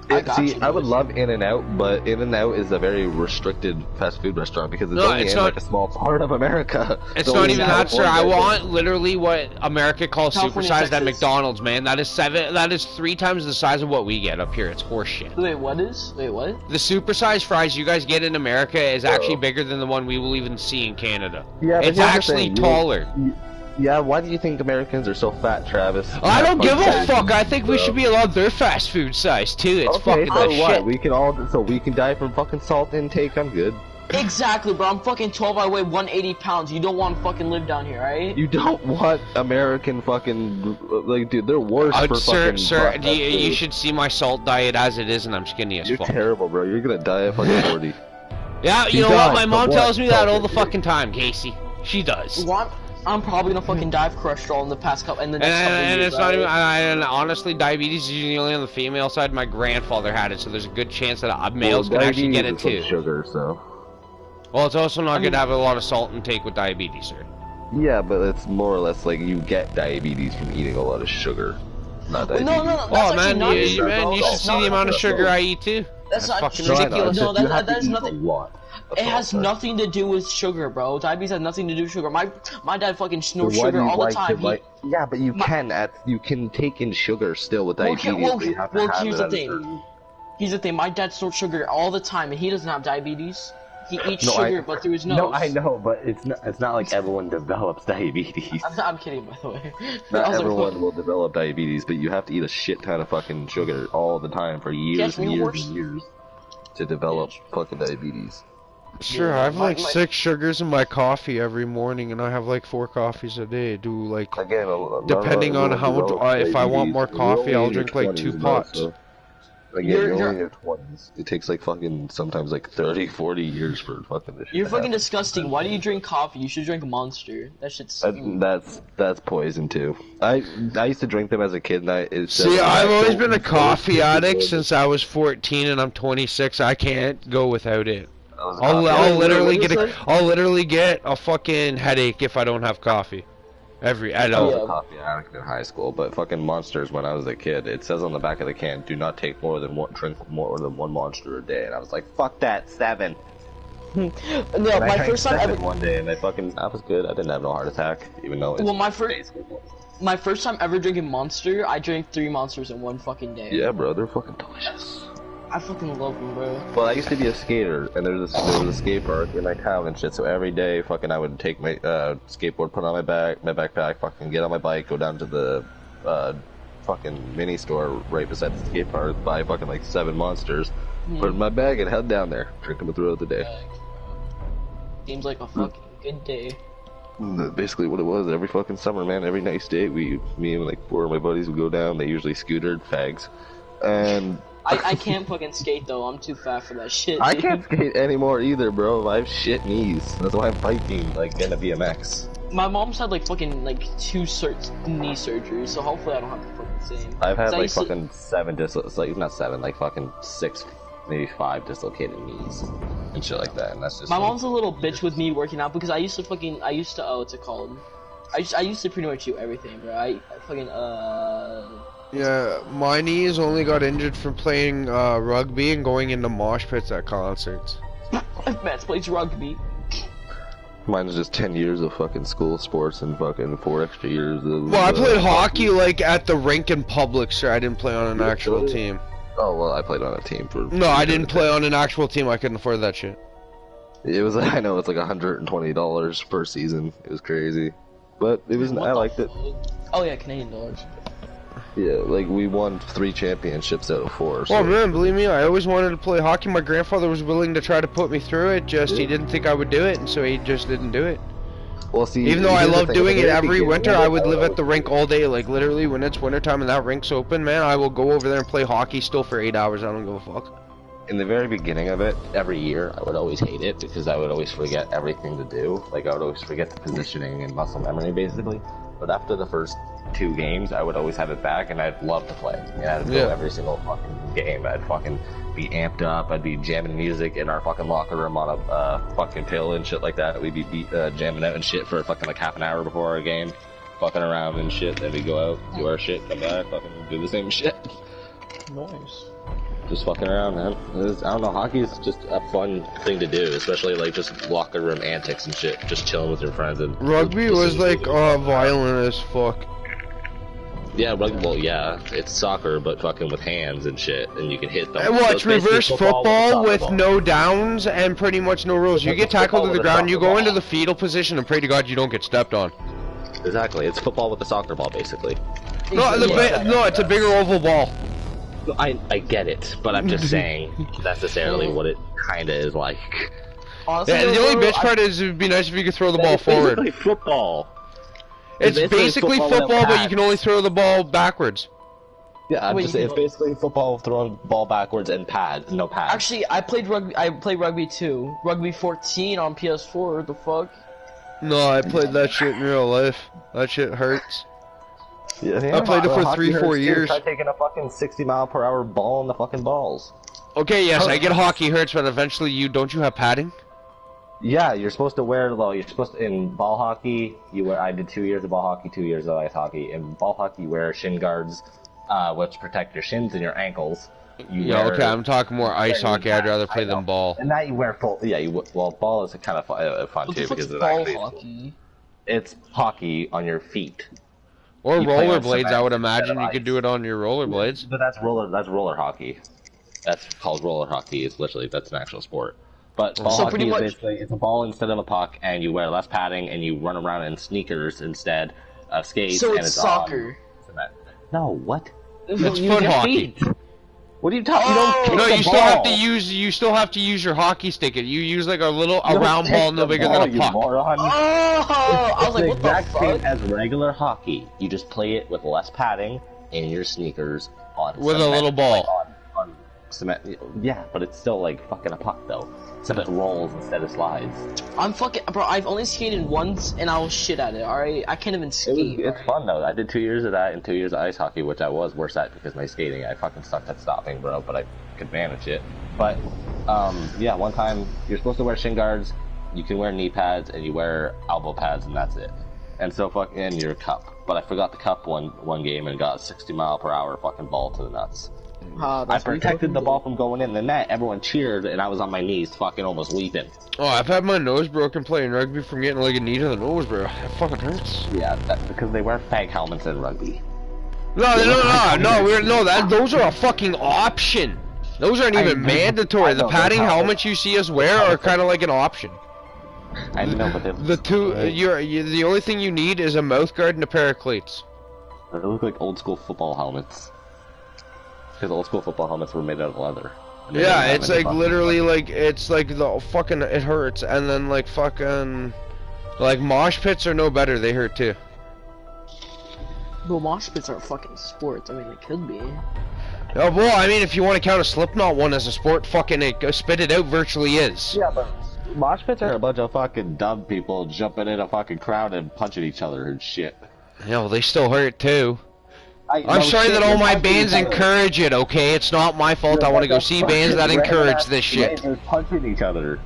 I got See, you, I would boys. love In-N-Out, but In-N-Out is a very restricted fast food restaurant because it's No, only it's in not- like a small part of America. It's only not in even that, sir. I California. want literally what America calls California, supersized at Texas. McDonald's, man. That is 3 times the size of what we get up here. It's horseshit. Wait, what is? Wait, what? The supersized fries you guys get in America is actually Bro. bigger than the one we will even see in Canada. Yeah, but It's here's the actually thing, taller. Yeah, why do you think Americans are so fat, Travis? I don't give a Fucking fuck. I think we bro. should be allowed their fast food size too. It's Okay, fucking so the what? shit. We can all so we can die from fucking salt intake. I'm good. Exactly, bro. I'm fucking 12. I weigh 180 pounds. You don't want to fucking live down here, right? You don't want American fucking like, dude. They're worse for Sir, fucking. sir, processed you food. should see my salt diet as it is, and I'm skinny as You're fuck. terrible, bro. You're gonna die at fucking 40. Yeah, you You know what? died, My but mom what? tells me that Salt all the intake. fucking time, Casey. She does. What? I'm probably gonna fucking die of cholesterol in the past couple, in the next couple And years. it's not right? even. And honestly, diabetes is usually only on the female side. My grandfather had it, so there's a good chance that males Well, could actually get it diabetes is too. from Sugar, so. Well, it's also not I good mean- to have a lot of salt intake with diabetes, sir. Yeah, but it's more or less like you get diabetes from eating a lot of sugar. Not Well, diabetes. no, that's Oh actually man, not you, true, man, bro. you should That's see not- the amount of sugar I eat too. That's not fucking true. ridiculous. No, you have that to is eat nothing. a lot. It has nothing to do with sugar, bro. Diabetes has nothing to do with sugar. My dad fucking snorts Why do sugar you all the like time. it? Yeah, but you can take in sugar still with diabetes. But you have to have Here's it the at a thing. certain- Here's the thing. My dad snorts sugar all the time, and he doesn't have diabetes. He eats No, sugar, but through his nose. No, I know, but it's not like everyone develops diabetes. I'm kidding, by the way. I Not was like, everyone will develop diabetes, but you have to eat a shit ton of fucking sugar all the time for years Yes, and me years worse. and years to develop fucking diabetes. Sure, Yeah, I have like my- 6 sugars in my coffee every morning, and I have like 4 coffees a day. I do like, Again, depending on how much, if I want more coffee, I'll drink like 2 pots. Again, You're- you're only you're- in your 20s. It takes like fucking sometimes like 30, 40 years for fucking this shit You're to fucking happen. disgusting. Why do you drink coffee? You should drink Monster. That shit's. That's poison too. I used to drink them as a kid. And See, I've always been a coffee addict since I was 14, and I'm 26. I can't go without it. I'll literally get a fucking headache if I don't have coffee. I was Yeah. a coffee addict in high school, but fucking Monsters when I was a kid, it says on the back of the can, do not take drink more than 1 Monster a day, and I was like, fuck that, 7. No, And I my drank first time 7 ever. one day, and I was good. I didn't have no heart attack, even though it's Well, my first time ever drinking Monster, I drank 3 Monsters in one fucking day. Yeah, bro, they're fucking delicious. I fucking love them, bro. Well, I used to be a skater, and there was a skate park in my town and shit. So every day, fucking, I would take my skateboard, put it on my backpack, fucking get on my bike, go down to the fucking mini store right beside the skate park, buy fucking like 7 Monsters, put it in my bag, and head down there, drink them throughout the day. Seems like a fucking good day. That's basically what it was. Every fucking summer, man. Every nice day, me and like 4 of my buddies would go down. They usually scootered, fags, and. I can't fucking skate though. I'm too fat for that shit. I dude. can't skate anymore either, bro. I have shit knees. That's why I'm fighting, like, in a BMX. My mom's had like fucking like 2 knee surgeries, so hopefully I don't have the fucking same. I've had 'Cause I like used to- fucking 7 like not 7, like fucking 6, maybe 5 dislocated knees and shit like that. And that's just My like, mom's a little bitch with me working out because I used to what's it called? I used to pretty much do everything, bro. I fucking Yeah, my knees only got injured from playing rugby and going into mosh pits at concerts. Matt plays rugby. Mine's just 10 years of fucking school sports and fucking 4 extra years of. Well, I played hockey like at the rink in public, sir. I didn't play on an actual team. Oh well, I played on a team for. No, I didn't play on an actual team. I couldn't afford that shit. It was I know it's like $120 per season. It was crazy, but it was I liked it. Oh yeah, Canadian dollars. Yeah, like we won 3 championships out of 4. So. Oh man, believe me, I always wanted to play hockey. My grandfather was willing to try to put me through it, just he didn't think I would do it, and so he just didn't do it. Well, see, Even though I here's the love thing, doing at it the every beginning, winter, I would live at the always- rink all day. Like literally, when it's wintertime and that rink's open, man, I will go over there and play hockey still for 8 hours. I don't give a fuck. In the very beginning of it, every year, I would always hate it because I would always forget everything to do. Like, I would always forget the positioning and muscle memory, basically. But after the first 2 games, I would always have it back, and I'd love to play. And I'd go Yeah. every single fucking game. I'd fucking be amped up. I'd be jamming music in our fucking locker room on a fucking pill and shit like that. We'd be jamming out and shit for fucking like half an hour before our game. Fucking around and shit. Then we'd go out, do our shit, come back, fucking do the same shit. Nice. Just fucking around, man. I don't know, hockey is just a fun thing to do, especially like just locker room antics and shit, just chilling with your friends and Rugby was like violent as fuck. yeah, rugby. Well, yeah, it's soccer, but fucking with hands and shit, and you can hit them. And So watch it's basically reverse football soccer with ball. no downs and pretty much no rules. You get tackled to the Football with a ground, you soccer go ball. into the fetal position and pray to God you don't get stepped on. Exactly, it's football with a soccer ball, basically. No, it's a bigger oval ball. I get it, but I'm just saying necessarily what it kinda is like. Honestly, Yeah, the though, only bro, bitch part is it would be nice if you could throw the ball It's forward. basically football. It's basically football football, without but you can only throw the ball backwards. Yeah, I'm Wait, just you saying, it's can- basically football throwing ball backwards and pads, no pads. Actually, I played rugby too. Rugby 14 on PS4. What the fuck? No, I played that shit in real life. That shit hurts. Yeah, I played it for hockey 3-4 hurts too. years. Try taking a fucking 60-mile-per-hour ball in the fucking balls. Okay, yes, I get hockey hurts, but eventually don't you have padding? Yeah, you're supposed to wear though. You're supposed to in ball hockey. You wear. I did 2 years of ball hockey, 2 years of ice hockey. In ball hockey, you wear shin guards, which protect your shins and your ankles. Yeah, okay, I'm talking more ice hockey. I'd rather play than ball. And now you wear full. Yeah, well, ball is kind of fun too because it's hockey on your feet. Or You play on rollerblades. cement I would instead imagine of you could ice. do it on your rollerblades. But that's roller hockey. That's called roller hockey. It's literally that's an actual sport. But ball So hockey pretty is much- basically it's a ball instead of a puck, and you wear less padding, and you run around in sneakers instead of skates. So and it's it's soccer. cement. No, what? It's You foot get hockey. feet. What are you talking? You don't kick No, the you still have to ball. use. You still have to use your hockey stick. You use like a You don't round kick ball no the bigger ball, than a you puck. moron. Oh, I was like, the what the exact same fuck? as regular hockey. You just play it with less padding in your sneakers on With a cement, little ball. like on cement. Yeah, but it's still like fucking a puck though. Except it rolls instead of slides. I'm fucking, bro. I've only skated once, and I was shit at it. All right, I can't even skate. It's fun though. I did 2 years of that and 2 years of ice hockey, which I was worse at because my skating. I fucking sucked at stopping, bro. But I could manage it. But yeah, one time you're supposed to wear shin guards. You can wear knee pads and you wear elbow pads, and that's it. And so fucking your cup. But I forgot the cup one game and got a 60-mile-per-hour fucking ball to the nuts. I That's what you protected fucking the do. ball from going in the net. Everyone cheered, and I was on my knees, fucking almost weeping. Oh, I've had my nose broken playing rugby from getting like a knee to the nose, bro. That fucking hurts. Yeah, because they wear fag helmets in rugby. Those are a fucking option. Those aren't even mandatory. The padding helmets you see us wear are kind of like an option. I know, but The only thing you need is a mouth guard and a pair of cleats. they look like old school football helmets. Because old school football helmets were made out of leather. And they didn't Yeah, have it's any like fucking- literally like it's like the fucking it hurts, and then like fucking like mosh pits are no better. They hurt too. But mosh pits are fucking sports. I mean, they could be. Oh, well, I mean, if you want to count a Slipknot one as a sport, fucking spit it out virtually is. Yeah, but mosh pits are a bunch of fucking dumb people jumping in a fucking crowd and punching each other and shit. Yeah, well, they still hurt too. I'm sorry that all my bands encourage it, okay? It's not my fault. I want to go see bands that encourage this shit. They're punching each other.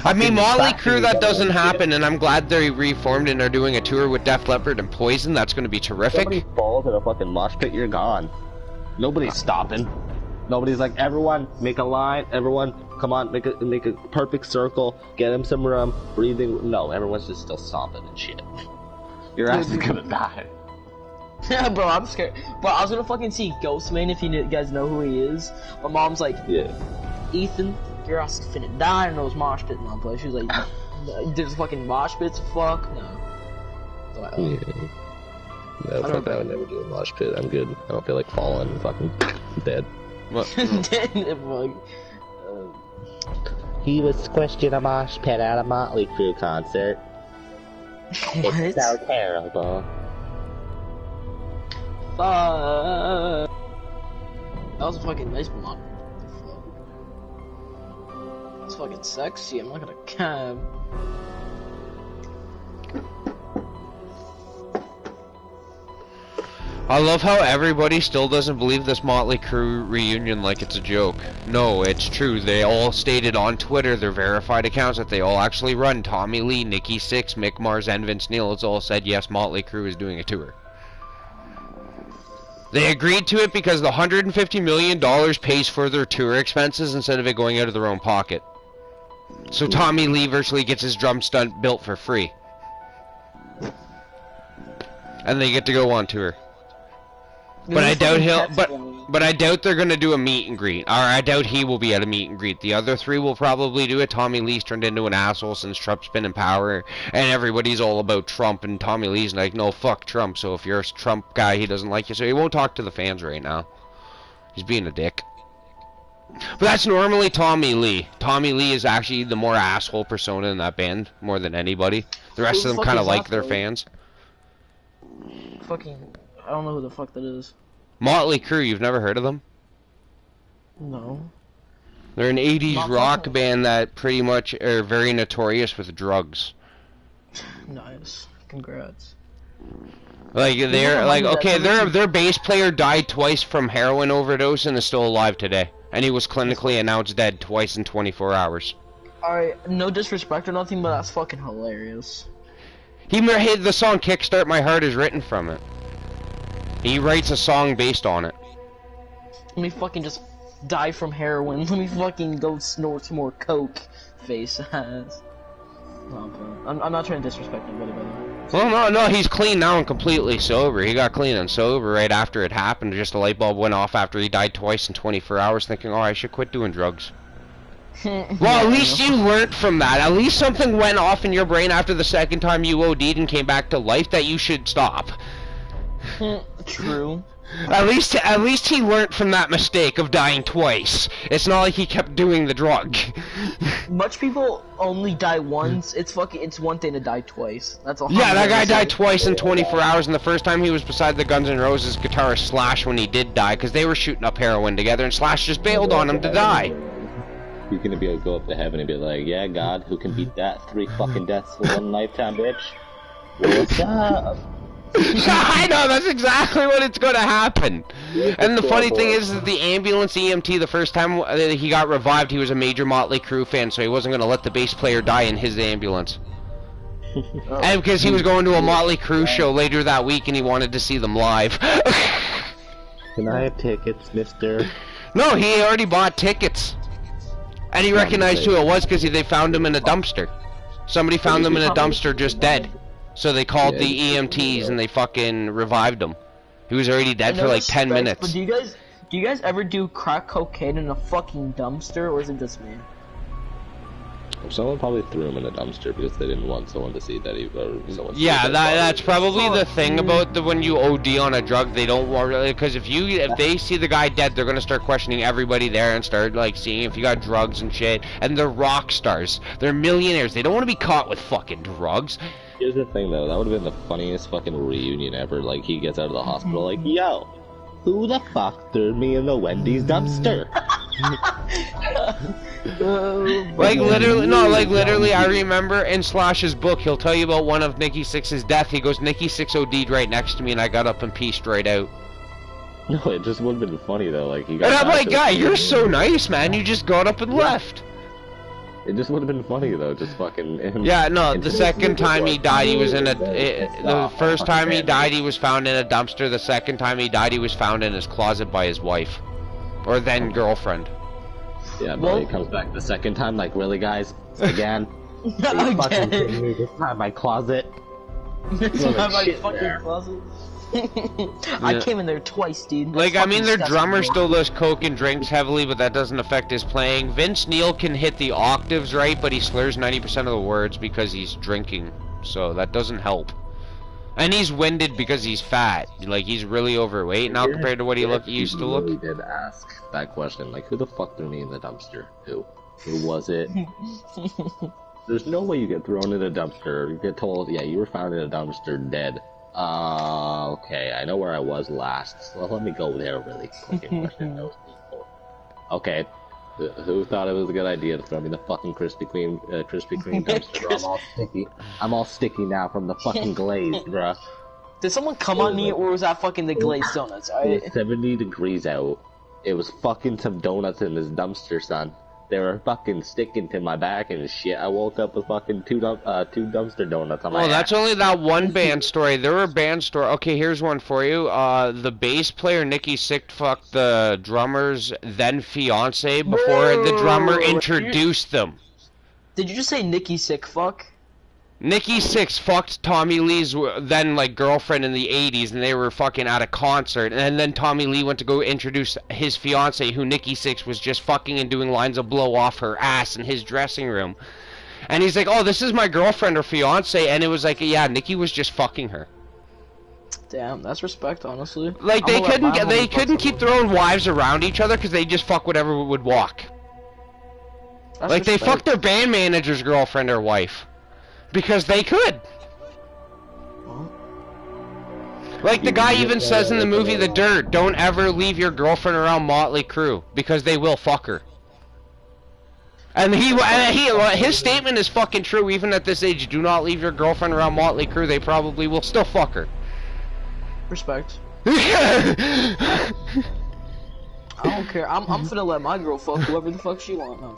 I mean, Motley Crue, that doesn't happen, and I'm glad they reformed and are doing a tour with Def Leppard and Poison. That's going to be terrific. Somebody falls in a fucking mosh pit, you're gone. Nobody's stopping. Nobody's like, everyone, make a line. Everyone, come on, make a perfect circle. Get him some rum. Breathing. No, everyone's just still stomping and shit. Your ass is gonna die. Yeah, bro, I'm scared. Bro, I was gonna fucking see Ghostman if you guys know who he is. My mom's like, Yeah. Ethan, your ass is finna die in those mosh pits now, play. She was like, there's fucking mosh pits? Fuck no. So I, Yeah. No, don't fuck that. I know. would never do a mosh pit. I'm good. I don't feel like falling and fucking dead. What? Fuck. He was squished in a mosh pit at a Motley Crue concert. What? terrible. Fuck. That was a fucking nice mod. It's fucking sexy. I'm not gonna cab. I love how everybody still doesn't believe this Motley Crue reunion like it's a joke. No, it's true. They all stated on Twitter, their verified accounts, that they all actually run. Tommy Lee, Nikki Sixx, Mick Mars, and Vince Neil. It's all said, yes, Motley Crue is doing a tour. They agreed to it because the $150 million pays for their tour expenses instead of it going out of their own pocket. So Tommy Lee virtually gets his drum stunt built for free. And they get to go on tour. But I doubt but I doubt they're gonna do a meet and greet. Or I doubt he will be at a meet and greet. The other three will probably do it. Tommy Lee's turned into an asshole since Trump's been in power, and everybody's all about Trump, and Tommy Lee's like, no, fuck Trump. So if you're a Trump guy, he doesn't like you, so he won't talk to the fans right now. He's being a dick. But that's normally Tommy Lee. Tommy Lee is actually the more asshole persona in that band, more than anybody. The rest Who of the them fuck kind of is like that, their though? fans. Fucking, I don't know who the fuck that is. Motley Crue, you've never heard of them? No. They're an 80s Not rock fucking- band that pretty much are very notorious with drugs. Nice. Congrats. Like never they're like mind that. okay, their bass player died twice from heroin overdose and is still alive today. And he was clinically announced dead twice in 24 hours. Alright, no disrespect or nothing, but that's fucking hilarious. He made the song "Kickstart My Heart" is written from it. He writes a song based on it. Let me fucking just die from heroin. Let me fucking go snort some more coke. Face ass. No, I'm not trying to disrespect anybody, by the way. Well, no, he's clean now and completely sober. He got clean and sober right after it happened. Just a light bulb went off after he died twice in 24 hours, thinking, oh, I should quit doing drugs. Well, at least you learned from that. At least something went off in your brain after the second time you OD'd and came back to life that you should stop. True. At least he learned from that mistake of dying twice. It's not like he kept doing the drug. Much people only die once. It's one thing to die twice. That's all. Yeah, that guy died twice in 24 hours, and the first time he was beside the Guns N' Roses guitarist Slash when he did die, because they were shooting up heroin together, and Slash just bailed on him to die. He's gonna be able to go up to heaven and be like, yeah, God, who can beat that? 3 fucking deaths in 1 lifetime, bitch. What's up? I know, that's exactly what it's gonna happen. And the funny thing is that the ambulance EMT, the first time he got revived, he was a major Motley Crue fan, so he wasn't gonna let the bass player die in his ambulance. And because he was going to a Motley Crue show later that week and he wanted to see them live. Can I have tickets, mister? No, he already bought tickets. And he recognized who it was because they found him in a dumpster. Somebody found them in a dumpster just dead. So they called the EMTs and they fucking revived him. He was already dead for like 10 minutes. But do you guys ever do crack cocaine in a fucking dumpster, or is it just me? Someone probably threw him in a dumpster because they didn't want someone to see that he. Yeah, that's probably the thing about when you OD on a drug. They don't want, because if they see the guy dead, they're gonna start questioning everybody there and start like seeing if you got drugs and shit. And they're rock stars. They're millionaires. They don't want to be caught with fucking drugs. Here's the thing though, that would have been the funniest fucking reunion ever. Like he gets out of the hospital like, yo, who the fuck threw me in the Wendy's dumpster? Like literally, I remember in Slash's book, he'll tell you about one of Nikki Sixx's death. He goes, Nikki Sixx OD'd right next to me, and I got up and pieced right out. No, it just would have been funny though. Like he got. And I'm like, guy, you're so nice, man. You just got up and left. It just would have been funny though, just fucking. Yeah, no. The second time he died, he was in the first time he died, he was found in a dumpster. The second time he died, he was found in his closet by his wife, or then girlfriend. Yeah, but he comes back the second time, like, really, guys? Again? Again? Fucking kidding me? This time my closet. This time my fucking closet. I came in there twice, dude. That's Like, I mean, their disgusting, drummer bro. still does coke and drinks heavily, but that doesn't affect his playing. Vince Neil can hit the octaves right, but he slurs 90% of the words because he's drinking, so that doesn't help. And he's winded because he's fat. Like, he's really overweight now compared to what he used to look. Really did ask that question, like, who the fuck threw me in the dumpster? Who was it? There's no way you get thrown in a dumpster. You get told, yeah, you were found in a dumpster dead. Okay, I know where I was last, so let me go there really quick and question those people. Okay, who thought it was a good idea to throw me in the fucking Krispy Kreme dumpster? I'm all sticky now from the fucking glaze, bruh. Did someone come on me, or was that fucking the glazed donuts? It was 70 degrees out. It was fucking some donuts in this dumpster, son. They were fucking sticking to my back and shit. I woke up with fucking two dumpster donuts on my Oh, that's only that one band story. There were band story. Okay, here's one for you. The bass player Nikki Sixx fucked the drummer's then fiance before the drummer introduced them. Did you just say Nikki Sixx fuck? Nikki Sixx fucked Tommy Lee's then like girlfriend in the 80s, and they were fucking at a concert, and then Tommy Lee went to go introduce his fiance, who Nikki Sixx was just fucking and doing lines of blow off her ass in his dressing room. And he's like, oh, this is my girlfriend or fiance, and it was like, yeah, Nikki was just fucking her. Damn, that's respect, honestly. Like, they couldn't keep their own wives around each other because they just fuck whatever would walk. That's like, they respect. fucked their band manager's girlfriend or wife. Because they could. Like the guy even says in the movie The Dirt, don't ever leave your girlfriend around Motley Crue because they will fuck her. And his statement is fucking true even at this age. Do not leave your girlfriend around Motley Crue. They probably will still fuck her. Respect. I don't care. I'm finna let my girl fuck whoever the fuck she want. No,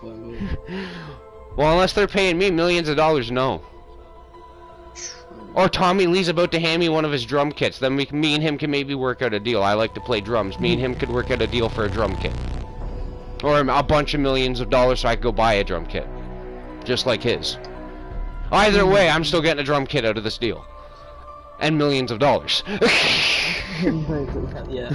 Well, unless they're paying me millions of dollars, no. Or Tommy Lee's about to hand me one of his drum kits. Then me and him can maybe work out a deal. I like to play drums. Me and him could work out a deal for a drum kit. Or a bunch of millions of dollars so I could go buy a drum kit. Just like his. Either way, I'm still getting a drum kit out of this deal. And millions of dollars. Yeah.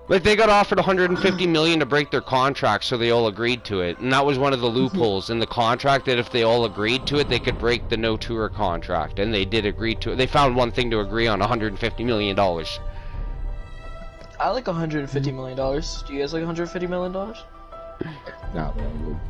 Like, they got offered $150 million to break their contract, so they all agreed to it. And that was one of the loopholes in the contract, that if they all agreed to it, they could break the no-tour contract. And they did agree to it. They found one thing to agree on, $150 million. I like $150 million. Do you guys like $150 million? No, man.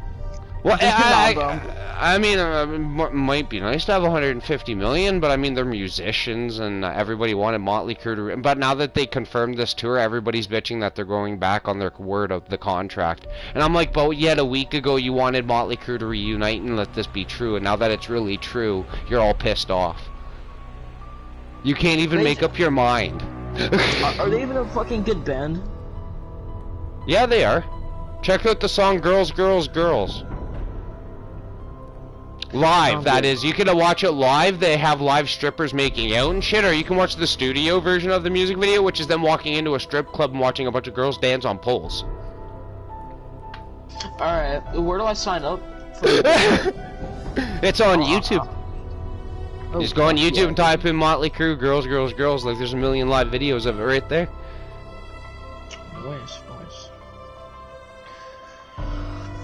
Well, I mean, it might be nice to have 150 million, but I mean, they're musicians, and everybody wanted Motley Crue to. But now that they confirmed this tour, everybody's bitching that they're going back on their word of the contract. And I'm like, but yet a week ago you wanted Motley Crue to reunite and let this be true, and now that it's really true, you're all pissed off. You can't even make up your mind. Are they even a fucking good band? Yeah, they are. Check out the song "Girls, Girls, Girls." Live, that is. You can watch it live. They have live strippers making out and shit, or you can watch the studio version of the music video, which is them walking into a strip club and watching a bunch of girls dance on poles. Alright, where do I sign up? It's on YouTube. Oh, Just go on YouTube and type in Motley Crue, Girls, Girls, Girls. Like, there's a million live videos of it right there. Nice.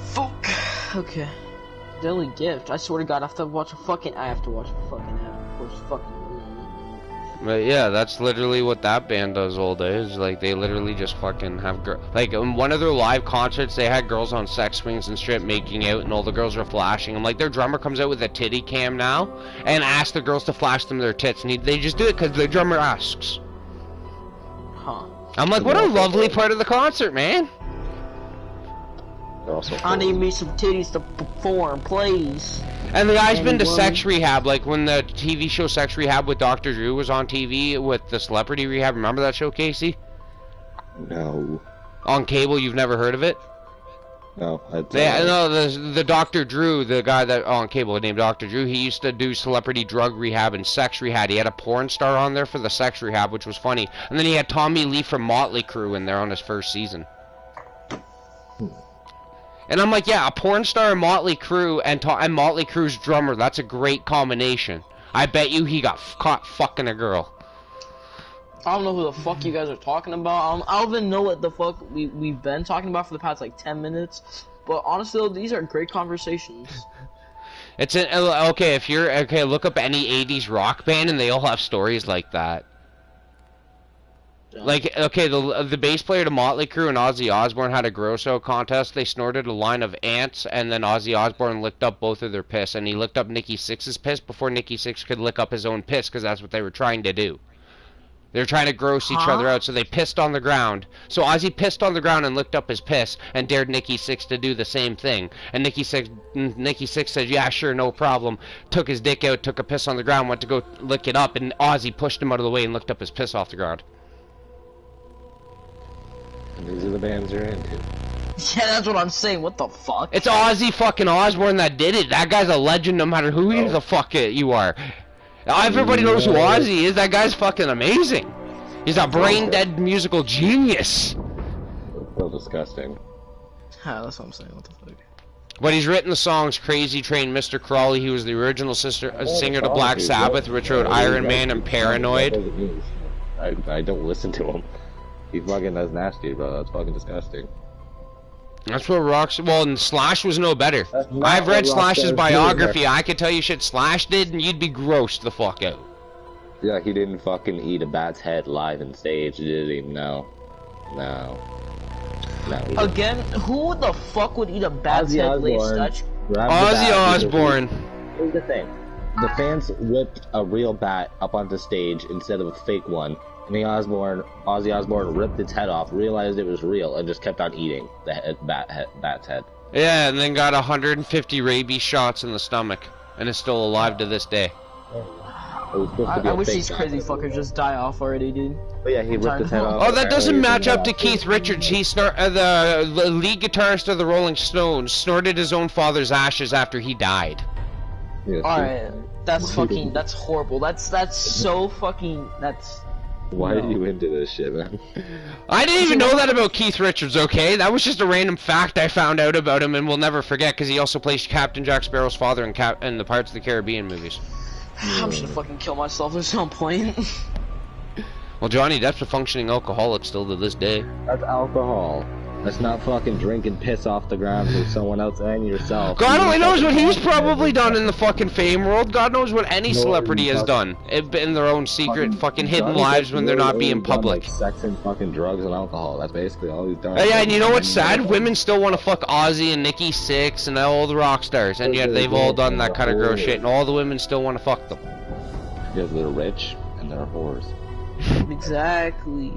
Fuck. Okay. Daily gift. I swear to God, I have to watch a fucking ad. Of course, fucking. But yeah, that's literally what that band does all day. Is like they literally just fucking have like in one of their live concerts, they had girls on sex swings and shit making out, and all the girls are flashing. I'm like, their drummer comes out with a titty cam now and asks the girls to flash them their tits, and they just do it because the drummer asks. Huh. I'm like, what a lovely part of the concert, man. I need me some titties to perform, please. And the guy's been to sex rehab, like when the TV show Sex Rehab with Dr. Drew was on TV with the celebrity rehab. Remember that show, Casey? No. On cable, you've never heard of it? No. The Dr. Drew, the guy that on cable named Dr. Drew, he used to do celebrity drug rehab and sex rehab. He had a porn star on there for the sex rehab, which was funny. And then he had Tommy Lee from Motley Crue in there on his first season. And I'm like, yeah, a porn star and Motley Crue and Motley Crue's drummer, that's a great combination. I bet you he got caught fucking a girl. I don't know who the fuck you guys are talking about. I don't even know what the fuck we've been talking about for the past like 10 minutes. But honestly though, these are great conversations. It's okay, if you're okay, look up any 80s rock band and they all have stories like that. Like, okay, the bass player to Motley Crue and Ozzy Osbourne had a gross out contest. They snorted a line of ants, and then Ozzy Osbourne licked up both of their piss, and he licked up Nikki Sixx's piss before Nikki Sixx could lick up his own piss, because that's what they were trying to do. They were trying to gross each other out, so they pissed on the ground. So Ozzy pissed on the ground and licked up his piss, and dared Nikki Sixx to do the same thing. And Nikki Sixx said, yeah, sure, no problem. Took his dick out, took a piss on the ground, went to go lick it up, and Ozzy pushed him out of the way and licked up his piss off the ground. These are the bands you're into. Yeah, that's what I'm saying. What the fuck? It's Ozzy fucking Osbourne that did it. That guy's a legend no matter who the fuck you are. Everybody knows who Ozzy is. That guy's fucking amazing. He's a brain-dead musical genius. So disgusting. That's what I'm saying. What the fuck? But he's written the songs Crazy Train, Mr. Crawley. He was the original singer to Black Sabbath, which wrote Iron Man and Paranoid. I don't listen to him. He fucking that's nasty, bro. That's fucking disgusting. That's what Rock's. Well, and Slash was no better. I've read Slash's biography. I could tell you shit Slash did, and you'd be grossed the fuck out. Yeah, he didn't fucking eat a bat's head live on stage, did he? No. Again, who the fuck would eat a bat's head live such? Ozzy Osbourne. Here's the thing. The fans whipped a real bat up onto stage instead of a fake one. And Ozzy Osbourne ripped its head off, realized it was real, and just kept on eating the bat's head. Yeah, and then got 150 rabies shots in the stomach, and is still alive to this day. It was supposed to be I a wish fake these crazy guy. fuckers just die off already, dude. But yeah, he ripped his head off. Oh, that doesn't match up to Apparently, Keith Richards. He the lead guitarist of the Rolling Stones snorted his own father's ashes after he died. Yes, Alright, that's fucking, that's horrible. That's so fucking, that's... Why are you into this shit, man? I didn't even know that about Keith Richards, okay? That was just a random fact I found out about him and we'll never forget because he also plays Captain Jack Sparrow's father in the Pirates of the Caribbean movies. I'm just gonna fucking kill myself at some point. Well, Johnny Depp's a functioning alcoholic still to this day. That's alcohol. That's not fucking drinking piss off the ground with someone else and yourself. God only knows what he's probably done in the fucking fame world. God knows what any celebrity has done in their own secret fucking hidden lives when they're not being public. Like sex and fucking drugs and alcohol. That's basically all he's done. Yeah, and you know what's sad? Women still want to fuck Ozzy and Nikki Sixx and all the rock stars, and yet they've all done that kind of gross shit, and all the women still want to fuck them. Because they're rich and they're whores. Exactly.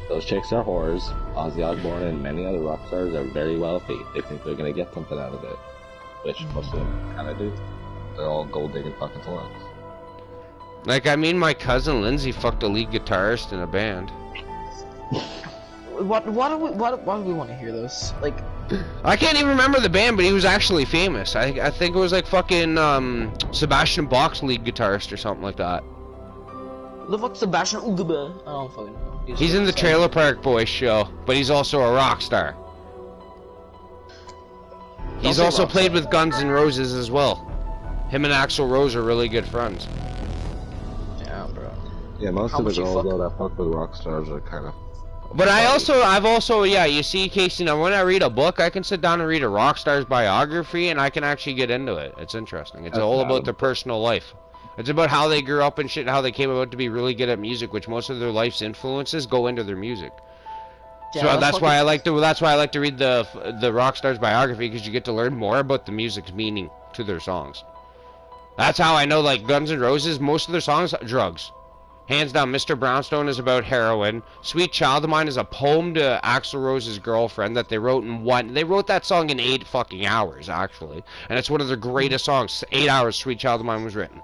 Those chicks are whores. Ozzy Osbourne and many other rock stars are very wealthy. They think they're gonna get something out of it, which most of them kind of do. They're all gold digging fucking slugs. Like, I mean, my cousin Lindsay fucked a lead guitarist in a band. Why do we want to hear this? Like, I can't even remember the band, but he was actually famous. I think it was like fucking Sebastian Bach's lead guitarist or something like that. the fuck Sebastian Ugaba? I don't fucking know. He's in the Trailer Park Boys show, but he's also a rock star. He's also played with Guns N' Roses as well. Him and Axl Rose are really good friends. Yeah, bro. Yeah, most of the girls though that fuck with rock stars are kind of. But I've also, yeah, you see, Casey, now when I read a book, I can sit down and read a rock star's biography, and I can actually get into it. It's interesting. It's all about their personal life. It's about how they grew up and shit, and how they came about to be really good at music, which most of their life's influences go into their music. Yeah, so that's why I like to read the rock star's biography, because you get to learn more about the music's meaning to their songs. That's how I know, like, Guns N' Roses, most of their songs, drugs. Hands down, Mr. Brownstone is about heroin. Sweet Child of Mine is a poem to Axl Rose's girlfriend that they wrote in they wrote that song in 8 fucking hours, actually. And it's one of their greatest songs. 8 hours Sweet Child of Mine was written.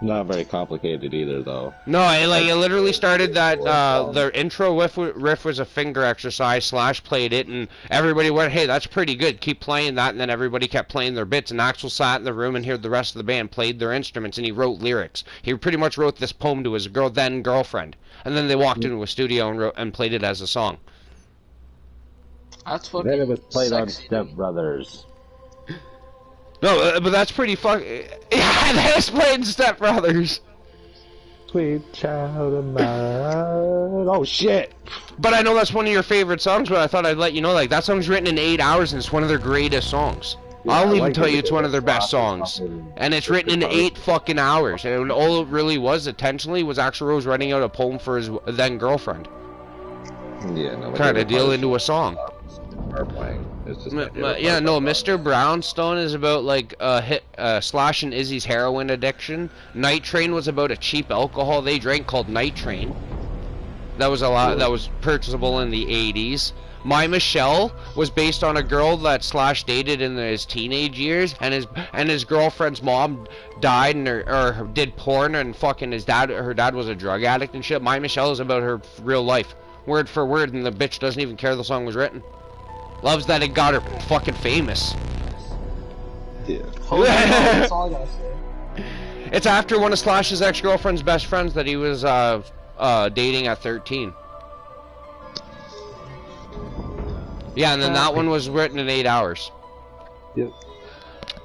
Not very complicated either, though. No, it literally started that, their intro riff was a finger exercise, Slash played it, and everybody went, hey, that's pretty good, keep playing that, and then everybody kept playing their bits, and Axl sat in the room and heard the rest of the band played their instruments, and he wrote lyrics. He pretty much wrote this poem to his girlfriend, and then they walked into a studio and played it as a song. That's fucking Then it was played on sexy. Step Brothers. No, but that's pretty fucking... Yeah, that was playing Step Brothers. Sweet child of mine. Oh shit! But I know that's one of your favorite songs, but I thought I'd let you know, like, that song's written in 8 hours, and it's one of their greatest songs. Yeah, I'll even like tell it. you it's one of their best songs. And it's written in 8 fucking hours. And all it really was, intentionally, was Axl Rose writing out a poem for his then-girlfriend. Yeah, no. Kind of deal into a song. Are playing. It's just Yeah, no, Mr. Brownstone is about, like, Slash and Izzy's heroin addiction. Night Train was about a cheap alcohol they drank called Night Train. That was that was purchasable in the 80s. My Michelle was based on a girl that Slash dated in his teenage years, and his girlfriend's mom died or did porn, and fucking her dad was a drug addict and shit. My Michelle is about her real life, word for word, and the bitch doesn't even care the song was written. Loves that it got her fucking famous. Yeah. That's all I gotta say. It's after one of Slash's ex-girlfriend's best friends that he was dating at 13. Yeah, and then that one was written in 8 hours. Yep.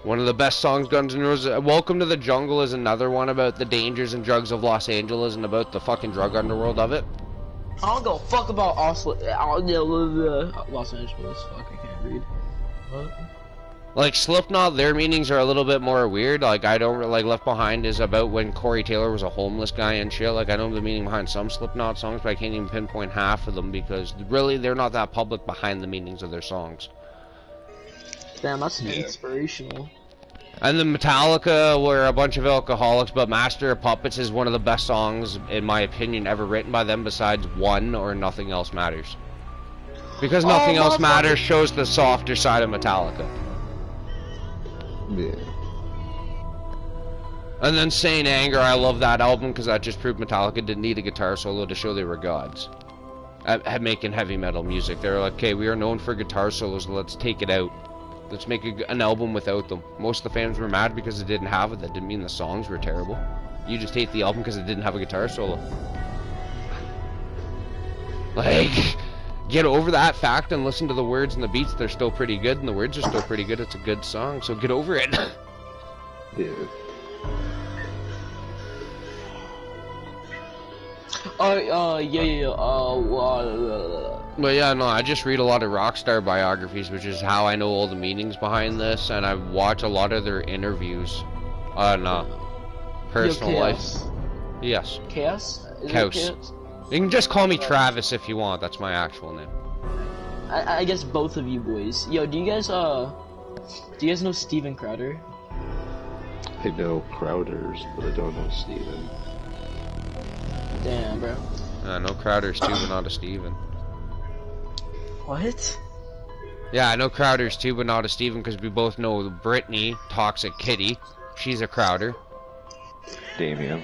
One of the best songs Guns N' Roses. Welcome to the Jungle is another one about the dangers and drugs of Los Angeles and about the fucking drug underworld of it. I don't give a fuck about Los Angeles. Fuck, I can't read. What? Like Slipknot, their meanings are a little bit more weird. Like I don't like Left Behind is about when Corey Taylor was a homeless guy and shit. Like I know the meaning behind some Slipknot songs, but I can't even pinpoint half of them because really they're not that public behind the meanings of their songs. Damn, that's inspirational. And then Metallica were a bunch of alcoholics, but Master of Puppets is one of the best songs, in my opinion, ever written by them besides One or Nothing Else Matters. Because Nothing Else Matters shows the softer side of Metallica. Yeah. And then Saint Anger, I love that album because that just proved Metallica didn't need a guitar solo to show they were gods at making heavy metal music. They were like, okay, we are known for guitar solos, let's take it out. Let's make an album without them. Most of the fans were mad because it didn't have it. That didn't mean the songs were terrible. You just hate the album because it didn't have a guitar solo. Like, get over that fact and listen to the words and the beats. They're still pretty good, and the words are still pretty good. It's a good song, so get over it. Dude. But yeah, no, I just read a lot of rockstar biographies, which is how I know all the meanings behind this, and I watch a lot of their interviews on personal life. Yes. Chaos? Kaus. You can just call me Travis if you want. That's my actual name. I guess both of you boys. Yo, do you guys know Steven Crowder? I know Crowders, but I don't know Steven. Damn, bro. I know Crowder's too, but not a Steven. What? Yeah, I know Crowder's too, but not a Steven, because we both know Brittany, Toxic Kitty. She's a Crowder. Damien.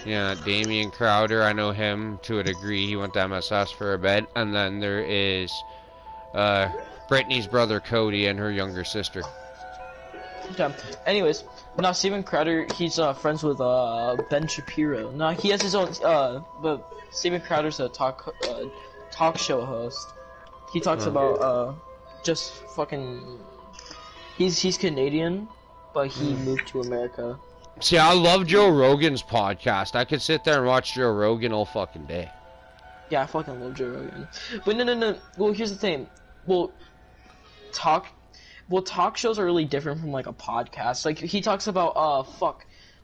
Yeah, Damien Crowder, I know him to a degree. He went to MSS for a bit. And then there is Brittany's brother Cody and her younger sister. Okay. Anyways, now Steven Crowder, he's friends with Ben Shapiro. Now he has his own. But Steven Crowder's a talk show host. He talks about just fucking. He's Canadian, but he moved to America. See, I love Joe Rogan's podcast. I could sit there and watch Joe Rogan all fucking day. Yeah, I fucking love Joe Rogan. But no. Well, here's the thing. Talk shows are really different from like a podcast. Like he talks about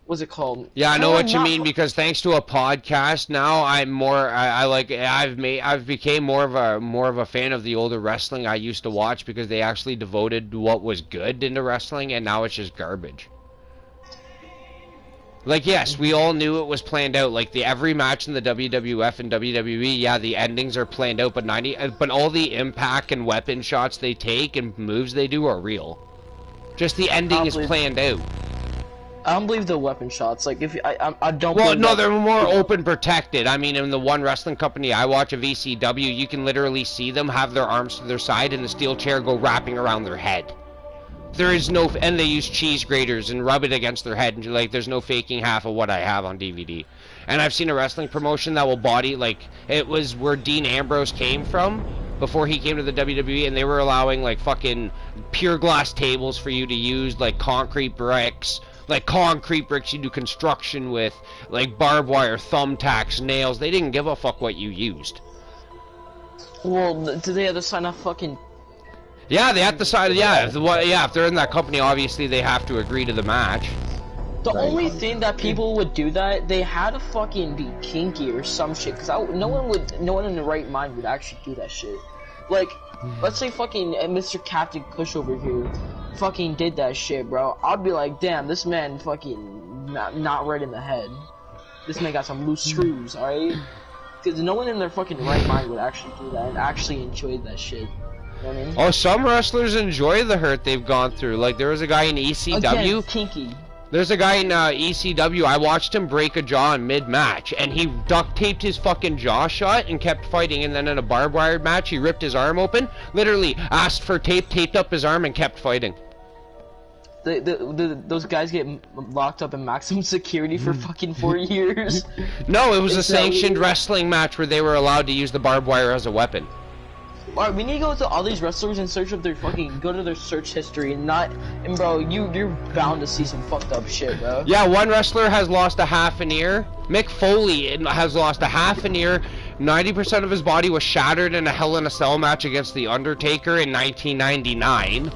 what's it called? Yeah, I know what you mean, because thanks to a podcast now I've became more of a fan of the older wrestling I used to watch, because they actually devoted what was good into wrestling, and now it's just garbage. Like, yes, we all knew it was planned out. Like, every match in the WWF and WWE, yeah, the endings are planned out, but all the impact and weapon shots they take and moves they do are real. Just the ending is planned out. I don't believe the weapon shots. Like, I don't. Well, no, they're more open protected. I mean, in the one wrestling company I watch of ECW, you can literally see them have their arms to their side and the steel chair go wrapping around their head. There is no, and they use cheese graters and rub it against their head, and like, there's no faking half of what I have on DVD. And I've seen a wrestling promotion that will body, like, it was where Dean Ambrose came from before he came to the WWE, and they were allowing like fucking pure glass tables for you to use, like concrete bricks you do construction with, like barbed wire, thumbtacks, nails. They didn't give a fuck what you used. Well, do they have to sign a fucking? Yeah, they have to sign. Yeah, if they're in that company, obviously they have to agree to the match. The only thing that people would do that, they had to fucking be kinky or some shit. Cause no one in the right mind would actually do that shit. Like, let's say fucking Mr. Captain Kush over here, fucking did that shit, bro. I'd be like, damn, this man fucking not right in the head. This man got some loose screws, alright? Cause no one in their fucking right mind would actually do that and actually enjoy that shit. You know what I mean? Oh, some wrestlers enjoy the hurt they've gone through. Like, there was a guy in ECW. Again, kinky. There's a guy in ECW, I watched him break a jaw in mid-match, and he duct taped his fucking jaw shut and kept fighting, and then in a barbed wire match, he ripped his arm open, literally asked for tape, taped up his arm, and kept fighting. Those guys get locked up in maximum security for fucking 4 years. No, it was a sanctioned wrestling match where they were allowed to use the barbed wire as a weapon. Alright, we need to go to all these wrestlers and search up their fucking, go to their search history and bro, you're bound to see some fucked up shit, bro. Yeah, one wrestler has lost a half an ear. Mick Foley has lost a half an ear. 90% of his body was shattered in a Hell in a Cell match against The Undertaker in 1999.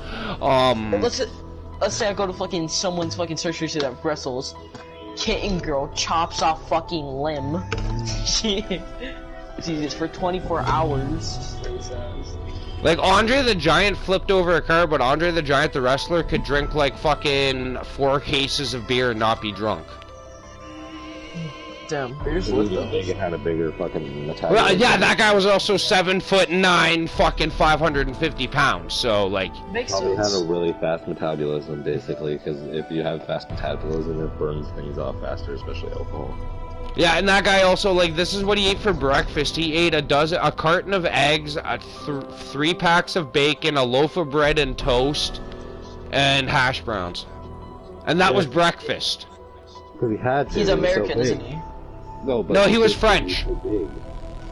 Let's say I go to fucking someone's fucking search history that wrestles. Kitten girl chops off fucking limb. Jesus, for 24 hours. Like, Andre the Giant flipped over a car, but Andre the Giant, the wrestler, could drink like fucking 4 cases of beer and not be drunk. Damn, beer's He lit was though. big and had a bigger fucking metabolism. Well, yeah, that guy was also 7'9", fucking 550 pounds. So like, Makes Probably sense. had a really fast metabolism, basically, because if you have fast metabolism, it burns things off faster, especially alcohol. yeah, and that guy also like this is what he ate for breakfast. He ate a carton of eggs, 3 packs of bacon, a loaf of bread and toast, and hash browns, and that was breakfast. Because he had to. He's he was so American, big. isn't he? No, but No, he was French. so big.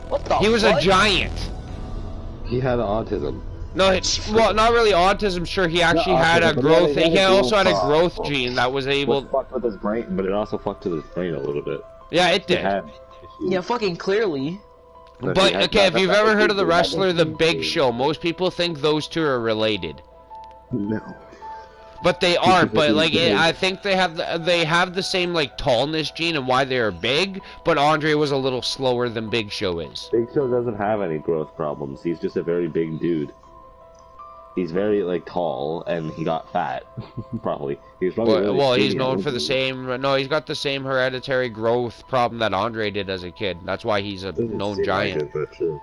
What the He was a fuck? giant. He had autism. No, well, not really autism. Sure, he actually had a autism, but growth. he had He a also had a growth growth gene that was able. It fucked with his brain, but it also fucked with his brain a little bit. Yeah, it He did. had Yeah, fucking clearly. issues. But He had okay, if that- you've that- ever heard of the that- wrestler The Big Show, most people think those two are related. No. But they aren't. But like, big. I think they have the same like tallness gene and why they are big. But Andre was a little slower than Big Show is. Big Show doesn't have any growth problems. He's just a very big dude. He's very like tall, and he got fat. Probably. He's probably really Well, he's skinny known and for the ugly. same. No, he's got the same hereditary growth problem that Andre did as a kid. That's why he's a Doesn't known seem like giant. it, but sure.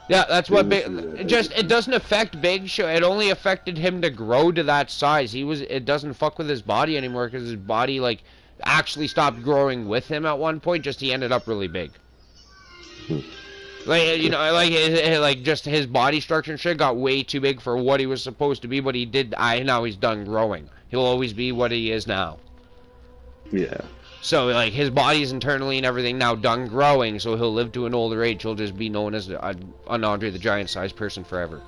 Yeah, that's what Doesn't big. seem like It just it doesn't affect Big Show. It only affected him to grow to that size. It doesn't fuck with his body anymore because his body like actually stopped growing with him at one point. Just he ended up really big. Like you know, like just his body structure and shit got way too big for what he was supposed to be. But he did. Now he's done growing. He'll always be what he is now. Yeah. So like his body's internally and everything now done growing. So he'll live to an older age. He'll just be known as an Andre the Giant sized person forever.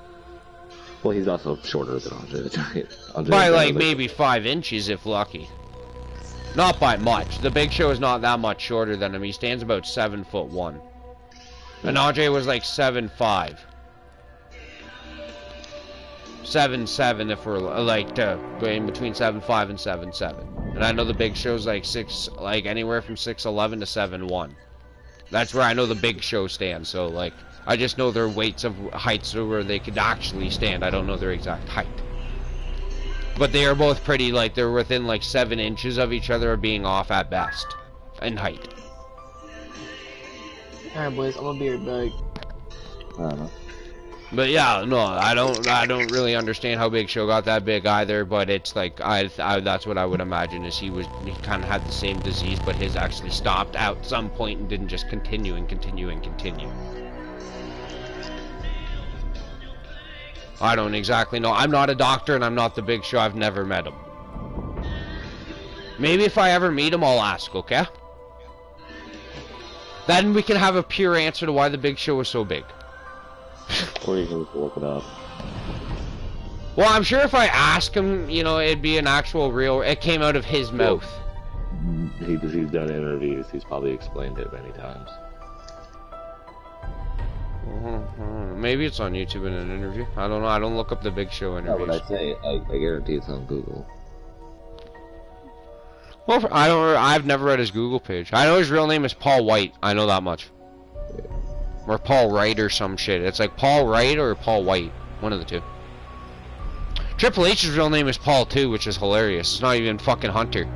Well, he's also shorter than Andre the Giant. Andre By the like Giant, maybe 5 inches if lucky. Not by much. The Big Show is not that much shorter than him. He stands about 7'1". And Andre was like 7'5". 7'7" if we're like in between 7'5" and 7'7". And I know the Big Show's like anywhere from 6'11" to 7'1". That's where I know the Big Show stands. So like I just know their weights of heights where they could actually stand. I don't know their exact height. But they are both pretty, like, they're within, like, 7 inches of each other, being off at best. In height. Alright, boys, I'm gonna be right back. I don't know. But yeah, no, I don't really understand how Big Show got that big either, but it's like, that's what I would imagine, is he kind of had the same disease, but his actually stopped at some point and didn't just continue and continue and continue. I don't exactly know. I'm not a doctor and I'm not the Big Show. I've never met him. Maybe if I ever meet him, I'll ask, okay? Then we can have a pure answer to why the Big Show was so big. Or you can just look it up. Well, I'm sure if I ask him, you know, it'd be an actual real... It came out of his mouth. He's done interviews. He's probably explained it many times. Maybe it's on YouTube in an interview. I don't know. I don't look up the Big Show No, interviews. but I say, I guarantee it's on Google. Well, I've never read his Google page. I know his real name is Paul White. I know that much. Or Paul Wright or some shit. It's like Paul Wright or Paul White. One of the two. Triple H's real name is Paul too, which is hilarious. It's not even fucking Hunter.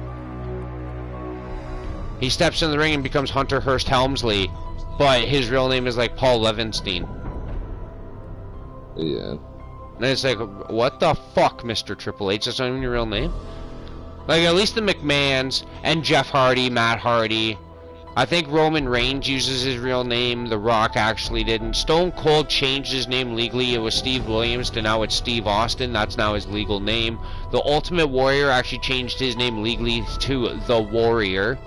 He steps in the ring and becomes Hunter Hearst Helmsley, but his real name is like Paul Levinstein. Yeah. And it's like, what the fuck, Mr. Triple H? That's not even your real name? Like, at least the McMahons and Jeff Hardy, Matt Hardy. I think Roman Reigns uses his real name. The Rock actually didn't. Stone Cold changed his name legally. It was Steve Williams to now it's Steve Austin. That's now his legal name. The Ultimate Warrior actually changed his name legally to The Warrior.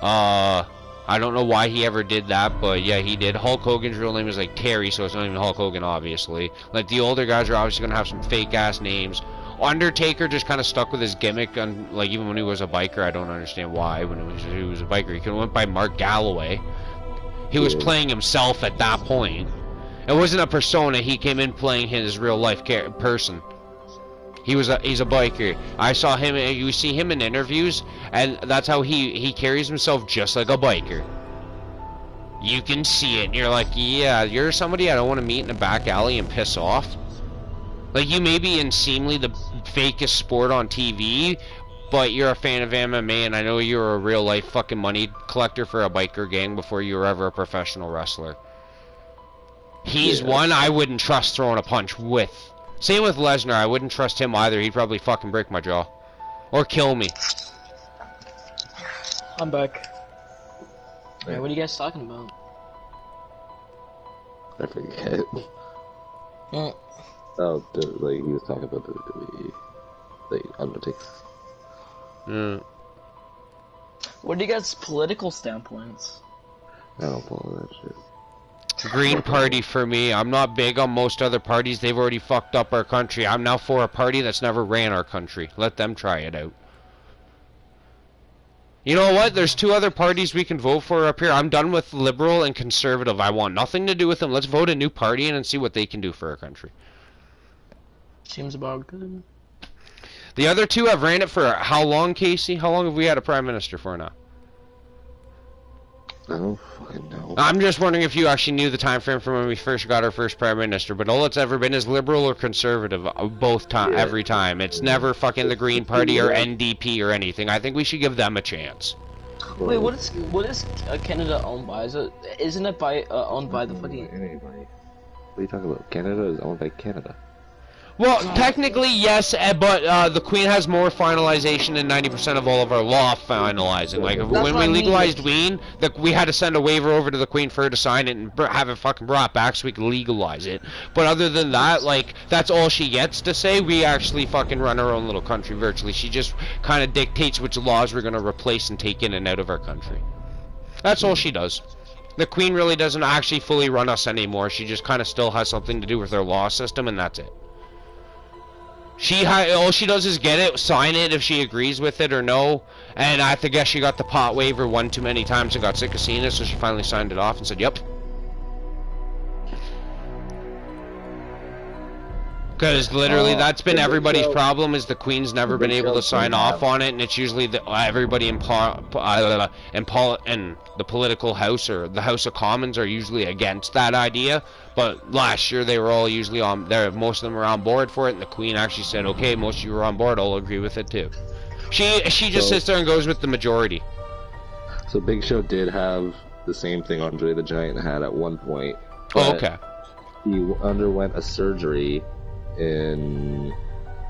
I don't know why he ever did that, but yeah, he did. Hulk Hogan's real name is like Terry, so it's not even Hulk Hogan, obviously. Like, the older guys are obviously gonna have some fake-ass names. Undertaker just kind of stuck with his gimmick, on, like, even when he was a biker. I don't understand why. When he was a biker, he could have went by Mark Galloway. He was playing himself at that point. It wasn't a persona. He came in playing his real-life person. He's a biker. I saw him. You see him in interviews, and that's how he carries himself, just like a biker. You can see it, and you're like, yeah, you're somebody I don't want to meet in a back alley and piss off. Like, you may be in seemingly the fakest sport on TV, but you're a fan of MMA, and I know you're a real life fucking money collector for a biker gang before you were ever a professional wrestler. He's one I wouldn't trust throwing a punch with. Same with Lesnar, I wouldn't trust him either. He'd probably fucking break my jaw. Or kill me. I'm back. Hey, what are you guys talking about? I forget. Mm. Oh, like he was talking about the Undertaker. Mm. What are you guys' political standpoints? I don't follow that shit. Green Party for me. I'm not big on most other parties. They've already fucked up our country. I'm now for a party that's never ran our country. Let them try it out. You know what? There's 2 other parties we can vote for up here. I'm done with liberal and conservative. I want nothing to do with them. Let's vote a new party in and see what they can do for our country. Seems about good. The other 2 have ran it for how long, Casey? How long have we had a prime minister for now? I don't fucking know. I'm just wondering if you actually knew the time frame from when we first got our first prime minister. But all it's ever been is liberal or conservative, every time. It's never fucking the Green Party or NDP or anything. I think we should give them a chance. Wait, what is Canada owned by? Isn't it owned by the fucking? Anybody? What are you talking about? Canada is owned by Canada. Well, technically, yes, but the Queen has more finalization than 90% of all of our law finalizing. Like, when we legalized weed, we had to send a waiver over to the Queen for her to sign it and have it fucking brought back so we could legalize it. But other than that, like, that's all she gets to say. We actually fucking run our own little country virtually. She just kind of dictates which laws we're going to replace and take in and out of our country. That's all she does. The Queen really doesn't actually fully run us anymore. She just kind of still has something to do with her law system, and that's it. All she does is get it, sign it if she agrees with it or no, and I guess she got the pot waiver one too many times and got sick of seeing it, so she finally signed it off and said, yep. Because literally that's been everybody's problem, is the Queen's never been able to sign off on it, and it's usually everybody in the political house or the House of Commons are usually against that idea. But last year they were all usually on there. Most of them were on board for it, and the Queen actually said, "Okay, most of you are on board. I'll agree with it too." She just sits there and goes with the majority. So Big Show did have the same thing Andre the Giant had at one point. Oh, okay. He underwent a surgery in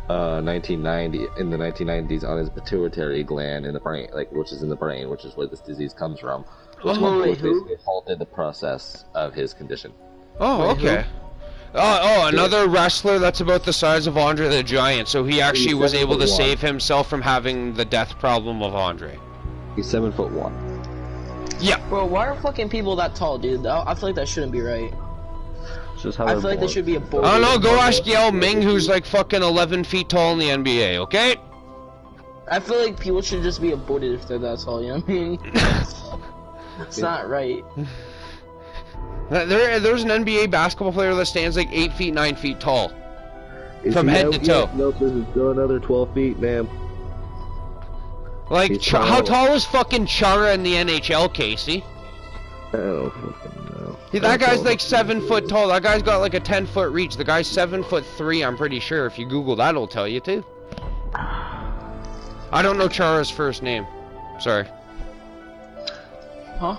1990 in the 1990s on his pituitary gland in the brain, which is in the brain, which is where this disease comes from. Which basically halted the process of his condition. Oh, okay. Another wrestler that's about the size of Andre the Giant, so he actually was able to save himself from having the death problem of Andre. He's 7'1". Yeah. Bro, why are fucking people that tall, dude? I feel like that shouldn't be right. Just how I feel like there should be a board. I don't know, go ask Yao Ming, who's like fucking 11 feet tall in the NBA, okay? I feel like people should just be aborted if they're that tall, you know what I mean? It's not right. There's an NBA basketball player that stands like 8 feet, 9 feet tall. From head to toe. Nope, this is still another 12 feet, man. Like, how tall is fucking Chara in the NHL, Casey? I don't fucking know. That guy's like 7 foot tall. That guy's got like a 10-foot reach. The guy's 7'3", I'm pretty sure. If you Google that, it'll tell you too. I don't know Chara's first name. Sorry. Huh?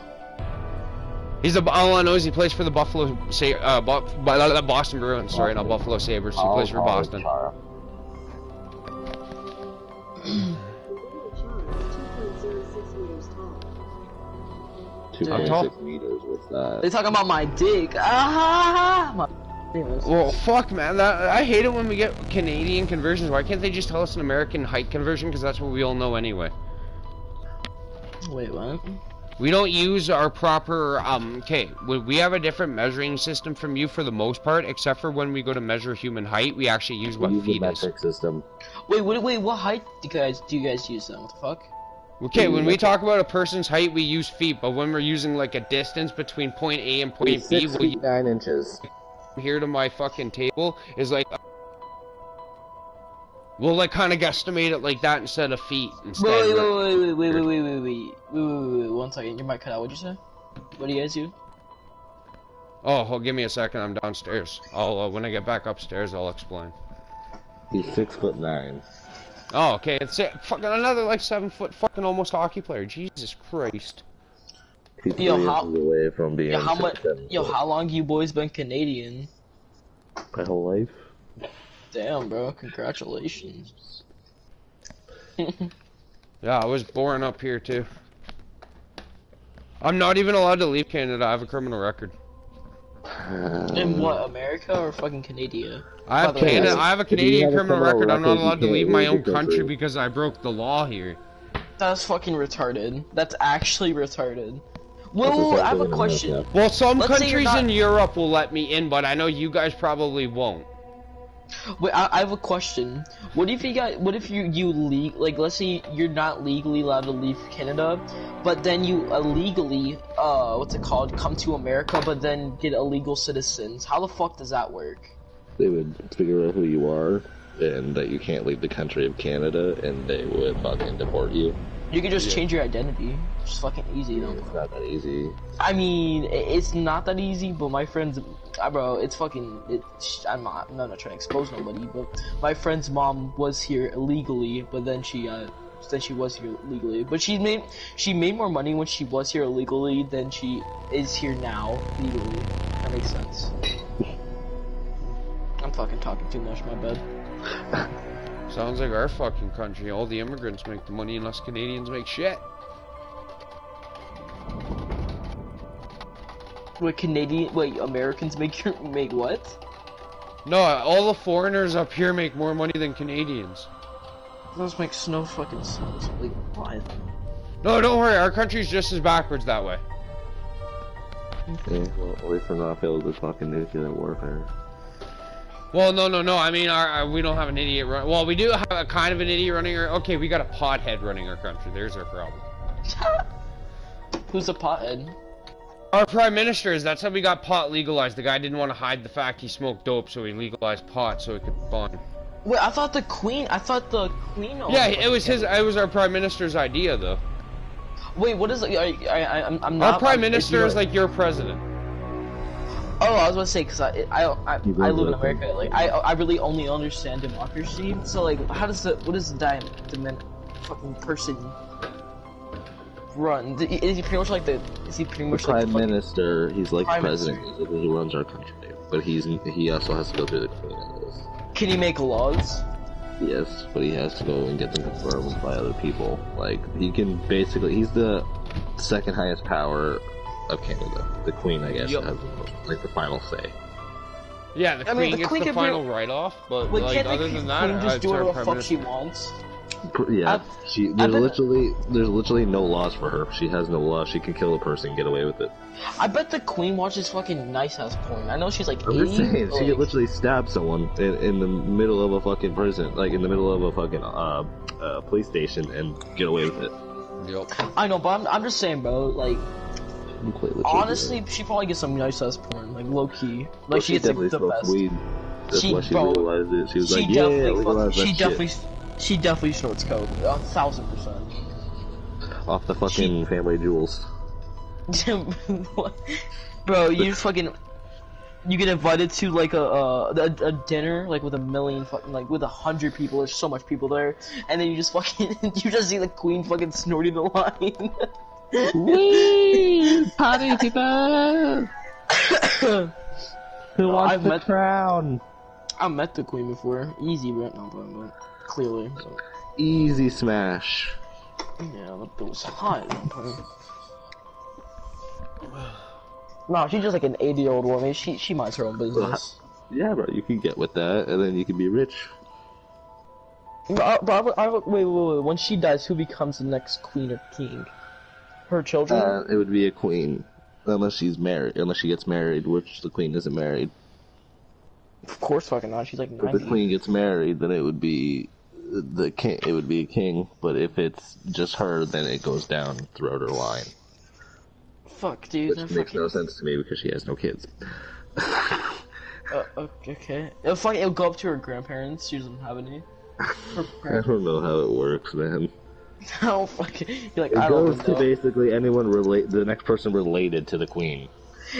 All I know is he plays for the Boston Bruins. Sorry, not Buffalo Sabres. He plays for Boston. Dude. 2.6 meters with that. They talking about my dick. Ah! Well, fuck, man. I hate it when we get Canadian conversions. Why can't they just tell us an American height conversion? Because that's what we all know anyway. Wait, what? We don't use our proper, okay, we have a different measuring system from you for the most part, except for when we go to measure human height, we actually use what feet is. Metric system. Wait, what height do you guys use then? What the fuck? Okay, when we talk about a person's height, we use feet, but when we're using like a distance between point A and point B, 6 feet 9 inches. Here to my fucking table is like, we'll like kind of guesstimate it like that instead of feet. Wait, 1 second, your mic cut out. What'd you say? What do you guys do? Oh, give me a second. I'm downstairs. I'll when I get back upstairs, I'll explain. He's 6'9". Oh, okay. It's it. Fucking another like 7 foot fucking almost hockey player. Jesus Christ. He's Yo, 3 how- inches away from being. Yo, how much? 6'7". Yo, how long you boys been Canadian? My whole life. Damn, bro. Congratulations. Yeah, I was born up here too. I'm not even allowed to leave Canada. I have a criminal record. In what, America or fucking Canada? I have By the way, Canada. that's- I have a If you Canadian have a criminal criminal record. I'm not record, you allowed to can't leave my leave own the country country. because I broke the law here. That's fucking retarded. That's actually retarded. That's Well, the I have same a thing in question. America. Well, some Let's say you're countries in not- Europe will let me in, but I know you guys probably won't. Wait, I have a question. What if you like, let's say you're not legally allowed to leave Canada, but then you illegally, what's it called, come to America, but then get illegal citizens. How the fuck does that work? They would figure out who you are and that you can't leave the country of Canada, and they would fucking deport you. You can just Yeah. change your identity. It's fucking easy, you know. It's not that easy. I mean, it's not that easy, but my friends, bro, it's fucking. I'm not trying to expose nobody, but my friend's mom was here illegally, but then she was here legally. But she made more money when she was here illegally than she is here now legally. That makes sense. I'm fucking talking too much. My bad. Sounds like our fucking country. All the immigrants make the money and us Canadians make shit. Wait, Americans make what? No, all the foreigners up here make more money than Canadians. Those make no fucking sense. Like, why? No, don't worry. Our country's just as backwards that way. Yeah, well, at least we're not filled with fucking nuclear warfare. Well, no. I mean, we don't have an idiot run. Well, we do have a kind of an idiot running our. Okay, we got a pothead running our country. There's our problem. Who's a pothead? Our prime minister is. That's how we got pot legalized. The guy didn't want to hide the fact he smoked dope, so he legalized pot so he could bond. Wait, I thought the queen. Yeah, it was his. It was our prime minister's idea, though. Wait, what is it? I'm not. Our prime minister is like your president. Oh, I was about to say because I You live in vote for America. Like I really only understand democracy. So like, what is the fucking person run? Is he pretty much like the? Is he pretty The much like prime the fucking, minister, he's like the Prime president, he's who runs our country. But he also has to go through the queen on this. Can he make laws? Yes, but he has to go and get them confirmed by other people. Like, he can basically, he's the second highest power of Canada. The queen, I guess, Yup. has like the final say. Yeah, the I queen mean, the gets queen the can final write-off, but Like, like can't other the than that, queen just it's do our whatever the prime fuck she minister. wants? Yeah, bet- there's literally no laws for her. She has no law. She can kill a person, and get away with it. I bet the queen watches fucking nice ass porn. I know she's like I'm 80. just saying, but, she like, could literally stab someone in the middle of a fucking prison, like in the middle of a fucking police station, and get away with it. Yep. I know, but I'm just saying, bro. Like, Completely. honestly, she probably gets some nice ass porn, like low key. Like she gets definitely like, the smokes best. weed. That's She- why she bro, legalized it. She was She like, yeah, definitely, legalize that she definitely snorts coke, 1000%. shit. Off the fucking family jewels. What? Bro, you fucking. You get invited to like a dinner like with a million fucking like with 100 people. There's so much people there, and then you just fucking you just see the queen fucking snorting the line. Wee! Party people! Who wants I've the met- crown? I met the queen before. Easy, but no, but clearly. So. Easy smash. Yeah, that was hot. No, she's just like an 80-year-old woman. She minds her own business. Yeah, bro, you can get with that, and then you can be rich. Wait. When she dies, who becomes the next queen or king? Her children? It would be a queen, unless she's married. Unless she gets married, which the queen isn't married. Of course, fucking not. She's like If 90. the queen gets married, then it would be the king. It would be a king. But if it's just her, then it goes down throughout her line, Fuck, dude. which that makes fucking... no sense to me because she has no kids. Okay. It'll go up to her grandparents. She doesn't have any. Her I don't know how it works, man. Oh, fuck it. You're like, It I don't goes to know. basically anyone the next person related to the queen.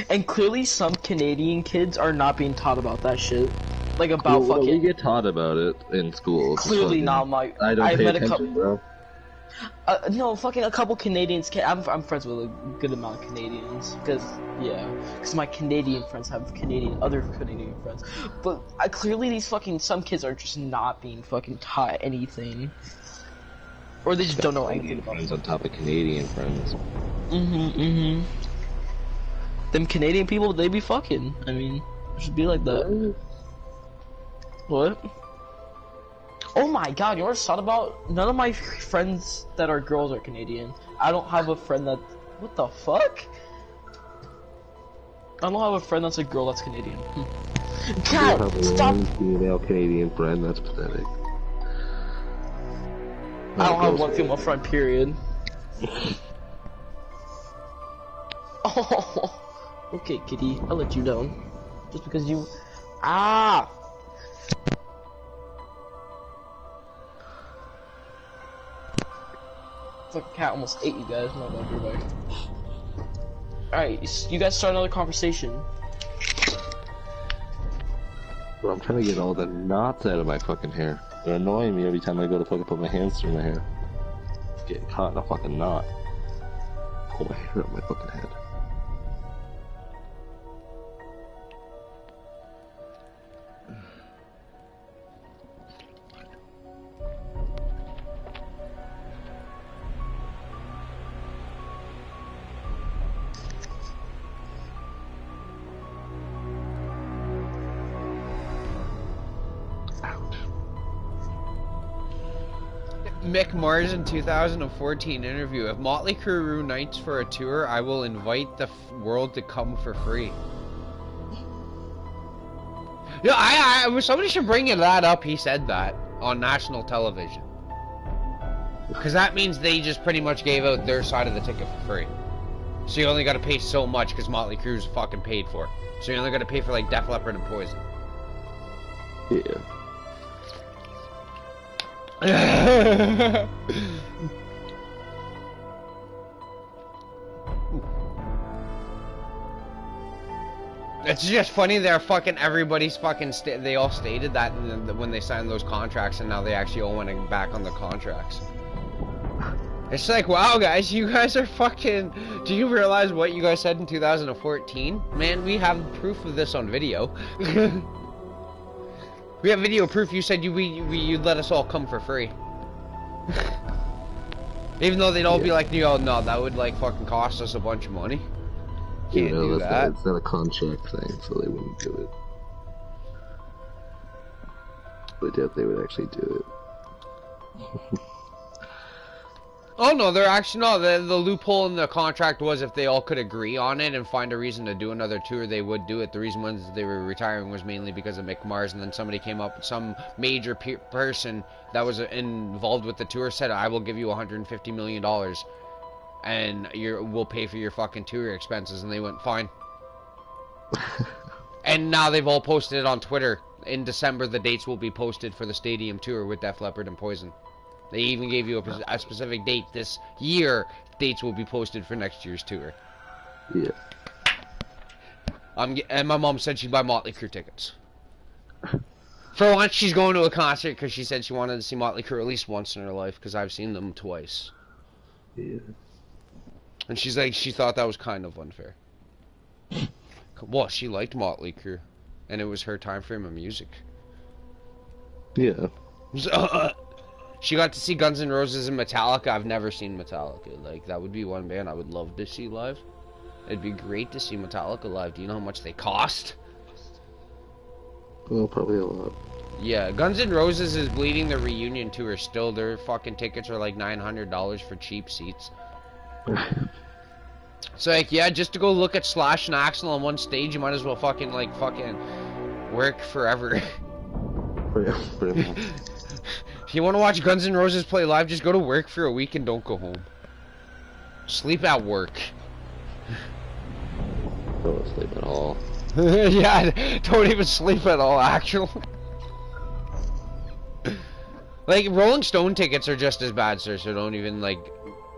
And clearly some Canadian kids are not being taught about that shit. Like about well, fucking. we get taught about it in school. Clearly not my. I don't I've pay met attention, bro. No, fucking a couple Canadians. I'm friends with a good amount of Canadians, because my Canadian friends have other Canadian friends. But clearly these some kids are just not being fucking taught anything, or they just don't know anything about friends on top of Canadian friends. Them Canadian people, they be fucking. I mean, it should be like that. What? Oh my god, you know what I thought about? None of my friends that are girls are Canadian. I don't have a friend that... What the fuck? I don't have a friend that's a girl that's Canadian. God, stop! One female Canadian friend, that's pathetic. I don't have one female friend, period. Oh, okay, kitty, I'll let you down. Just because you... Ah! It's like a cat almost ate you guys. No, don't do that. Alright, you guys start another conversation. Bro, I'm trying to get all the knots out of my fucking hair. They're annoying me every time I go to fucking put my hands through my hair. Getting caught in a fucking knot. Pull my hair out my fucking head. Mick Mars in 2014 interview. If Motley Crue reunites for a tour, I will invite the world to come for free. Yeah, somebody should bring that up. He said that on national television. Because that means they just pretty much gave out their side of the ticket for free. So you only got to pay so much because Motley Crue's fucking paid for. So you only got to pay for like Def Leppard and Poison. Yeah. It's just funny. They're fucking everybody's fucking. They all stated that when they signed those contracts, and now they actually all went back on the contracts. It's like, wow, guys, you guys are fucking. Do you realize what you guys said in 2014? Man, we have proof of this on video. We have video proof. You said you'd let us all come for free. Even though they'd all be like, no, that would like fucking cost us a bunch of money. Can't do that. It's not a contract thing, so they wouldn't do it. But yeah, they would actually do it. Oh no, they're actually no. The loophole in the contract was if they all could agree on it and find a reason to do another tour, they would do it. The reason was they were retiring was mainly because of Mick Mars, and then somebody came up, some major person that was involved with the tour said, "I will give you $150 million, and we'll pay for your fucking tour expenses." And they went, "Fine." And now they've all posted it on Twitter. In December, the dates will be posted for the stadium tour with Def Leppard and Poison. They even gave you a specific date this year. Dates will be posted for next year's tour. Yeah. And my mom said she'd buy Motley Crue tickets. For once, she's going to a concert because she said she wanted to see Motley Crue at least once in her life because I've seen them twice. Yeah. And she's like, she thought that was kind of unfair. Well, she liked Motley Crue, and it was her time frame of music. Yeah. She got to see Guns N' Roses and Metallica. I've never seen Metallica. Like, that would be one band I would love to see live. It'd be great to see Metallica live. Do you know how much they cost? Well, probably a lot. Yeah, Guns N' Roses is bleeding the reunion tour still. Their fucking tickets are like $900 for cheap seats. So, like, yeah, just to go look at Slash and Axl on one stage, you might as well fucking work forever. Pretty much. If you want to watch Guns N' Roses play live, just go to work for a week and don't go home. Sleep at work. Don't sleep at all. Yeah, don't even sleep at all, actually. Like, Rolling Stone tickets are just as bad, sir, so don't even, like...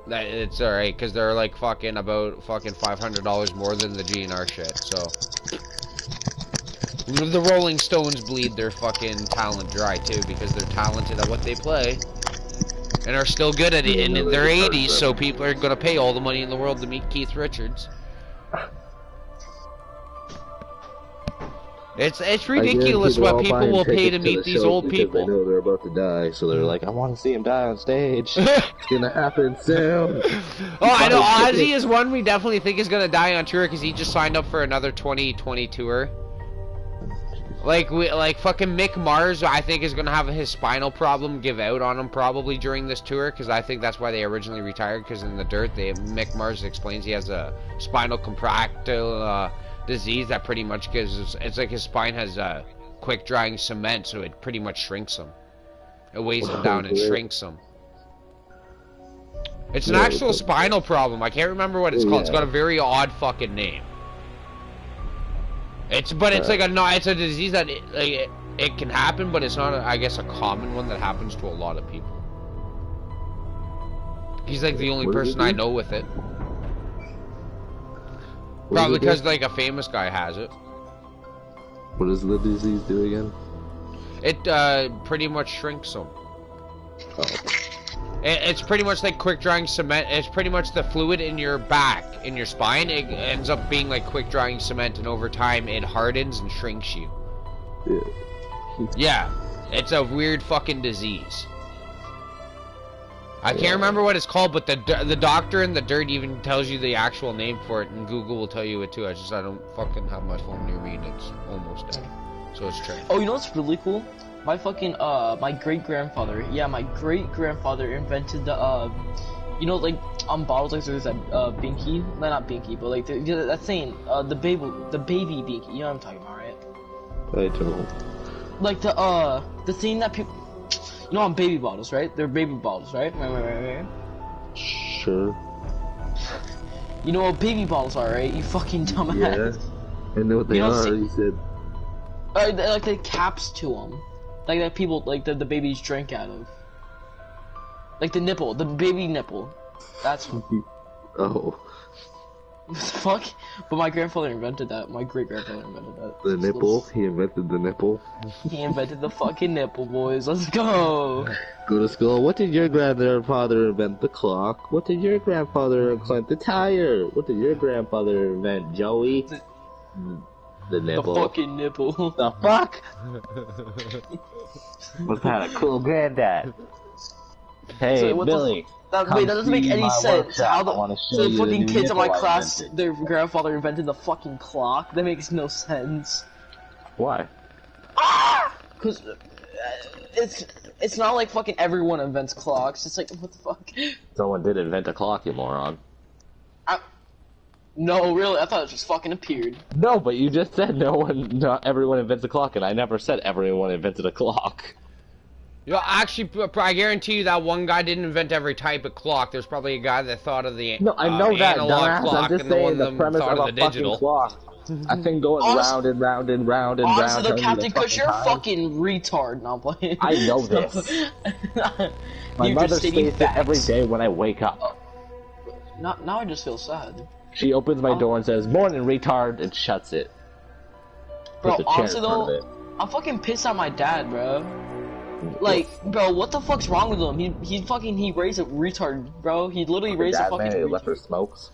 It's alright, because they're, like, about $500 more than the GNR shit, so... The Rolling Stones bleed their fucking talent dry too because they're talented at what they play and are still good at it in their 80s, so people are gonna pay all the money in the world to meet Keith Richards. It's ridiculous what people will pay to meet these old people. They know they're about to die, so they're like, I want to see him die on stage. It's gonna happen soon. Oh, I know. Ozzy is one we definitely think is gonna die on tour because he just signed up for another 2020 tour. Like fucking Mick Mars, I think is gonna have his spinal problem give out on him probably during this tour because I think that's why they originally retired. Because in the dirt, Mick Mars explains he has a spinal contractile disease that pretty much gives. It's like his spine has quick drying cement, so it pretty much shrinks him. It weighs him down and shrinks him. It's an actual spinal problem. I can't remember what it's called. It's got a very odd fucking name. It's a disease that it can happen, but it's not I guess a common one that happens to a lot of people. He's like the only person I know with it. Probably because like a famous guy has it. What does the disease do again? It pretty much shrinks them. Oh. It's pretty much like quick drying cement. It's pretty much the fluid in your back, in your spine. It ends up being like quick drying cement, and over time it hardens and shrinks you. Yeah, it's a weird fucking disease. I can't remember what it's called, but the doctor in the dirt even tells you the actual name for it, and Google will tell you it too. I don't fucking have my phone near me, and it's almost dead, so it's trained. Oh, you know what's really cool? My fucking my great-grandfather, my great-grandfather invented the you know, like on bottles like there's that binky, not binky, but like that thing, the baby binky. You know what I'm talking about, right? I don't. Like the thing that people. You know, on baby bottles, right? They're baby bottles, right? Right. Sure. You know what baby bottles are, right? You fucking dumbass. Yeah. I know what they are. You said. Like the caps to them, like that people like the babies drink out of. Like the nipple, the baby nipple. That's. Oh. What the fuck? But my grandfather invented that. My great-grandfather invented that. The nipple? He invented the nipple? He invented the fucking nipple, boys. Let's go! Go to school. What did your grandfather invent? The clock. What did your grandfather invent? The tire. What did your grandfather invent, Joey? The nipple. The fucking nipple. The fuck? Must have had a cool granddad. Hey, so Billy. That doesn't make any sense. How the fucking kids in my class, invented. their grandfather invented the fucking clock? That makes no sense. Why? Cause it's not like fucking everyone invents clocks. It's like, what the fuck? Someone did invent a clock, you moron. No, really, I thought it just fucking appeared. No, but you just said not everyone invents a clock, and I never said everyone invented a clock. You know, actually, I guarantee you that one guy didn't invent every type of clock. There's probably a guy that thought of the no, I know that, analog clock, I'm just and the saying one the premise thought of of the a digital. fucking clock. I think going round and round and round and honestly, round. Honestly, though, Captain, because you're a time. fucking retard. No, I'm playing. I know this. My mother states it every day when I wake up. Now I just feel sad. She opens my door and says, "Morning, retard," and shuts it. Bro, honestly though, I'm fucking pissed at my dad, bro. Like, bro, what the fuck's wrong with him? He raised a retard, bro. He literally raised a fucking retard. Left her smokes.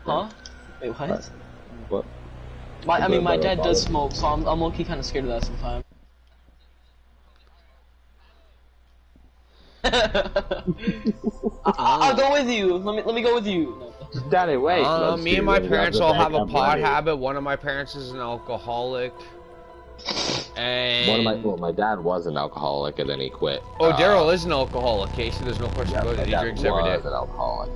Huh? Wait, what? What? I mean, my dad does smoke, so I'm low-key kind of scared of that sometimes. I'll go with you. Let me go with you. Daddy, wait. Me and my parents all have a pot habit. One of my parents is an alcoholic. And my dad was an alcoholic and then he quit. Oh, Daryl is an alcoholic, Casey. There's no question about it. He drinks every day. An alcoholic.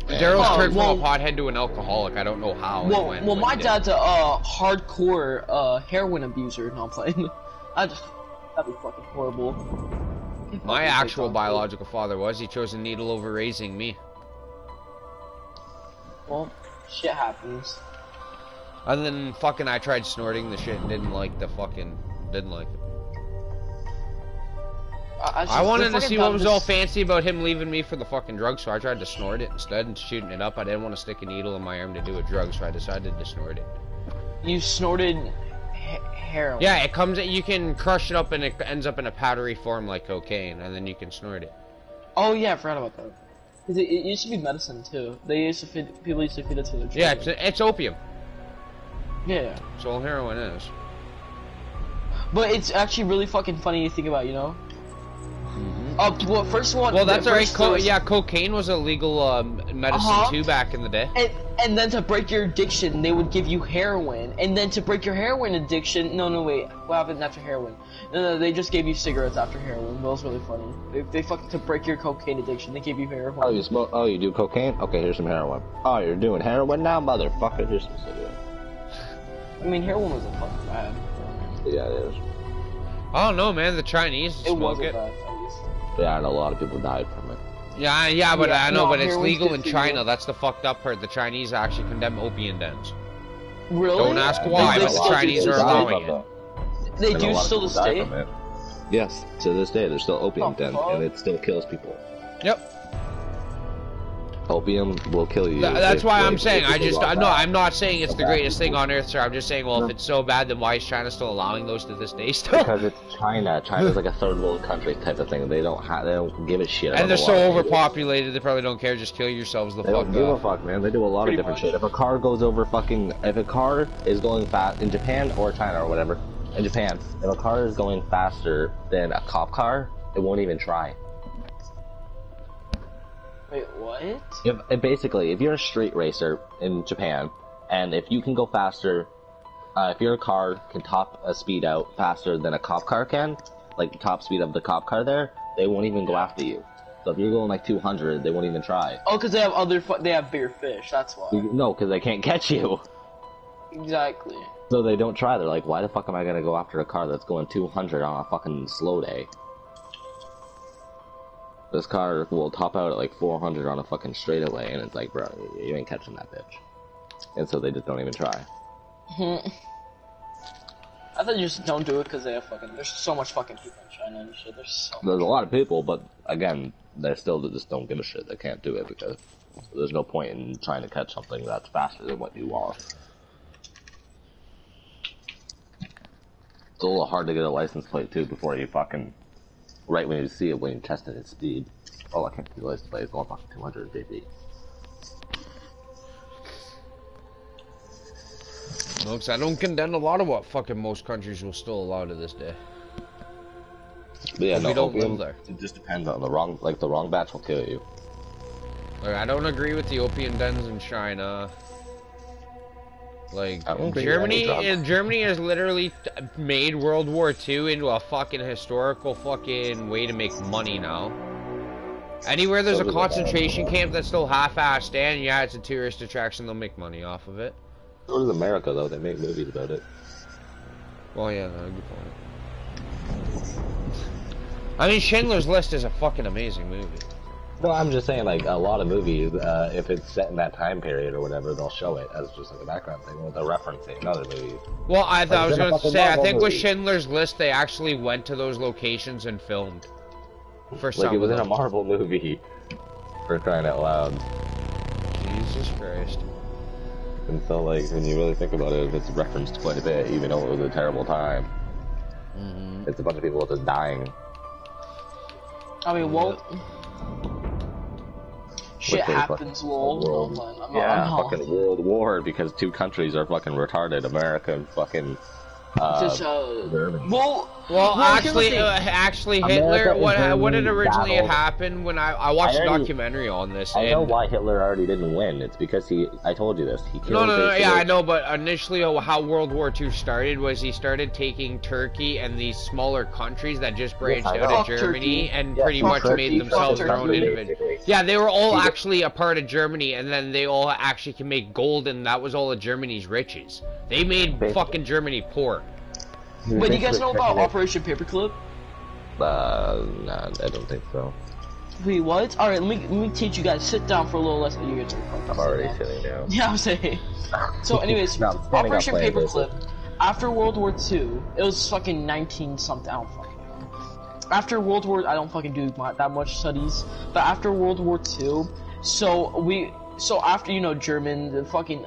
Daryl's turned from a pothead to an alcoholic. I don't know how. Well, my dad's a hardcore heroin abuser. No, I'm playing. That'd be fucking horrible. My actual biological father was. He chose a needle over raising me. Well, shit happens. And then fucking I tried snorting the shit and didn't like it. I wanted to see what was all fancy about him leaving me for the fucking drugs, so I tried to snort it instead and shooting it up. I didn't want to stick a needle in my arm to do a drug, so I decided to snort it. You snorted heroin. Yeah, it comes. You can crush it up and it ends up in a powdery form like cocaine, and then you can snort it. Oh yeah, I forgot about that. 'Cause it used to be medicine too. People used to feed it to their children. Yeah, it's opium. Yeah. That's all heroin is. But it's actually really fucking funny to think about, you know? Well, first one. Well, that's alright. was, Yeah, cocaine was a legal medicine too back in the day. And then to break your addiction, they would give you heroin. And then to break your heroin addiction, no, wait, what happened after heroin? No, they just gave you cigarettes after heroin. That was really funny. They fucking to break your cocaine addiction, they gave you heroin. Oh, you smoke? Oh, you do cocaine? Okay, here's some heroin. Oh, you're doing heroin now, motherfucker. Here's some cigarettes. I mean, heroin wasn't fucking bad. Yeah, it is. I don't know, man. The Chinese It smoke wasn't it. bad, at least. Yeah, and a lot of people died from it. Yeah, but Yeah, I know, no, but it's heroin's legal good in for you. China. That's the fucked up part. The Chinese actually condemn opium dens. Really? Don't ask why, They but the still Chinese do are that? allowing it. They And a do lot of still to people die stay? from it. Yes, to this day, there's still opium dens, fuck? and it still kills people. Yep. Opium will kill you. That's why I'm saying. If I'm not saying it's the greatest thing on earth, sir. I'm just saying, well, if it's so bad, then why is China still allowing those to this day still? Because it's China. China's like a third world country type of thing. They don't give a shit. And they're about so a lot of people. overpopulated, they probably don't care. Just kill yourselves the They fuck don't give a up. fuck, man. They do a lot Pretty of different much. shit. If a car goes over if a car is going fast in Japan or China or whatever, in Japan, if a car is going faster than a cop car, it won't even try. Wait, what? Basically, if you're a street racer in Japan, and if you can go faster, if your car can top a speed out faster than a cop car can, like the top speed of the cop car there, they won't even go after you. So if you're going like 200, they won't even try. Oh, because they have they have bigger fish, that's why. No, because they can't catch you. Exactly. So they don't try. They're like, why the fuck am I gonna go after a car that's going 200 on a fucking slow day? This car will top out at like 400 on a fucking straightaway, and it's like, bro, you ain't catching that bitch. And so they just don't even try. I thought you just don't do it because they have there's so much fucking people in China and shit. There's There's a lot of people, but again, they just don't give a shit. They can't do it because there's no point in trying to catch something that's faster than what you are. It's a little hard to get a license plate too before you fucking, right when you see it, when you test it at speed. Oh, I can't see the license plate. It's going fucking 250. No, 'cause I don't condemn a lot of what fucking most countries will still allow to this day. But yeah, We no, don't opium, live there. it just depends on the wrong batch will kill you. Like, I don't agree with the opium dens in China. Like, I don't agree with any drug. Germany has literally made World War II into a fucking historical fucking way to make money now. Anywhere there's So a does concentration camp that's still half-assed and yeah, it's a tourist attraction, they'll make money off of it. So does America, though. They make movies about it. Well, yeah, no, good point. I mean, Schindler's List is a fucking amazing movie. No, I'm just saying, like, a lot of movies, if it's set in that time period or whatever, they'll show it as just like a background thing, or they're referencing other movies. Well, I Like, was it's in a going to fucking say, I Marvel think with movie. Schindler's List, they actually went to those locations and filmed. For some Like, it was of in a them. Marvel movie, for crying out loud. Jesus Christ. And so, like, when you really think about it, it's referenced quite a bit, even though it was a terrible time. It's a bunch of people just dying. I mean, well, shit Which is happens, fucking lol. world. I'm Yeah, not- fucking World War, because two countries are fucking retarded. America and fucking, Just, Germany. Well, actually, Hitler. America What and had Germany originally battled. happened when I watched I a already- documentary on this. I know and- why Hitler already didn't win. It's because I told you this. He killed No, yeah, basically- I know, but initially how World War II started was he started taking Turkey and these smaller countries that just branched I out know. of Germany Turkey. and Yeah, pretty fuck much Turkey, made fuck themselves their own Turkey, individual. basically. Yeah, they were all He- actually a part of Germany, and then they all actually can make gold, and that was all of Germany's riches. They made Basically. fucking Germany poor. Wait, do you guys know about Basically- Operation Paperclip? Nah, I don't think so. Wait, what? Alright, let me teach you guys. Sit down for a little lesson. You get I'm already sitting down. Yeah, I'm saying. So, anyways, No, I'm standing up Operation playing Paperclip. After World War II, it was fucking 19 something. I don't fucking know. After World War, I don't fucking do that much studies. But after World War II, so so after, you know, German, the fucking,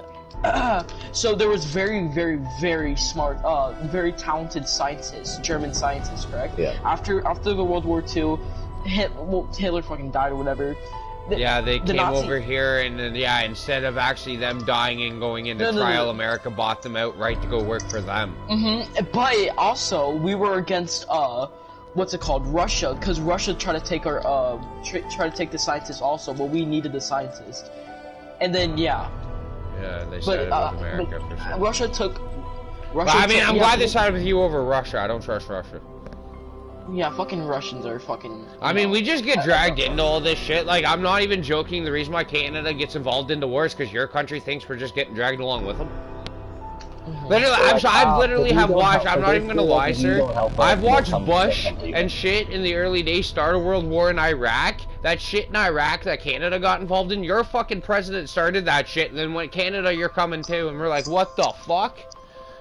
so there was very, very, very smart, very talented scientists, German scientists, correct? Yeah. After the World War II, Hitler fucking died or whatever. Yeah, they came Nazi over here, and then, yeah, instead of actually them dying and going into trial, America bought them outright to go work for them. But also, we were against, what's it called, Russia, because Russia tried to take our, try to take the scientists also, but we needed the scientists. And then, yeah. Yeah, they sided with America for sure. Russia took... But, I mean, I'm glad they sided with you over Russia. I don't trust Russia. Yeah, fucking Russians are fucking... I mean, we just get dragged into all this shit. Like, I'm not even joking. The reason why Canada gets involved into wars because your country thinks we're just getting dragged along with them. Literally, I've literally have watched, I'm not even gonna lie, sir. I've watched Bush and shit in the early days start a world war in Iraq. That shit in Iraq that Canada got involved in, your fucking president started that shit, and then went, Canada, you're coming too. And we're like, what the fuck?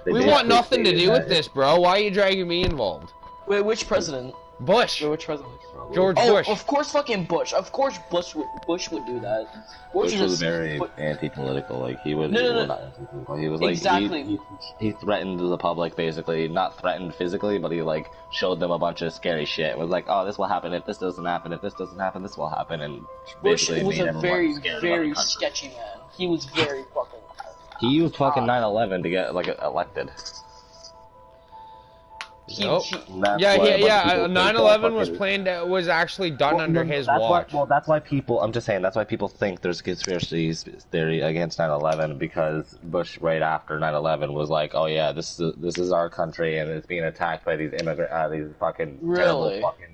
We want nothing to do with this, bro. Why are you dragging me involved? Wait, which president? Bush. Wait, which president? George Bush. Of course fucking Bush. Of course Bush would do that. Bush was very anti-political. Like, he would... No. He was like... Exactly. He threatened the public, basically. Not threatened physically, but he, like, showed them a bunch of scary shit. It was like, oh, this will happen if this doesn't happen. If this doesn't happen, this will happen. And Bush basically was made a very, everyone very sketchy man. He was very fucking... He used fucking 9/11 to get, like, elected. Nope. Yeah. 9/11 was planned. Was actually done under his watch. That's why people. I'm just saying. That's why people think there's a conspiracy theory against 9/11 because Bush, right after 9/11, was like, "Oh yeah, this is our country and it's being attacked by these these fucking terrible fucking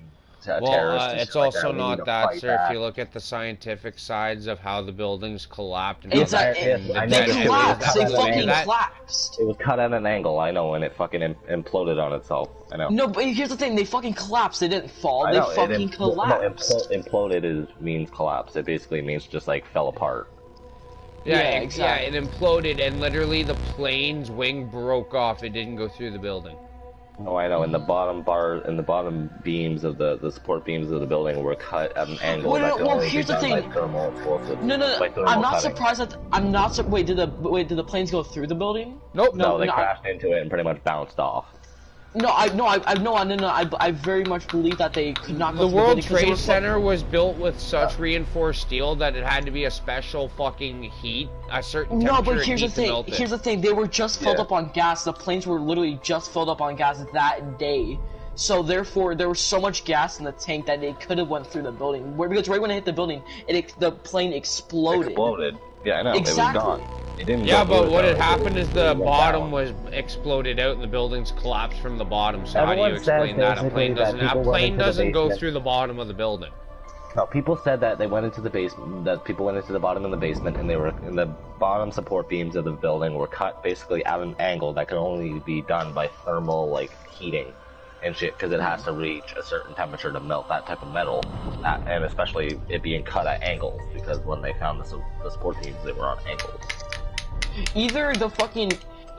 terrorists." It's also not that, sir. If you look at the scientific sides of how the buildings collapsed, and they collapsed. They fucking collapsed. It was cut at an angle. I know, and it fucking imploded on itself. I know. No, but here's the thing: they fucking collapsed. They didn't fall. They fucking collapsed. Imploded means collapse. It basically means just like fell apart. Yeah, exactly. Yeah, it imploded, and literally the plane's wing broke off. It didn't go through the building. Oh, I know. And the bottom beams of the support beams of the building were cut at an angle. Well, here's the thing. No. I'm not surprised that Wait, did the planes go through the building? Nope. No, they crashed into it and pretty much bounced off. I very much believe that they could not go through the building. The World Trade Center was built with such reinforced steel that it had to be a special fucking heat, a certain temperature. No, but here's the thing. Here's the thing. They were just filled up on gas. The planes were literally just filled up on gas that day. So therefore, there was so much gas in the tank that it could have went through the building. Because right when it hit the building, the plane exploded. Yeah, I know. Exactly. It was gone. Yeah, but what had happened is the bottom was exploded out and the buildings collapsed from the bottom. So how do you explain that? A plane doesn't go through the bottom of the building. No, people said that they went into the basement. That people went into the bottom of the basement, and they were in the bottom support beams of the building were cut basically at an angle that could only be done by thermal heating and shit, because it has to reach a certain temperature to melt that type of metal, and especially it being cut at angles, because when they found the support beams, they were on angles.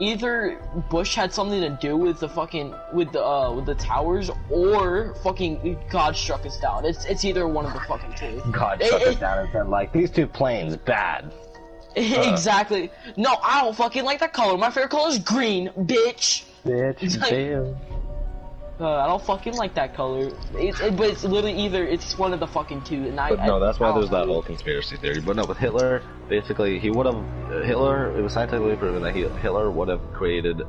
Either Bush had something to do with the fucking with the towers, or fucking God struck us down. It's either one of the fucking two. God struck us down and said, like, these two planes bad. Exactly. No, I don't fucking like that color. My favorite color is green, bitch. Damn. I don't fucking like that color. But it's literally it's one of the fucking two. And that's why there's that whole conspiracy theory. But no, with Hitler, basically, it was scientifically proven that Hitler would have created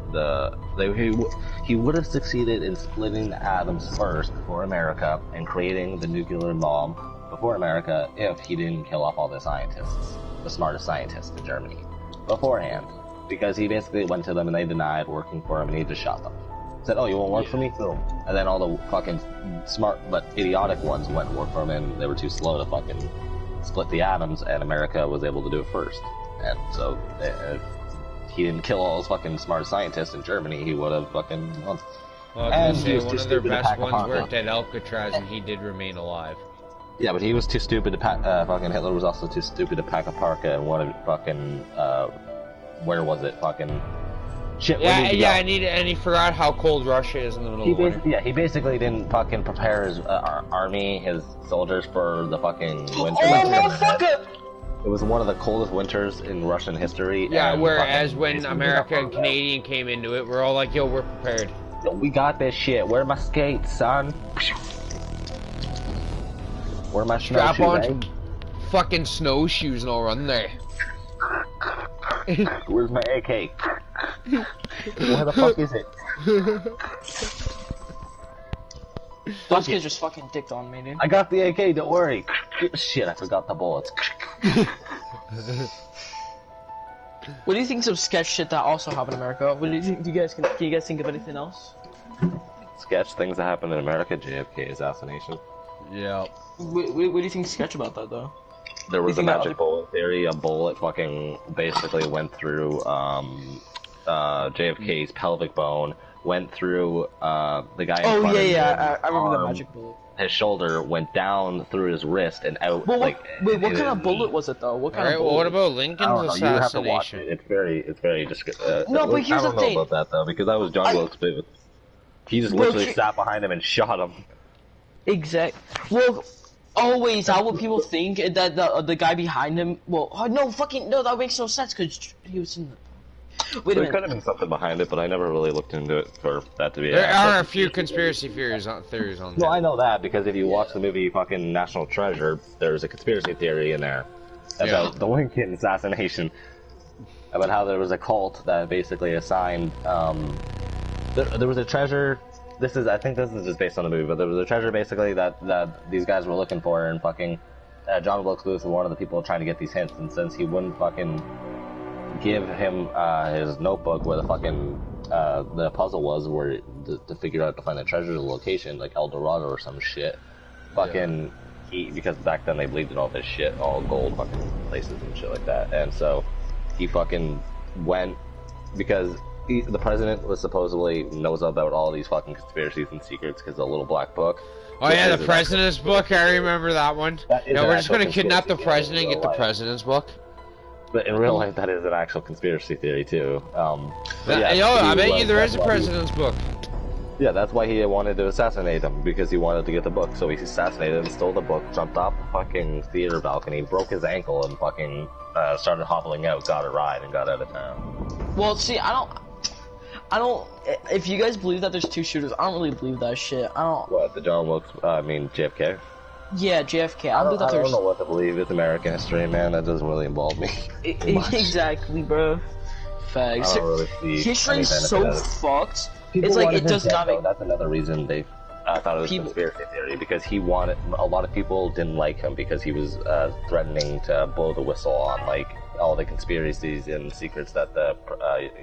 he would have succeeded in splitting the atoms first for America and creating the nuclear bomb before America if he didn't kill off all the scientists, the smartest scientists in Germany, beforehand. Because he basically went to them and they denied working for him and he just shot them. Said, oh, you won't work for me? Boom. And then all the fucking smart but idiotic ones went and worked for him, and they were too slow to fucking split the atoms, and America was able to do it first. And so, if he didn't kill all those fucking smart scientists in Germany, he would have fucking won. Well, I was gonna say, one of their best ones worked at Alcatraz, and he did remain alive. Yeah, but he was too stupid to pack, fucking Hitler was also too stupid to pack a parka and wanted fucking, where was it? Fucking... Shit, and he forgot how cold Russia is in the middle of the winter. Yeah, he basically didn't fucking prepare his army, his soldiers for the fucking winter. Oh, motherfucker! It was one of the coldest winters in Russian history. Yeah, and whereas fucking when basically America got and burned out. Canadian came into it, we're all like, yo, we're prepared. Yo, we got this shit. Where are my skates, son? Where are my Strap on snowshoes, eh? fucking snowshoes and I'll run there. Where's my AK? Where the fuck is it? Those kids just fucking dicked on me, dude. I got the AK, don't worry. Shit, I forgot the bullets. What do you think some sketch shit that also happened in America? What do you think? Can you guys think of anything else? Sketch things that happened in America, JFK assassination. Yeah. What do you think sketch about that though? There was a think that magic bullet theory. A bullet fucking basically went through JFK's pelvic bone, went through the guy in Oh front of him, I remember the arm, magic bullet. his shoulder, went down through his wrist and out. Well, like, what kind of bullet was it though? What kind Alright, of well, bullet? what about I Lincoln's don't know. You have to watch assassination? it. It's very No, but here's I don't the know thing. about that though because that was John Wilkes Booth. He just Well, literally sat behind him and shot him. Exact. Well, always how would people think that the guy behind him? Well, no, fucking no, that makes no sense because he was in the. Wait a There minute. could have been something behind it, but I never really looked into it for that to be. There actual are a few conspiracy theories on No, that. I know that because if you watch the movie fucking National Treasure, there's a conspiracy theory in there about the Lincoln assassination. About how there was a cult that basically assigned, there was a treasure, I think this is just based on the movie, but there was a treasure basically that these guys were looking for, and fucking, John Wilkes Booth was one of the people trying to get these hints, and since he wouldn't fucking give him, his notebook where the fucking, the puzzle was, where to figure out to find the treasure's location, like El Dorado or some shit, fucking, because back then they believed in all this shit, all gold fucking places and shit like that, and so, he fucking went, because the president was supposedly knows about all these fucking conspiracies and secrets because of the little black book. Oh yeah, the president's book, I remember that one. That is No, an we're just actual gonna kidnap the conspiracy president and theory get the in real life. president's book. But in real life, that is an actual conspiracy theory too. But yeah, Yo, I he bet you was- there that's is a why he- president's book. Yeah, that's why he wanted to assassinate him, because he wanted to get the book. So he assassinated him, stole the book, jumped off the fucking theater balcony, broke his ankle, and fucking started hobbling out, got a ride, and got out of town. Well, see, I don't. If you guys believe that there's two shooters, I don't really believe that shit. I don't. What, the John Wilkes, JFK? Yeah, JFK. I don't believe that I there's. don't know what to believe. It's American history, man. That doesn't really involve me. Exactly, bro. I Fags. don't really see History's any so benefit out of it. fucked. People It's like wanted it him does dead, not though. make. That's another reason they thought it was People- conspiracy theory, because he wanted, a lot of people didn't like him because he was threatening to blow the whistle on like all the conspiracies and secrets that the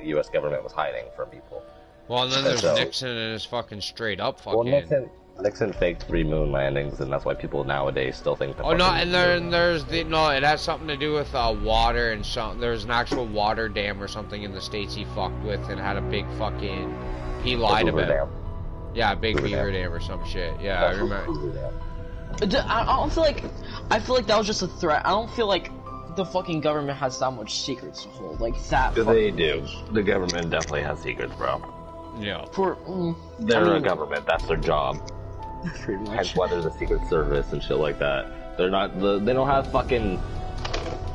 U.S. government was hiding from people. Well, and then there's So- Nixon and his fucking straight up Well, fucking. Nixon faked 3 moon landings, and that's why people nowadays still think that. Oh no, and there's the no. It has something to do with water and some. There's an actual water dam or something in the States he fucked with and had a big fucking. He lied about. Yeah, a big beaver dam or some shit. Yeah, I remember. I don't feel like. I feel like that was just a threat. I don't feel like the fucking government has that much secrets to hold. Like that. They do. The government definitely has secrets, bro. Yeah. They're I a mean- government. That's their job. Pretty much. Hence why there's a secret service and shit like that. They're not. They don't have fucking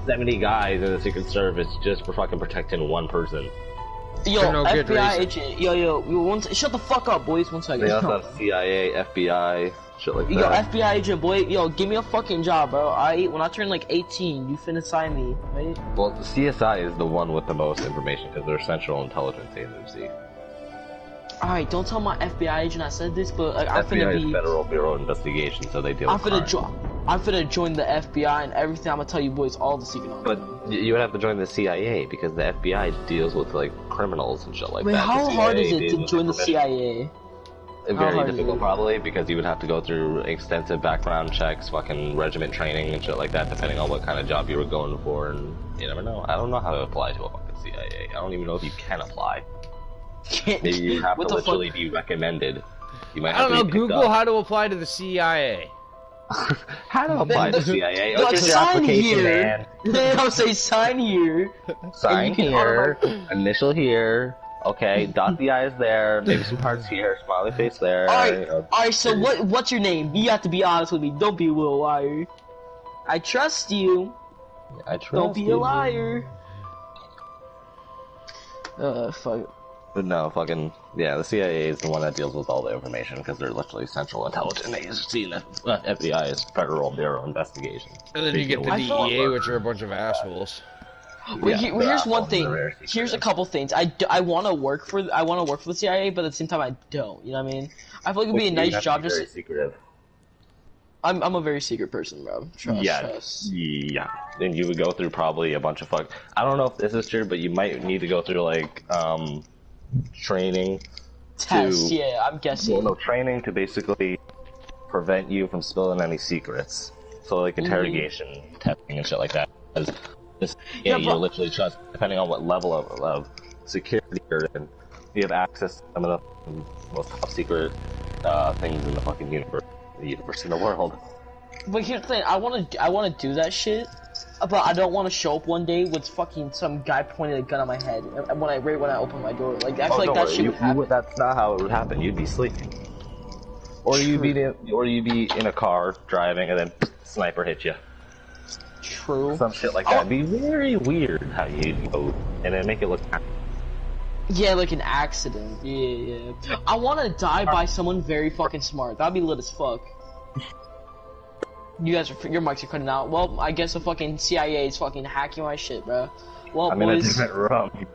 70 guys in the secret service just for fucking protecting one person. Yo, For no good FBI reason. agent. Yo, shut the fuck up, boys. 1 second. They also have CIA, FBI, shit like Yo, that. FBI agent, boy. Yo, give me a fucking job, bro. When I turn like 18, you finna sign me, right? Well, the CSI is the one with the most information because they're Central Intelligence Agency. Alright, don't tell my FBI agent I said this, but like, I'm FBI finna is be. Federal Bureau of Investigation, so they deal I'm with crime. finna join the FBI and everything. I'm gonna tell you boys all the secret knowledge. But you would have to join the CIA because the FBI deals with like criminals and shit like Wait, that. how The hard is CIA it to deals join the with information. CIA? How Very hard is difficult, it? probably, because you would have to go through extensive background checks, fucking regiment training and shit like that, depending on what kind of job you were going for, and you never know. I don't know how to apply to a fucking CIA. I don't even know if you can apply. Maybe you have What to the fuck? literally be recommended. You might I have don't know. to be picked Google up. how to apply to the CIA. How to apply to CIA? Like, Here's your sign application, here. man. I'll say sign here. Sign And you can here, initial here. Okay, dot the I's there, maybe some hearts here, smiley face there. Alright, so what's your name? You have to be honest with me. Don't be a little liar. I trust you. I trust Don't be you. a liar. Fuck. But no, fucking yeah. The CIA is the one that deals with all the information because they're literally Central Intelligence Agency, and the FBI is Federal Bureau of Investigation. And then you get the DEA, which are a bunch of assholes. Wait, Yeah, here's they're one assholes, thing. they're very Here's a secretive. couple things. I want to work for the CIA, but at the same time I don't. You know what I mean? I feel like it'd be a nice job Very just. secretive. I'm a very secret person, bro. Trust. Yeah. Then you would go through probably a bunch of I don't know if this is true, but you might need to go through like training. Test. Yeah, I'm guessing. Well, no, training to basically prevent you from spilling any secrets. So like interrogation, testing, and shit like that. Yeah, you're but- literally trust depending on what level of security you're in. You have access to some of the most top secret things in the fucking universe in the world. But here's the thing. I wanna do that shit, but I don't want to show up one day with fucking some guy pointing a gun on my head right when I open my door. Like I feel like that shit would happen. That's not how it would happen. You'd be sleeping, or you'd be in a car driving, and then sniper hit you. True. Some shit like that. It'd be very weird how you go and then make it look. Yeah, like an accident. Yeah. I want to die by someone very fucking smart. That'd be lit as fuck. Your mics are cutting out. Well, I guess the fucking CIA is fucking hacking my shit, bro. Well, I'm in a boys, different room.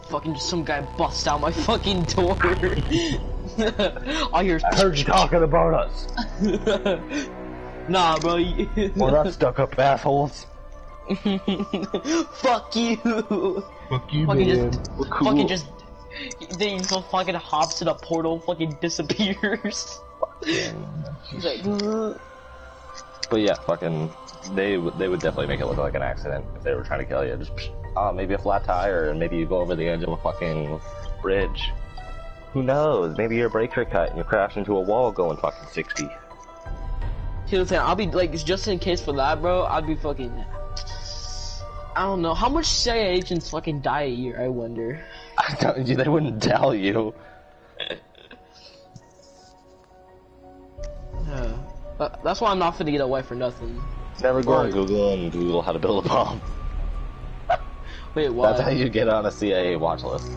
fucking just some guy bust out my fucking door. All hear is I heard you talking about us. nah, bro. We're not stuck up assholes. Fuck you. Fuck you, Fucking man. just, We're cool. fucking just. Then he just fucking hops in a portal, fucking disappears. He's like, "Ugh." But yeah, fucking, they would definitely make it look like an accident if they were trying to kill you. Just, maybe a flat tire, and maybe you go over the edge of a fucking bridge. Who knows? Maybe your brakes are cut and you crash into a wall going fucking 60. Here's the thing, I'll be like, just in case for that, bro. I'd be fucking. I don't know how much CIA agents fucking die a year. I wonder. I told you they wouldn't tell you. That's why I'm not finna get away for nothing. Never go on Right. Google and Google how to build a bomb. Wait, what? That's how you get on a CIA watch list.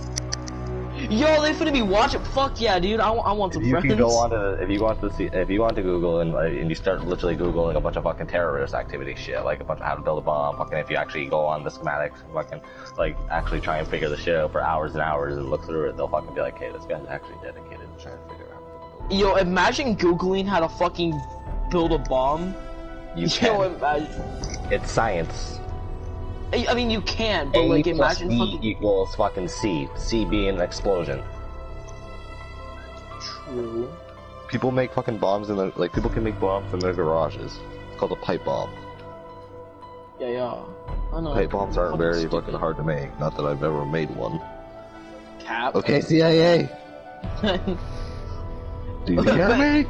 Yo, they finna be watching. Fuck yeah, dude. I want some You friends. can go on to if you want to Google and you start literally Googling a bunch of fucking terrorist activity shit, like a bunch of how to build a bomb. Fucking if you actually go on the schematics, fucking like actually try and figure the shit out for hours and hours and look through it, they'll fucking be like, hey, this guy's actually dedicated to trying to figure out. Yo, imagine googling how to fucking build a bomb. You Yo, can. imagine. It's science. I mean, you can, but A like, plus imagine B fucking. equals fucking C. C being an explosion. True. People make fucking bombs in people can make bombs in their garages. It's called a pipe bomb. Yeah. I know. Pipe bombs aren't very stupid. fucking hard to make. Not that I've ever made one. Cap. Okay, CIA. Do you hear me?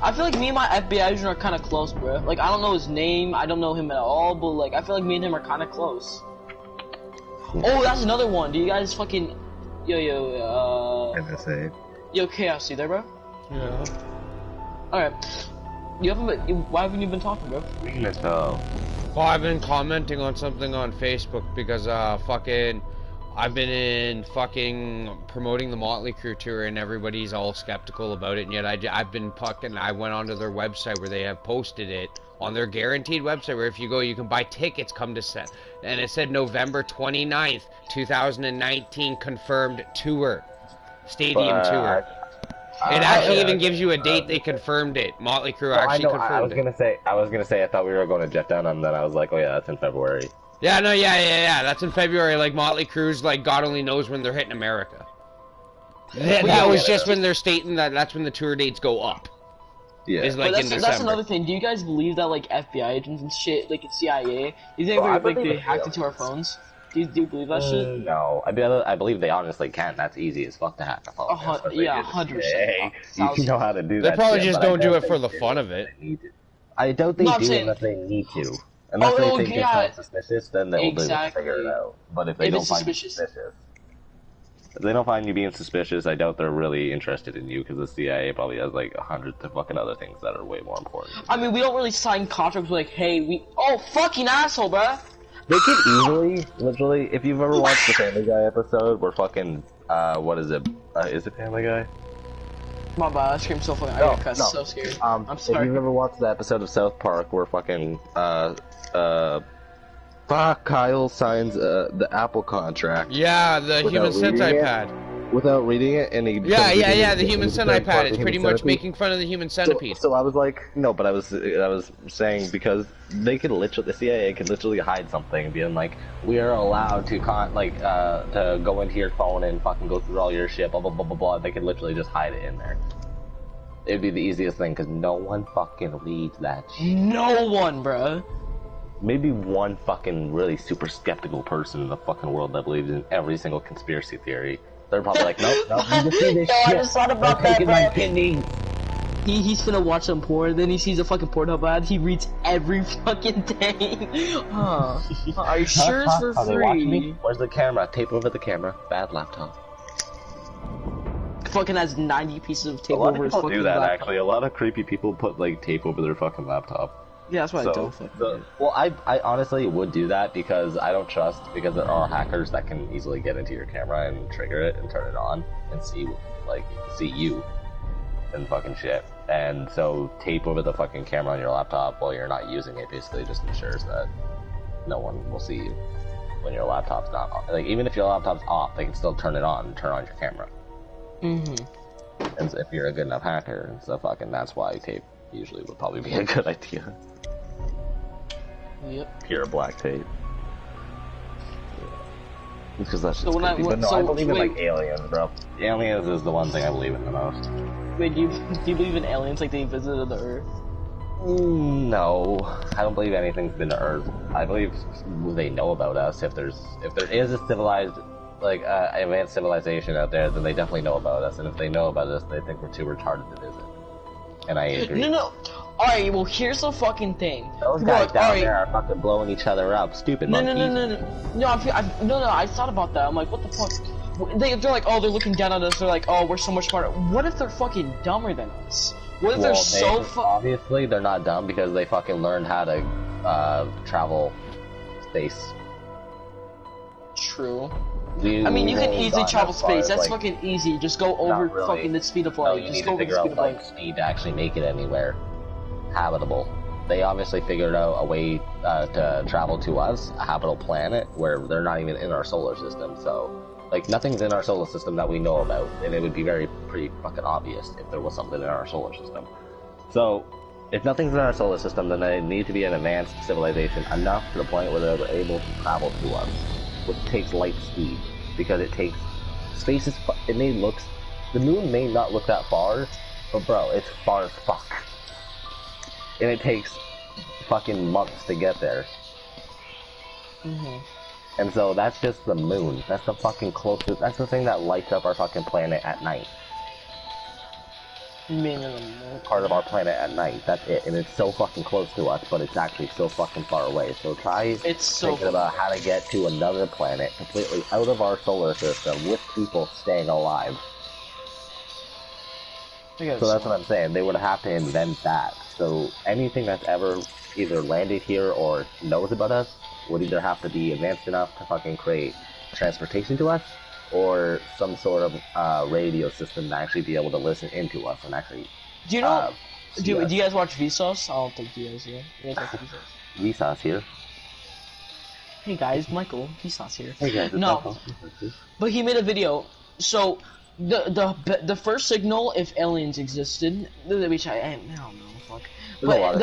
I feel like me and my FBI agent are kind of close, bro. Like, I don't know his name, I don't know him at all, but like, I feel like me and him are kind of close. Oh, that's another one. Do you guys fucking, NSA. yo, Chaos, you there, bro? Yeah. All right. Why haven't you been talking, bro? Well, I've been commenting on something on Facebook because I've been in fucking promoting the Motley Crue tour and everybody's all skeptical about it, and yet I've been I went onto their website where they have posted it on their guaranteed website where if you go you can buy tickets come to set, and it said November 29th 2019 confirmed tour, stadium tour. It actually even gives you a date they confirmed it. Motley Crue actually confirmed I was gonna say I thought we were going to Jet Down, and then I was like, oh yeah, that's in February. Yeah, no, yeah. That's in February. Like Motley Crue's, like God only knows when they're hitting America. That was just when they're stating that's when the tour dates go up. Yeah. Is like But in that's December. another thing. Do you guys believe that like FBI agents and shit, like CIA, do you think Well, I like believe they it, hacked yeah. into our phones? Do you believe that shit? No, I believe they honestly can. That's easy as fuck to hack a phone. Yeah, 100%. Hey, you know how to do They that. probably shit, just but I don't do it think for the they fun do of it. if they need to. I don't think No, I'm they do saying- unless they need to. Unless Oh, they think yeah. it's suspicious, then they'll Exactly. figure it out. But if they If don't it's find it suspicious. suspicious, If they don't find you being suspicious, I doubt they're really interested in you, because the CIA probably has like 100 fucking other things that are way more important. I mean, we don't really sign contracts like, hey, oh, fucking asshole, bruh! They could easily, literally, if you've ever watched the Family Guy episode where fucking, what is it? Is it Family Guy? My bad, I screamed so fucking, I got cussed, so scared. I'm sorry. If you've ever watched the episode of South Park where fucking, Kyle signs, the Apple contract. Yeah, the human centipede. Without reading it, and he yeah, the human centipede. It's pretty much making fun of the human centipede. So I was like, no, but I was saying because they could literally, the CIA could literally hide something, being like, we are allowed to to go into your phone and fucking go through all your shit, blah blah blah blah blah. They could literally just hide it in there. It'd be the easiest thing because no one fucking reads that shit. No one, bruh. Maybe one fucking really super skeptical person in the fucking world that believes in every single conspiracy theory. They're probably like, nope, you just see this shit. I just thought about that, my kidneys. He's finna watch some porn, then he sees a fucking Pornhub ad, he reads every fucking thing. Are you sure it's for free? Where's the camera? Tape over the camera. Bad laptop. Fucking has 90 pieces of tape over his fucking laptop. A lot of people do that, actually. A lot of creepy people put, like, tape over their fucking laptop. Yeah, that's why I don't fucking do it. Well, I honestly would do that because I don't trust, because there are hackers that can easily get into your camera and trigger it and turn it on and see you and fucking shit. And so tape over the fucking camera on your laptop while you're not using it basically just ensures that no one will see you when your laptop's not on. Like, even if your laptop's off, they can still turn it on and turn on your camera. Mm-hmm. And if you're a good enough hacker and stuff, fucking that's why tape usually would probably be a good idea. Yep. Pure black tape. Because that's just so creepy. But no, I believe in, like, aliens, bro. Aliens is the one thing I believe in the most. Wait, do you believe in aliens like they visited the Earth? No, I don't believe anything's been to Earth. I believe they know about us. If there is a civilized, like, advanced civilization out there, then they definitely know about us. And if they know about us, they think we're too retarded to visit. And I agree. No. Alright, well, here's the fucking thing. Those guys down there are fucking blowing each other up. Stupid monkeys. No, I thought about that. I'm like, what the fuck? They're like, oh, they're looking down at us. They're like, oh, we're so much smarter. What if they're fucking dumber than us? What if they're so obviously, they're not dumb because they fucking learned how to travel space. True. I mean, you can easily travel space. That's like, fucking easy. Just go over fucking the speed of light. Just go over the speed of light. Speed to actually make it anywhere habitable. They obviously figured out a way to travel to us, a habitable planet, where they're not even in our solar system. So, like, nothing's in our solar system that we know about, and it would be pretty fucking obvious if there was something in our solar system. So, if nothing's in our solar system, then they need to be an advanced civilization enough to the point where they're able to travel to us, which takes light speed, because it takes space is. The moon may not look that far, but bro, it's far as fuck. And it takes fucking months to get there. Mm-hmm. And so that's just the moon. That's the fucking closest. That's the thing that lights up our fucking planet at night. Part of our planet at night. That's it. And it's so fucking close to us, but it's actually so fucking far away. So try thinking about how to get to another planet completely out of our solar system with people staying alive. So that's what I'm saying. They would have to invent that. So anything that's ever either landed here or knows about us would either have to be advanced enough to fucking create transportation to us, or some sort of radio system to actually be able to listen into us and actually. Do you know? Do you guys watch Vsauce? I don't think you guys do. You guys watch Vsauce? Vsauce here. Hey guys, Michael. Vsauce here. Hey guys, no, but he made a video. So the first signal, if aliens existed, which I don't know, fuck. But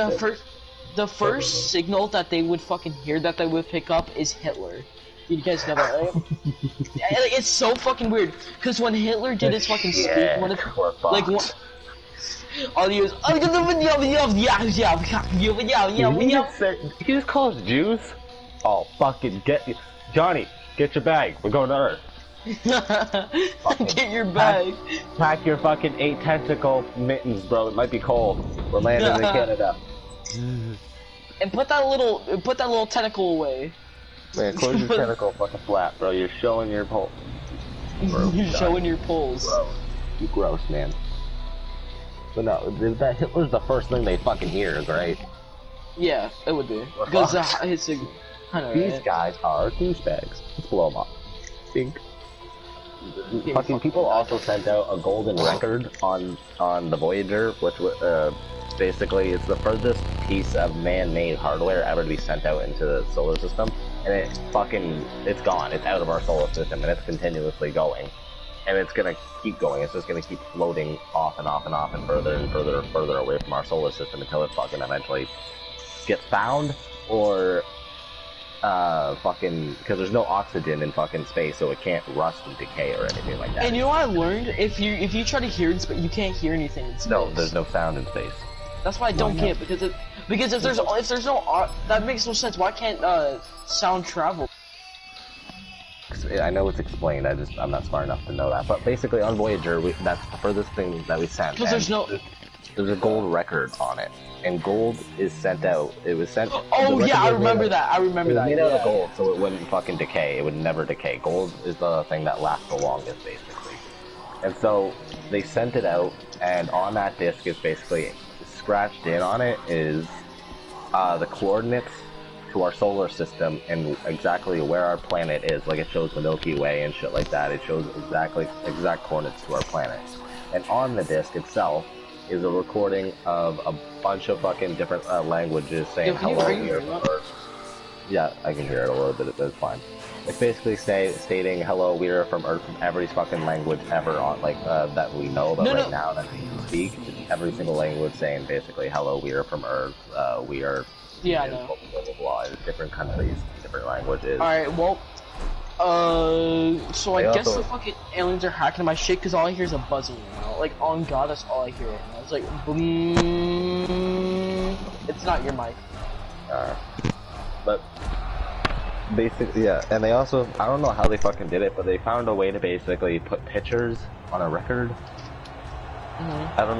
the first signal that they would fucking hear, that they would pick up, is Hitler. You guys know that, right? It's so fucking weird. Because when Hitler did his fucking speech, all he was, he just calls Jews? Oh, fucking Johnny, get your bag. We're going to Earth. Get your bag. Pack your fucking 8 tentacle mittens, bro. It might be cold. We're landing in Canada. And put that little tentacle away. Man, close your tentacle fucking flat, bro. You're showing your pole. You're showing your poles. You gross, man. But no, that Hitler's the first thing they fucking hear, right? Yeah, it would be. Because it's a... I know, These right? guys are douchebags. Let's blow them up. Think. Fucking people also sent out a golden record on the Voyager, which basically it's the furthest piece of man-made hardware ever to be sent out into the solar system, and it's gone. It's out of our solar system, and it's continuously going, and it's gonna keep going. It's just gonna keep floating off and off and off and further and further and further away from our solar system until it fucking eventually gets found or because there's no oxygen in fucking space, so it can't rust and decay or anything like that. And you know what I learned? If you try to hear in space, you can't hear anything in space. No, there's no sound in space. That's why I don't get because if there's no that makes no sense. Why can't sound travel? I know it's explained. I'm not smart enough to know that. But basically, on Voyager, that's the furthest thing that we sent. Because there's a gold record on it, and gold is sent out. It was sent. Oh yeah, I remember that. I remember that. Made out of gold, so it wouldn't fucking decay. It would never decay. Gold is the thing that lasts the longest, basically. And so they sent it out, and on that disc is basically scratched in on it is the coordinates to our solar system and exactly where our planet is. Like it shows the Milky Way and shit like that. It shows exact coordinates to our planet. And on the disc itself is a recording of a bunch of fucking different languages saying hello here from Earth. Yeah, I can hear it a little bit. It's fine. It's basically stating hello, we are from Earth, from every fucking language ever on that we know about now that we can speak. Every single language saying basically hello, we are from Earth. We are. Yeah, I know. Blah, blah, blah, blah. Different countries, different languages. All right, well. So I guess the fucking aliens are hacking my shit because all I hear is a buzzing right now. Like, on God, that's all I hear right now. It's like, boom. It's not your mic. But basically, yeah. And they also, I don't know how they fucking did it, but they found a way to basically put pictures on a record. Mm-hmm. I don't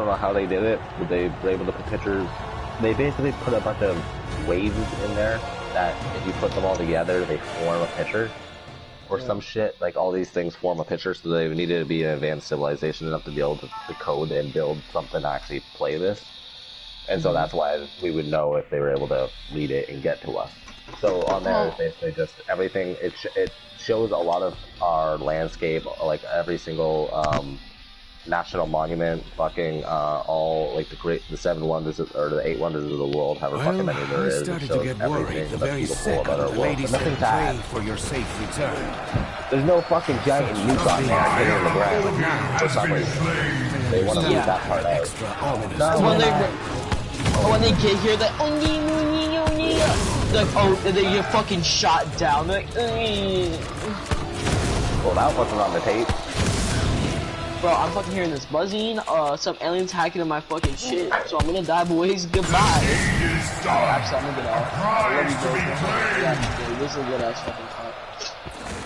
know how they did it, but they were able to put pictures. They basically put a bunch of waves in there that if you put them all together, they form a picture. Or some shit, like all these things form a picture, so they needed to be an advanced civilization enough to be able to code and build something to actually play this. And so that's why we would know if they were able to read it and get to us. So on there is basically just everything, it shows a lot of our landscape, like every single national monument, fucking all like the 7 wonders or the 8 wonders of the world, however fucking many there is. Started to get worried the very second the ladies said pray for your safe return. There's no fucking giant nukes on there hidden in the ground for some reason. They want to leave that part out. When they get here, like, they get fucking shot down. Like, well, that wasn't on the tape. Bro, I'm fucking hearing this buzzing, some aliens hacking in my fucking shit, so I'm gonna die, boys. Goodbye. Actually, I'm gonna get off. I love you guys. Yeah, dude, this is a good ass fucking talk.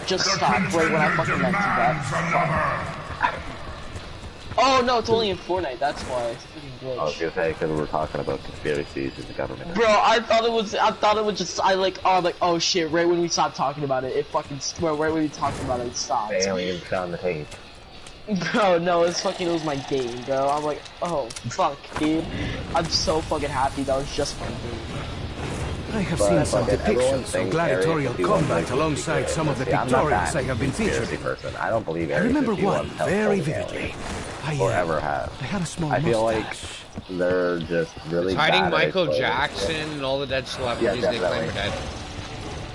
Just stop right when I fucking meant to that. Oh no, it's only in Fortnite, that's why. It's freaking glitch. I was gonna say, because we're talking about conspiracies in the government. Bro, I thought it was just, oh shit, right when we stopped talking about it, right when we talked about it, it stopped. The aliens found the tape. Bro, no, it was my game, bro. I'm like, oh, fuck, dude. I'm so fucking happy that was just my game. I have seen some depictions of gladiatorial combat alongside some of the pictorials I have been featured in. I don't believe I remember one very vividly. Or ever have. I had a small I feel like mustache. they're just really It's hiding bad Michael at Jackson and all the dead celebrities they claim are dead.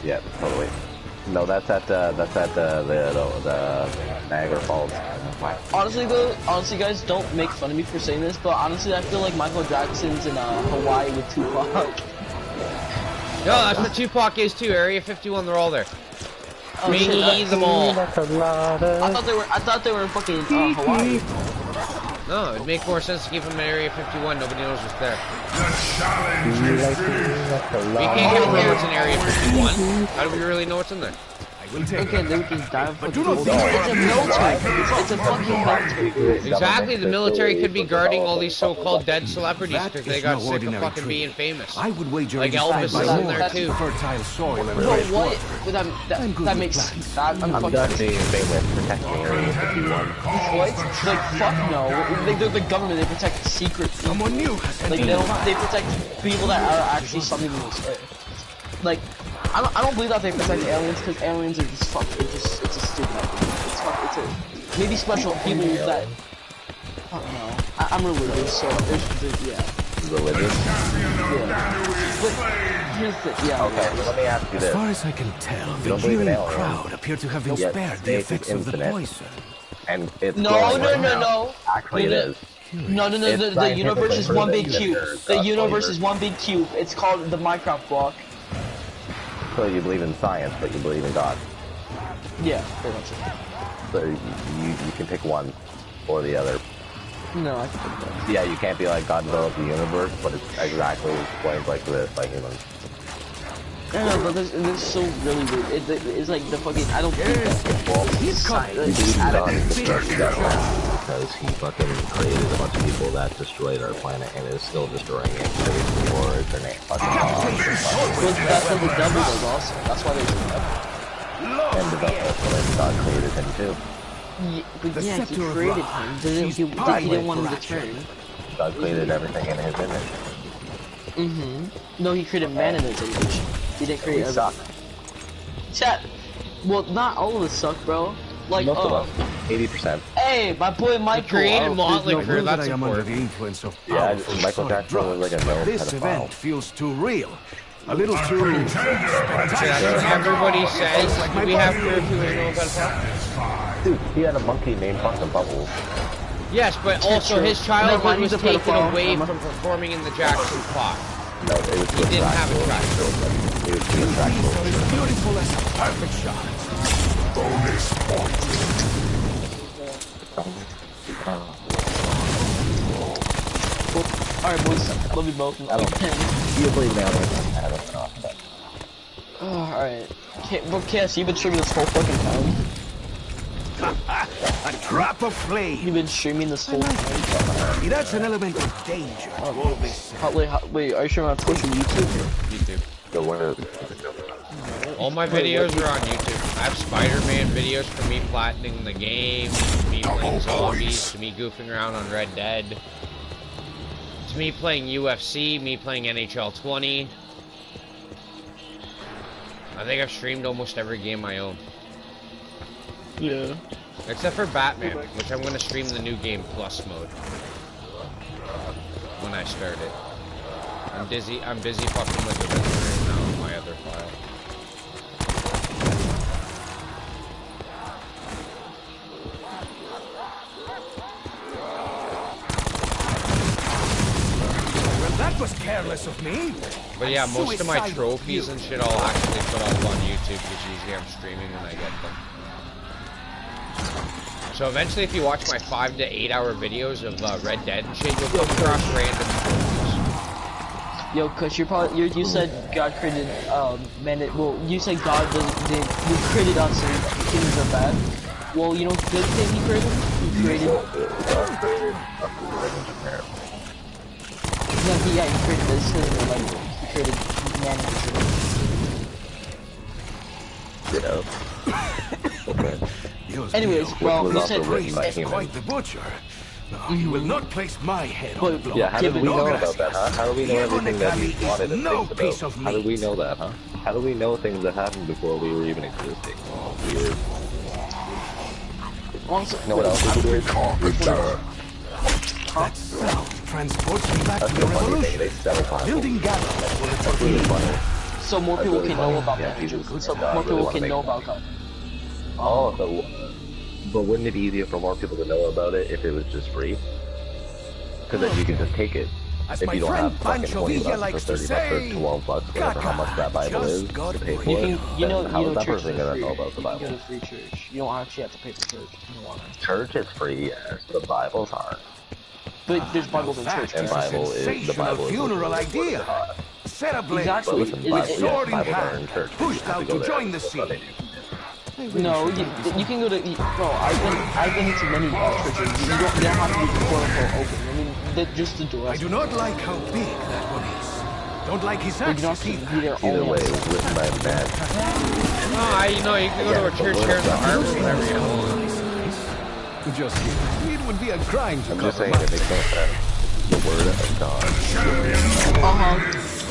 Yeah, totally. No, that's at the Niagara Falls. Honestly, guys, don't make fun of me for saying this, but honestly, I feel like Michael Jackson's in Hawaii with Tupac. No, that's what Tupac is too. Area 51, they're all there. Oh, Me, them all. I thought they were in fucking Hawaii. No, it'd make more sense to keep them in Area 51. Nobody knows what's there. We can't get rumors in Area 51. How do we really know what's in there? will take Okay, it. they would just die of But fucking do not cold. think I It's a have military. It's a fucking military. Exactly, the military could be guarding all these so-called dead celebrities That because they is got no sick of ordinary fucking tree. being famous. I would wager Like it is Elvis fed is by in more there too. fertile soil and Bro, fresh what? water. That, I'm good that with makes plants. that. I'm I'm fucking. done being famous protecting Area 51. What? Like fuck no. They're the government. They protect secret. Someone new has Like entered. they protect people that are actually something in this earth. Like I don't believe that they protect aliens because aliens are just fuck. It's a stupid idea. It's fuck. It's a maybe special people that. Fuck no. I'm religious, so there's yeah. Religious? Yeah. But here's the yeah. Okay, well, let me ask you As this. far as I can tell, the don't believe in jeering aliens. crowd appear to have been Yet spared the space is effects of the infinite. poison. And it's No, growing no, right no, now. no. Actually, it is. No. It's The universe is one big scientifically cube. proven The that universe there's is one big cube. It's called the Minecraft block. So you believe in science, but you believe in God. Yeah, pretty much. So you can pick one or the other. No, I think that. Yeah, you can't be like God developed the universe, but it's exactly explained like this by humans. I don't know, but this is so really weird. It's like the fucking. I don't think that. Well, He's God is destructive because he fucking created a bunch of people that destroyed our planet and is still destroying it. There's war, their name fucking But that's what the devil does also. That's why there's a devil. and developed. God created him too. Yeah, but The yeah, he scepter of created Ra. him. But he didn't want him to turn. God created everything in his image. No, he created man in his image. He didn't create We suck. Chat. Well, not all of us suck, bro. Like, Most of us. 80%. Hey, my boy Michael. created Motley No Crue, wonder that's I am under the important. influence of Yeah, powerful Michael solid Jackson was drugs. like a male This pedophile. event feels too real. A little too That's spectacular. what everybody says. Do we have proof who we know about that? Dude, he had a monkey named fucking Bubbles. Yes, but also his childhood No, was he's a taken pedophile. away from performing in the Jackson 5. No, it was He didn't have a track. It was to attract children. As beautiful as a perfect shot. Alright, boys. Love you both. I don't You believe in aliens? I don't know. Alright. But Cass, you've been streaming this whole fucking time. A drop of flame. You've been streaming this whole time. That's an element of danger. Wait, are you streaming on Twitch or YouTube? YouTube. So where? All my videos are on YouTube. I have Spider-Man videos for me platining the game, to me playing zombies, to me goofing around on Red Dead, to me playing UFC, me playing NHL 20. I think I've streamed almost every game I own. Yeah. Except for Batman, which I'm going to stream the new game Plus mode. When I start it. I'm busy fucking with the Riddler right now on my other file. Well, that was careless of me. But yeah, most of my Suicidal trophies and shit I'll actually put up on YouTube because usually I'm streaming when I get them. So eventually if you watch my 5 to 8 hour videos of Red Dead and shit, you'll come across random trophies. Yo, Kush, you said God created, you said God you created us and humans are bad. Well, you know what good thing he created? He created... he created this and like, he created man and Okay. Anyways, well, you said... That's quite the butcher. No, he will not place my head on the block. Yeah, how did we but- know about that, huh? How do we know everything that he wanted and no things piece about? of How do meat. we know that, huh? How do we know things that happened before we were even existing? Weird. Also, You know what else is weird? That sound transports me back That's to the the funny thing, revolution. they sell it. Building gallows for the That's really funny. so more people can know about that. Yeah, Jesus. So God, more really people wanna can make know money. about God. Oh, so, but wouldn't it be easier for more people to know about it if it was just free? Because then you can just take it. As If my you don't friend have fucking Pancho 20 Villa bucks or likes to 30 bucks or say, 12 bucks, whatever, how much that Bible just is, got to pay for free. it, You know, then how is that church person is gonna free. know about the You can go Bible? to free church. You don't actually have to pay for church. if you want to. Church is free, yes. The Bible's hard. But there's Bibles in church. And right? Bible is, the sensational Bible is funeral the word of idea. God. Set ablaze. Exactly. But listen, It- Bible, it- yeah, sword in Bibles are hand, in church. pushed You have out go to there. join the That's what they scene. do. No, you can go to. Bro, I've been into many churches. They don't have to be quote unquote open. I mean, just the doors. I do not like how big that one is. Don't like his But you don't accent have to be there Either only way, on it was written by a bad. No, you can go to a church here in the harbor, whatever you want. Just kidding. It would be a crime to I'm just cover saying my it makes no sense. The word of God.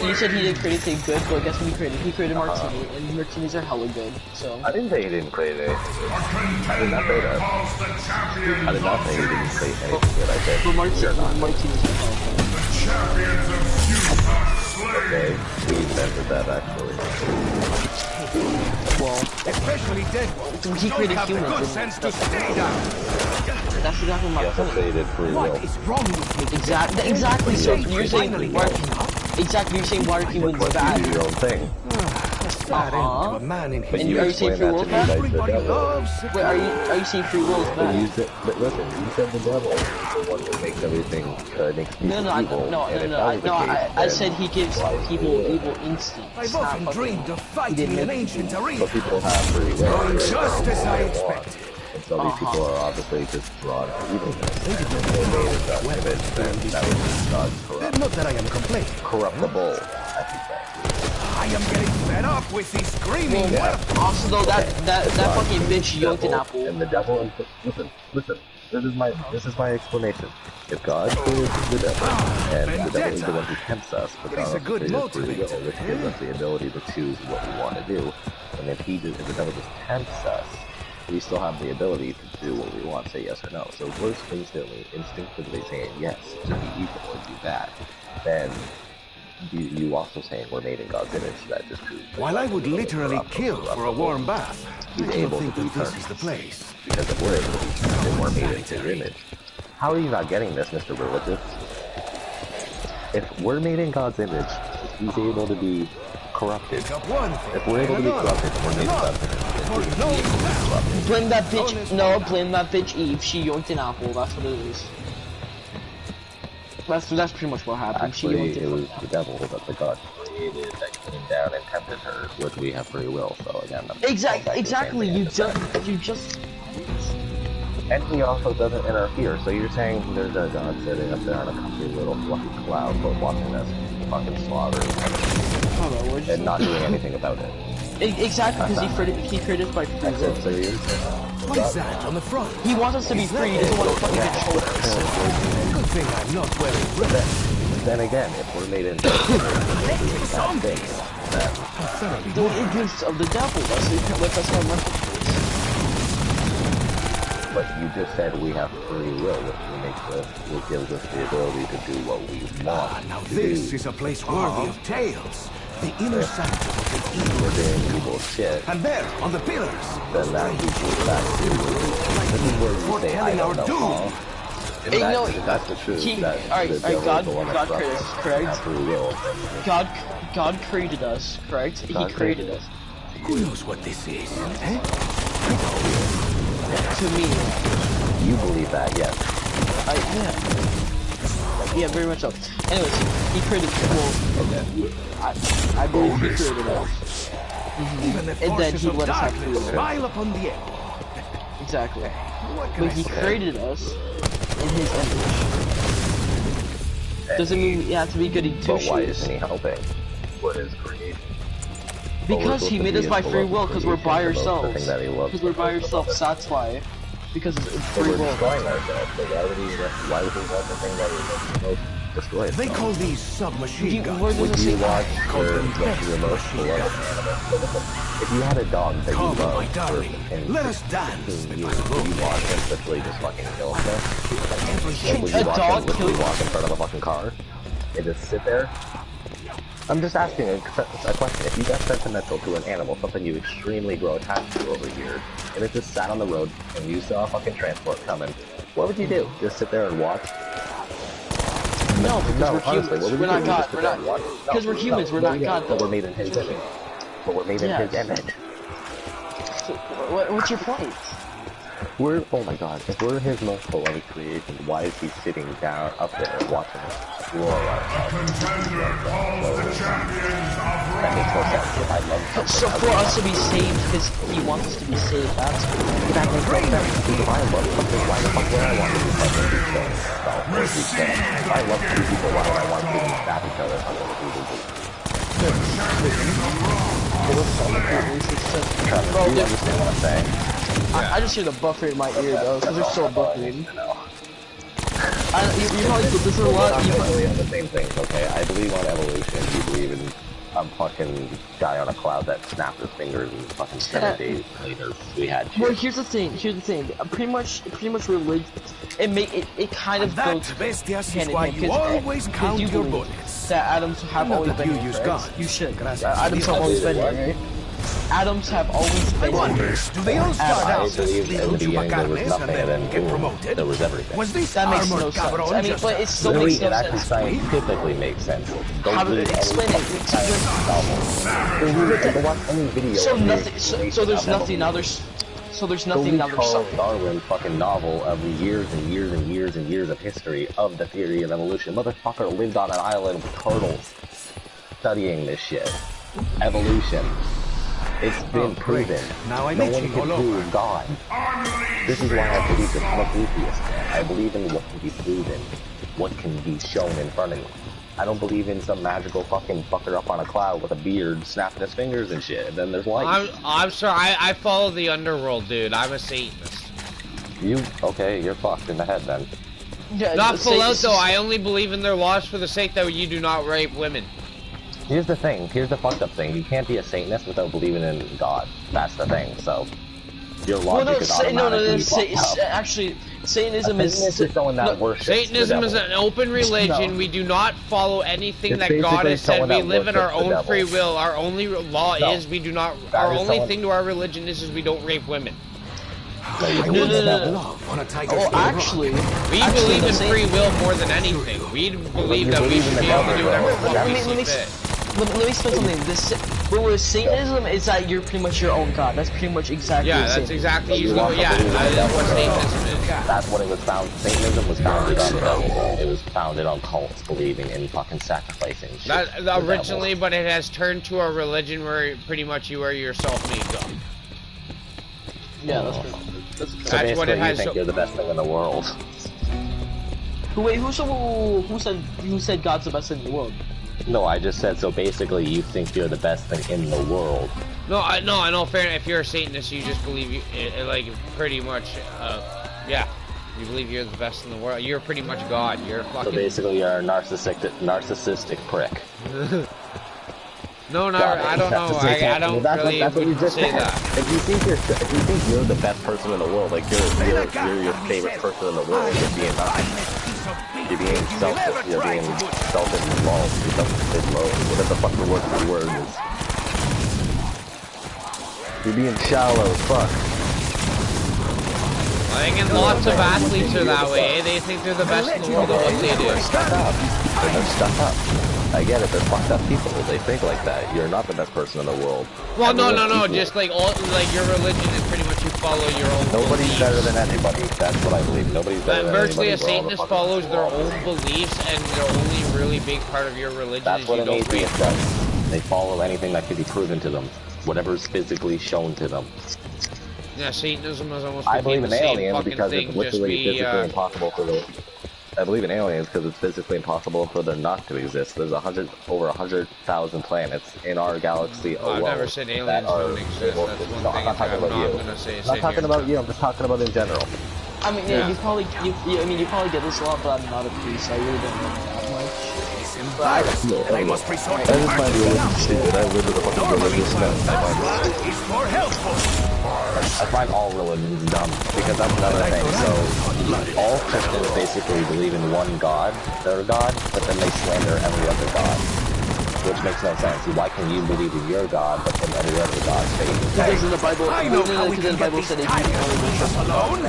You said he didn't create anything good, but guess what he created? He created martini, and martinis are hella good. So. I didn't say he didn't create anything. I did not say that. I did not say he didn't create anything good. I said But martinis are martinis are hella good. okay. We invented that actually. Well, especially dead ones. he Don't created have the humans. good And sense to stay down. that's exactly my He also point. created free will. What is wrong with me? Exactly. So you're saying Finally why? waking up? Exactly. You're saying why are humans But you bad? do your own thing. Bad end to a man in his And You are you saying explain free will that to is me bad? like the Everybody devil. loves Wait, are you saying free will is But bad? you said, but listen, you said the devil is the one that makes everything, makes people No, evil. And if that was the case, I then said he gives why is people free will? evil instincts. I've not often fucking- dreamed of he fighting didn't in an make ancient arena. But people have free will. Going just as I They want. expected. And so these people are obviously just drawn to evilness. And if they made in God's image, then that would be God's Not that I am complaining. corruptible, I should say. I am getting fed up with these screaming weapons. Also, though, that fucking bitch yoinked an Devil apple. And the devil, listen. This is my explanation. If God is the devil, and the devil is the one who tempts us, but It is God a good also created free will, motivator. which gives us the ability to choose what we want to do. And if the devil just tempts us, we still have the ability to do what we want, say yes or no. So if we're instinctively saying yes to be evil or be bad, then you also saying we're made in God's image, that just proves that While I would God is literally kill for a warm bath, He's I don't able to think be that this turned. is the place. Because if we're able to be turned and we're made in His image, how are you not getting this, Mr. Religious? If we're made in God's image, He's able to be corrupted. Got one thing If we're able to be and corrupted, then we're made in God's image. Blame that bitch. No, blame that bitch Eve. She yoinked an apple. That's what it is. That's pretty much what happened. Actually, she yoinked it was the devil that the God created that came down and tempted her, which we have free will. So again, Exactly. You just. And He also doesn't interfere. So you're saying there's a God sitting up there on a comfy little fluffy cloud, but watching us fucking slaughter and not doing anything about it. Exactly, because he created us by free I will. said serious. What is that on the front? He wants us to be free. He doesn't want to fucking control us. Good thing I'm not wearing But red. then again, if we're made in doing bad things, then The ignorance of the devil. That's our mental place. but you just said we have free will, which gives us the ability to do what we want. Now to this do. is a place worthy of tales. The inner sanctum of the We're evil. doing evil shit. And there, on the pillars, Then that leads us back to this is where we say I foretelling our don't know. doom. Paul. If Hey, that- no, if that's the truth. he- That alright, the devil God- is the one God that created us, correct? have free will. God created us, correct? He God created created us. Who knows what this is? Eh? To me, You believe that, yes. yeah, very much so. Anyways, he created. Well, I believe he created us. Even the And then forces he of let us have darkness free will. smile upon the end. Exactly. What can But I he say? created us in his image. Doesn't mean we have to be goody two But why shoes. isn't he helping? What is creation? Because he made us by free will, because we're by The ourselves. thing that he loves. Because we're by ourselves, that's why. Because it's So free we're will. destroying ourselves. So why would he let the thing that he loves the most destroy They itself? call these submachine You- guns. where does Would it you say watch Call the them death most beloved machine animal? guns. So listen, if you had a dog that you Come, loved my darling, and let us dance. you, It was would you watch him literally just fucking kill himself? Can Would a you watch dog him literally kill- walk in front of a fucking car and just sit there? I'm just asking a question. If you got sentimental to an animal, something you extremely grow attached to over years, and it just sat on the road and you saw a fucking transport coming, what would you do? Just sit there and watch? No, because No, we're honestly, humans. what would We're you not do? God. Just sit We're there not. and watch? Because we're humans. We're not yeah, God. but Though. we're made in His image. But we're made in Yes. His image. So, what's your point? Oh my god, if we're His most beloved creation, why is He sitting down up there watching us roar our that makes no sense. If I love something, So for us to be saved, because he wants us to be saved, that's that makes no sense. Because if I love something, why the fuck would I want to be fucking be killed? If I love two people, why would I want to stab each other? Bro, do you understand what I'm saying? I just hear the buffer in my ear though, because they're so buffering. You probably did this a lot. I believe in the same things, okay? I believe on evolution. You believe in a fucking guy on a cloud that snapped his fingers and fucking 7 days later we had shit. Well, here's the thing. Pretty much religion. It kind of goes hand in hand because you believe that Adams have always been here, right? You should. Adams have always been here, right? Adams have always been here. Do they all start out as in the beginning there was nothing, and then get promoted? there was everything. Was this That makes no armored sense. cabron I mean, just but it still makes no It actually sense. scientifically makes sense. How to explain it? So nothing. So there's nothing now. So there's nothing now. There's Charles something. Darwin's fucking novel of the years and years and years and years of history of the theory of evolution. Motherfucker lived on an island with turtles studying this shit. Evolution. It's been proven. Now No one can prove God. This is why I believe I'm an atheist, man. I believe in what can be proven, what can be shown in front of me. I don't believe in some magical fucking fucker up on a cloud with a beard snapping his fingers and shit, and then there's light. I'm sorry, I follow the underworld, dude. I'm a Satanist. Okay, you're fucked in the head then. Yeah, Not full out though, I only believe in their laws for the sake that you do not rape women. Here's the thing, here's the fucked up thing. You can't be a Satanist without believing in God. That's the thing, so... Your logic is automatically actually, Satanism is someone that worships Satanism is an open religion. No. We do not follow anything It's that God basically has said. someone We that live in our worships the own free devil. will. Our only law No. is we do not. That Our is only someone- thing to our religion is we don't rape women. No. on a tiger's Oh, tail rock. actually, We believe in free will more than anything. We believe that we should be able to do whatever the fuck we see fit. Let me explain something. But with Satanism, is that you're pretty much your own god. That's pretty much exactly. Yeah, the same. that's exactly usually what. Yeah, that's what Satanism is. Yeah. That's what it was found. Satanism was founded on. It was founded on cults believing in fucking sacrificing. Shit That to the originally, devil. but it has turned to a religion where pretty much you are your self-made god. Yeah, that's pretty. So That's basically, what it has. you think you're the best thing in the world. Wait, who said God's the best thing in the world? No, I just said so. Basically, you think you're the best thing in the world. No, I know. Fair. If you're a Satanist, you just believe like pretty much. Yeah, you believe you're the best in the world. You're pretty much God. You're a So fucking. basically, you're a narcissistic prick. No, Got it. I don't know. I don't really that's what you just say said. that. If you think you're the best person in the world, like you're your favorite person in the world, you're being selfish. You're being self-involved. Whatever the fuck the word is. You're being shallow. Fuck. I think lots of athletes are that way. They think they're the best in the world at what they do. They're stuck up. They're stuck up. I get it. They're fucked up people. They think like that. You're not the best person in the world. Well, no. Everyone's equal. Just like your religion is pretty much you follow your own. Nobody's beliefs. better than anybody. That's what I believe. Nobody's better than Virtually anybody. a Satanist follows their own beliefs, and the only really big part of your religion That's is what you an don't rape. atheist does. They follow anything that can be proven to them. Whatever's physically shown to them. Yeah, Satanism is almost I became believe in the same aliens fucking because thing. it's Just literally be physically impossible for the... I believe in aliens because it's physically impossible for them not to exist. There's over 100,000 planets in our galaxy alone. I've never said aliens that are don't exist. That's able one to- thing No, I'm not talking I'm about not you. gonna say. I'm not talking about you. I'm just talking about in general. I mean, Yeah. you probably get this a lot, but I'm not a priest. I really don't know that much. Embarrassed, and I must resort I to just find religion stupid. I live with a fucking Normally, religious man. blood is more helpful. I find all religions dumb because that's another thing. So all Christians basically believe in one God, their God, but then they slander every other God, which makes no sense. Why can you believe in your God, but then every other God's fake? Because in the Bible, I know how we because in can the Bible get said these if you tigers only to leave us alone.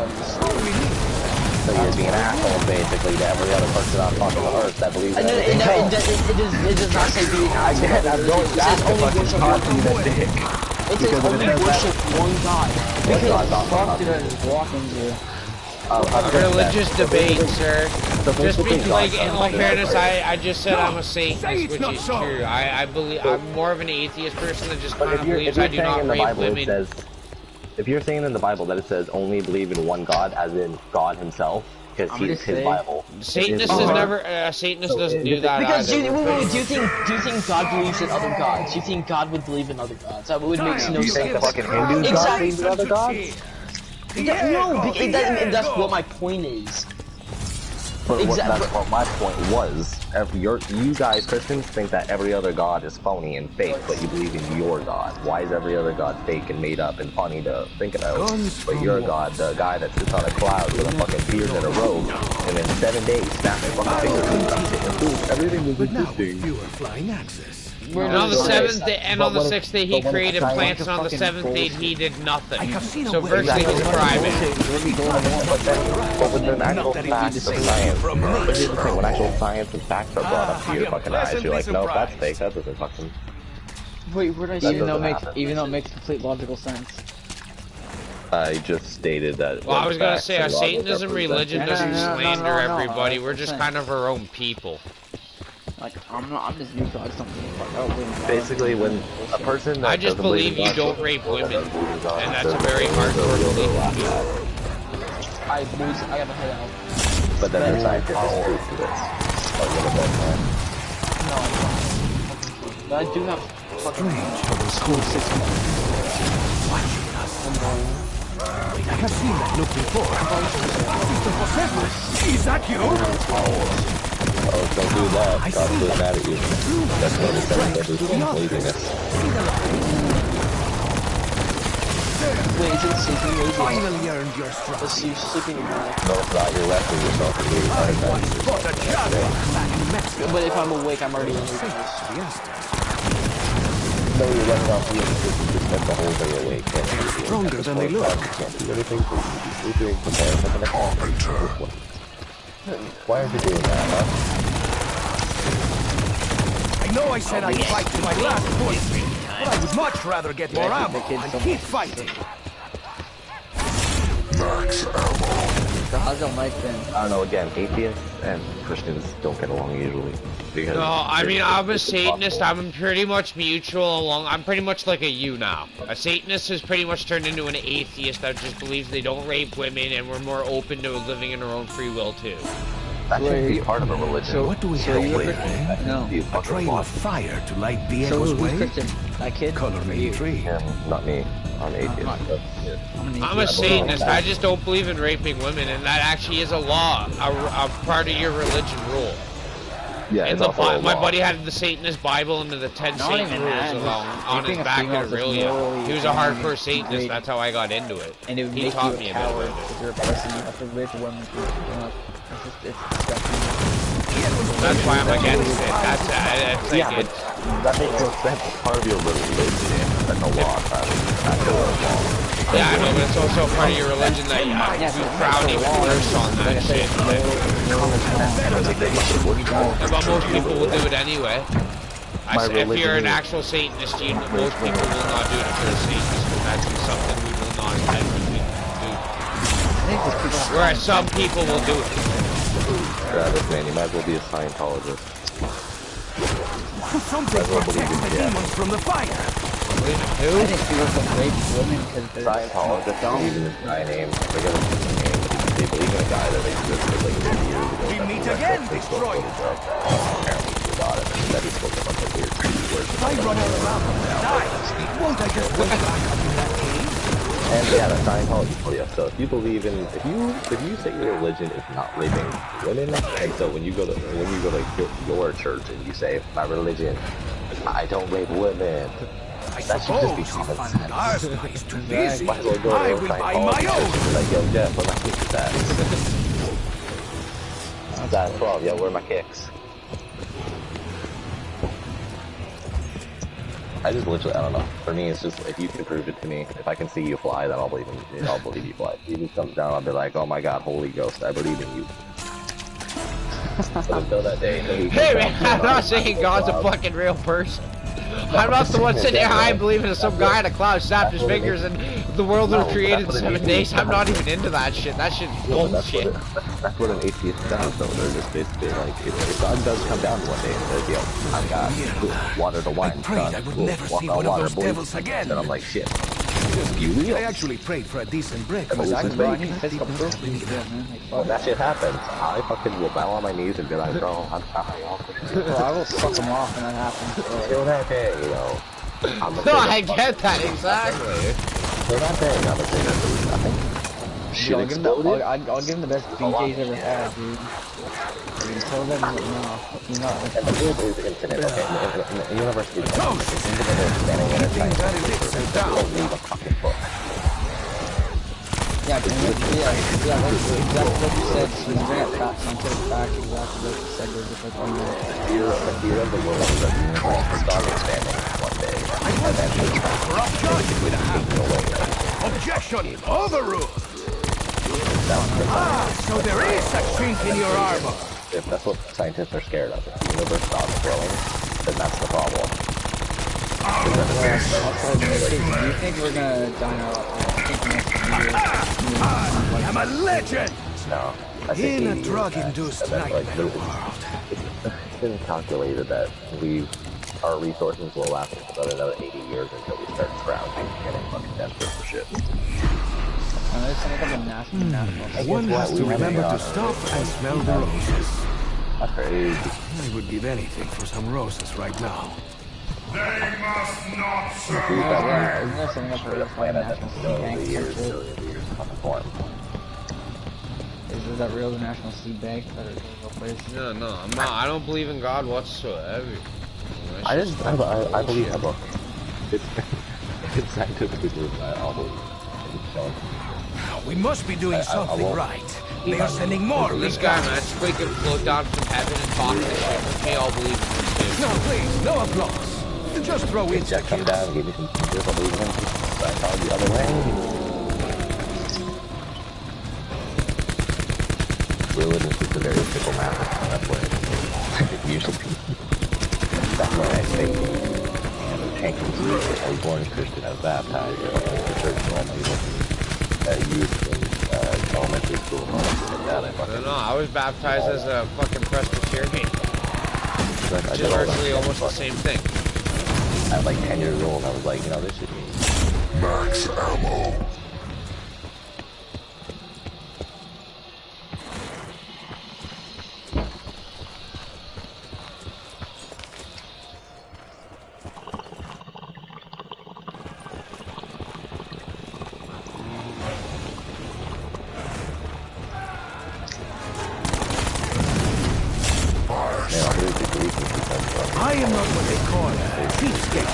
So you're being assholes basically to every other person on fucking earth that believes in And anything else. it does not say being I get it. I'm going back to fucking talking to dick. It says only worship one God. What God? Fuck did I just walk into? Religious debate, sir. Just because, like, in all fairness, I just said I'm a Satanist, which is true. I believe I'm more of an atheist person that just kind of believes I do not rape women. If you're saying in the Bible that it says only believe in one God, as in God Himself, because He's His Bible. Satanist is never. Satanist doesn't do that because either. Wait, do you think God believes in other gods? Do you think God would believe in other gods? That would make no sense. The fucking Hindus exactly. believe in other gods? No, that's what my point is. But that's what my point was. You guys, Christians, think that every other god is phony and fake, but you believe in your God. Why is every other god fake and made up and funny to think about? But your God, the guy that sits on a cloud with a fucking beard and a robe, and in 7 days snaps his fucking fingers and stuff, everything was existing. Flying access. And on the 7th day, and on the 6th day, he created plants, and on the 7th day, he did nothing. So virtually, he's a private. But when actual facts of science, when actual science and facts are brought up to your fucking eyes, you're like, no, that's fake, that doesn't fucking... Wait, what did I say? Even though it makes complete logical sense. I just stated that... Well, I was gonna say, our Satanism religion doesn't slander everybody, we're just kind of our own people. Like, I'm just neutral, I just don't give a fuck. I don't believe in God. Basically, when a person that I just believe you don't rape women, and that's a very hardcore belief. I have a head out. But then there's scientific proof to this. No, I don't. But I do have Strange how the school system watching us. Wait, I have seen that look before. Mr. Professor, is that you? Oh, don't do that. God's really mad at you. That's what it says, laziness. Wait, is it sleeping lazy? Finally earned your strength. Is you sleeping in bed? No, it's not. You're resting yourself. But if I'm awake, I'm already awake. No, you're running off the instinct. You just spent the whole day awake. Stronger than they look. You can't do anything. You're sleeping, preparing for the next one. Why are you doing that, huh? I know I said I'd fight to my last push, but I would much rather get more ammo and keep fighting. So how's your mic then? I don't know, again, atheists and Christians don't get along usually. No, I mean, I'm a Satanist, I'm pretty much mutual along, I'm pretty much like a you now. A Satanist has pretty much turned into an atheist that just believes they don't rape women and we're more open to living in our own free will too. That should be part of a religion. So What do we so have you're here? Christian? No. A trail of fire to light So Diego's who's way? Christian? That kid? Color me intrigued. Not me. I'm an atheist. I'm a Satanist, I just don't believe in raping women and that actually is a law, a part of your religion rule. Yeah, In the my buddy had the Satanist Bible and the 10 Not Satan even rules that, on his raping a back female in is Aurelia. morally He was a hardcore Satanist, great. that's how I got into it. And it would He make you taught a me a bit coward about it. if you're a person. You have to rape a woman. It's disgusting. That's why I'm against it. That's like Yeah, but that makes no sense. It's part of your religion. That's a law. That's a law. Yeah, I know, but it's also a part of your religion that you frown even worse on that shit. But most people will do it anyway. If you're an actual Satanist, most people will not do it if you're a Satanist, because that's something we will not intend to do. Whereas some people will do it. Travis, man, you might as well be a Scientologist. Something protects the demons from the fire. I think people can rape women because they're Scientologists believe in this guy named, I forget his name, but they believe in a guy that existed like 50 years ago. We meet again, destroyer. Apparently he forgot it, and that he spoke a bunch of weird creepy words. If I run all around and die, won't I just wake back up in that cave? And yeah, that's Scientology for you. So if you believe in, if you say your religion is not raping women, and so when you go to your church and you say my religion, I don't rape women, I that should just be suppose if common I'm sense. an arse too busy, Might as well go I to will a buy my Scientology own. church and be like, yo, Jeff, where my kicks at? That's 12, yeah, where are my kicks? I just literally, I don't know. For me, it's just, if you can prove it to me, if I can see you fly, then I'll believe you fly. If you just comes down, I'll be like, oh my god, Holy Ghost, I believe in you. But until that day, Hey man, I'm not saying God's a fucking real person. I'm not the one sitting here high believing that some guy in a cloud snapped his fingers and the world was created in 7 days. I'm not even into that shit. That shit's bullshit. That's what an atheist does, though. They're just basically like, if God does come down one day and says, yo, I'm God, cool, water the wine, done, cool, walk on water, boys, then I'm like, shit. I actually prayed for a decent breakfast. Bro, I need to fist bump this man. When that shit happens, I fucking will bow on my knees and be like, bro, I'm sorry. Bro, I will suck him off when that happens. Kill that day, you know. No, I get that, exactly. Kill that day, I'm a thing. Shit I'll exploded. give him the best BJ's ever had, dude. Until then, no. You know. And the world is infinite, okay? The universe is infinite. It's infinite, spanning intertwined. You don't need a fucking book. Yeah, that's exactly what you said. So you bring up facts, instead of facts, exactly what you said. There's just like one minute. The fear of the world is that the universe will start expanding one day. And then Objection! Overruled! So there is a chink in your armor. If that's what scientists are scared of, if the universe stops growing, then that's the problem. Do you think we're gonna die now? I am a legend! No. I think In a drug-induced nightmare world. It's been calculated that our resources will last us about another 80 years until we start drowning and getting fucking desperate for shit. One has to remember to stop and smell the roses. That's crazy. I would give anything for some roses right now. They must not serve. Isn't there something up for Planet national that's seed billions bank? of years fucking form. Is that real, the national seed bank? That is a real place? No, I'm not. I don't believe in God whatsoever. I believe that book. It's scientifically proven. I'll believe it. We must be doing something right. They are sending more. This guy, man, somebody can float down from heaven and talk to shit with me. I'll believe in this No, please, no applause. Just throw in Jack come down and give me some teachers. I'll believe in him. Scientology the other way. Religion is a very fickle matter. That's what it usually. That's why I say, and you can't conclude that I was born a Christian, I was baptized, I went to church for all my youth in elementary school and all that like that. No, I was baptized as a fucking Presbyterian. Which is virtually almost the same thing. At like 10 years old, I was like, you know, this should be max ammo. I am not what they call a cheapskate.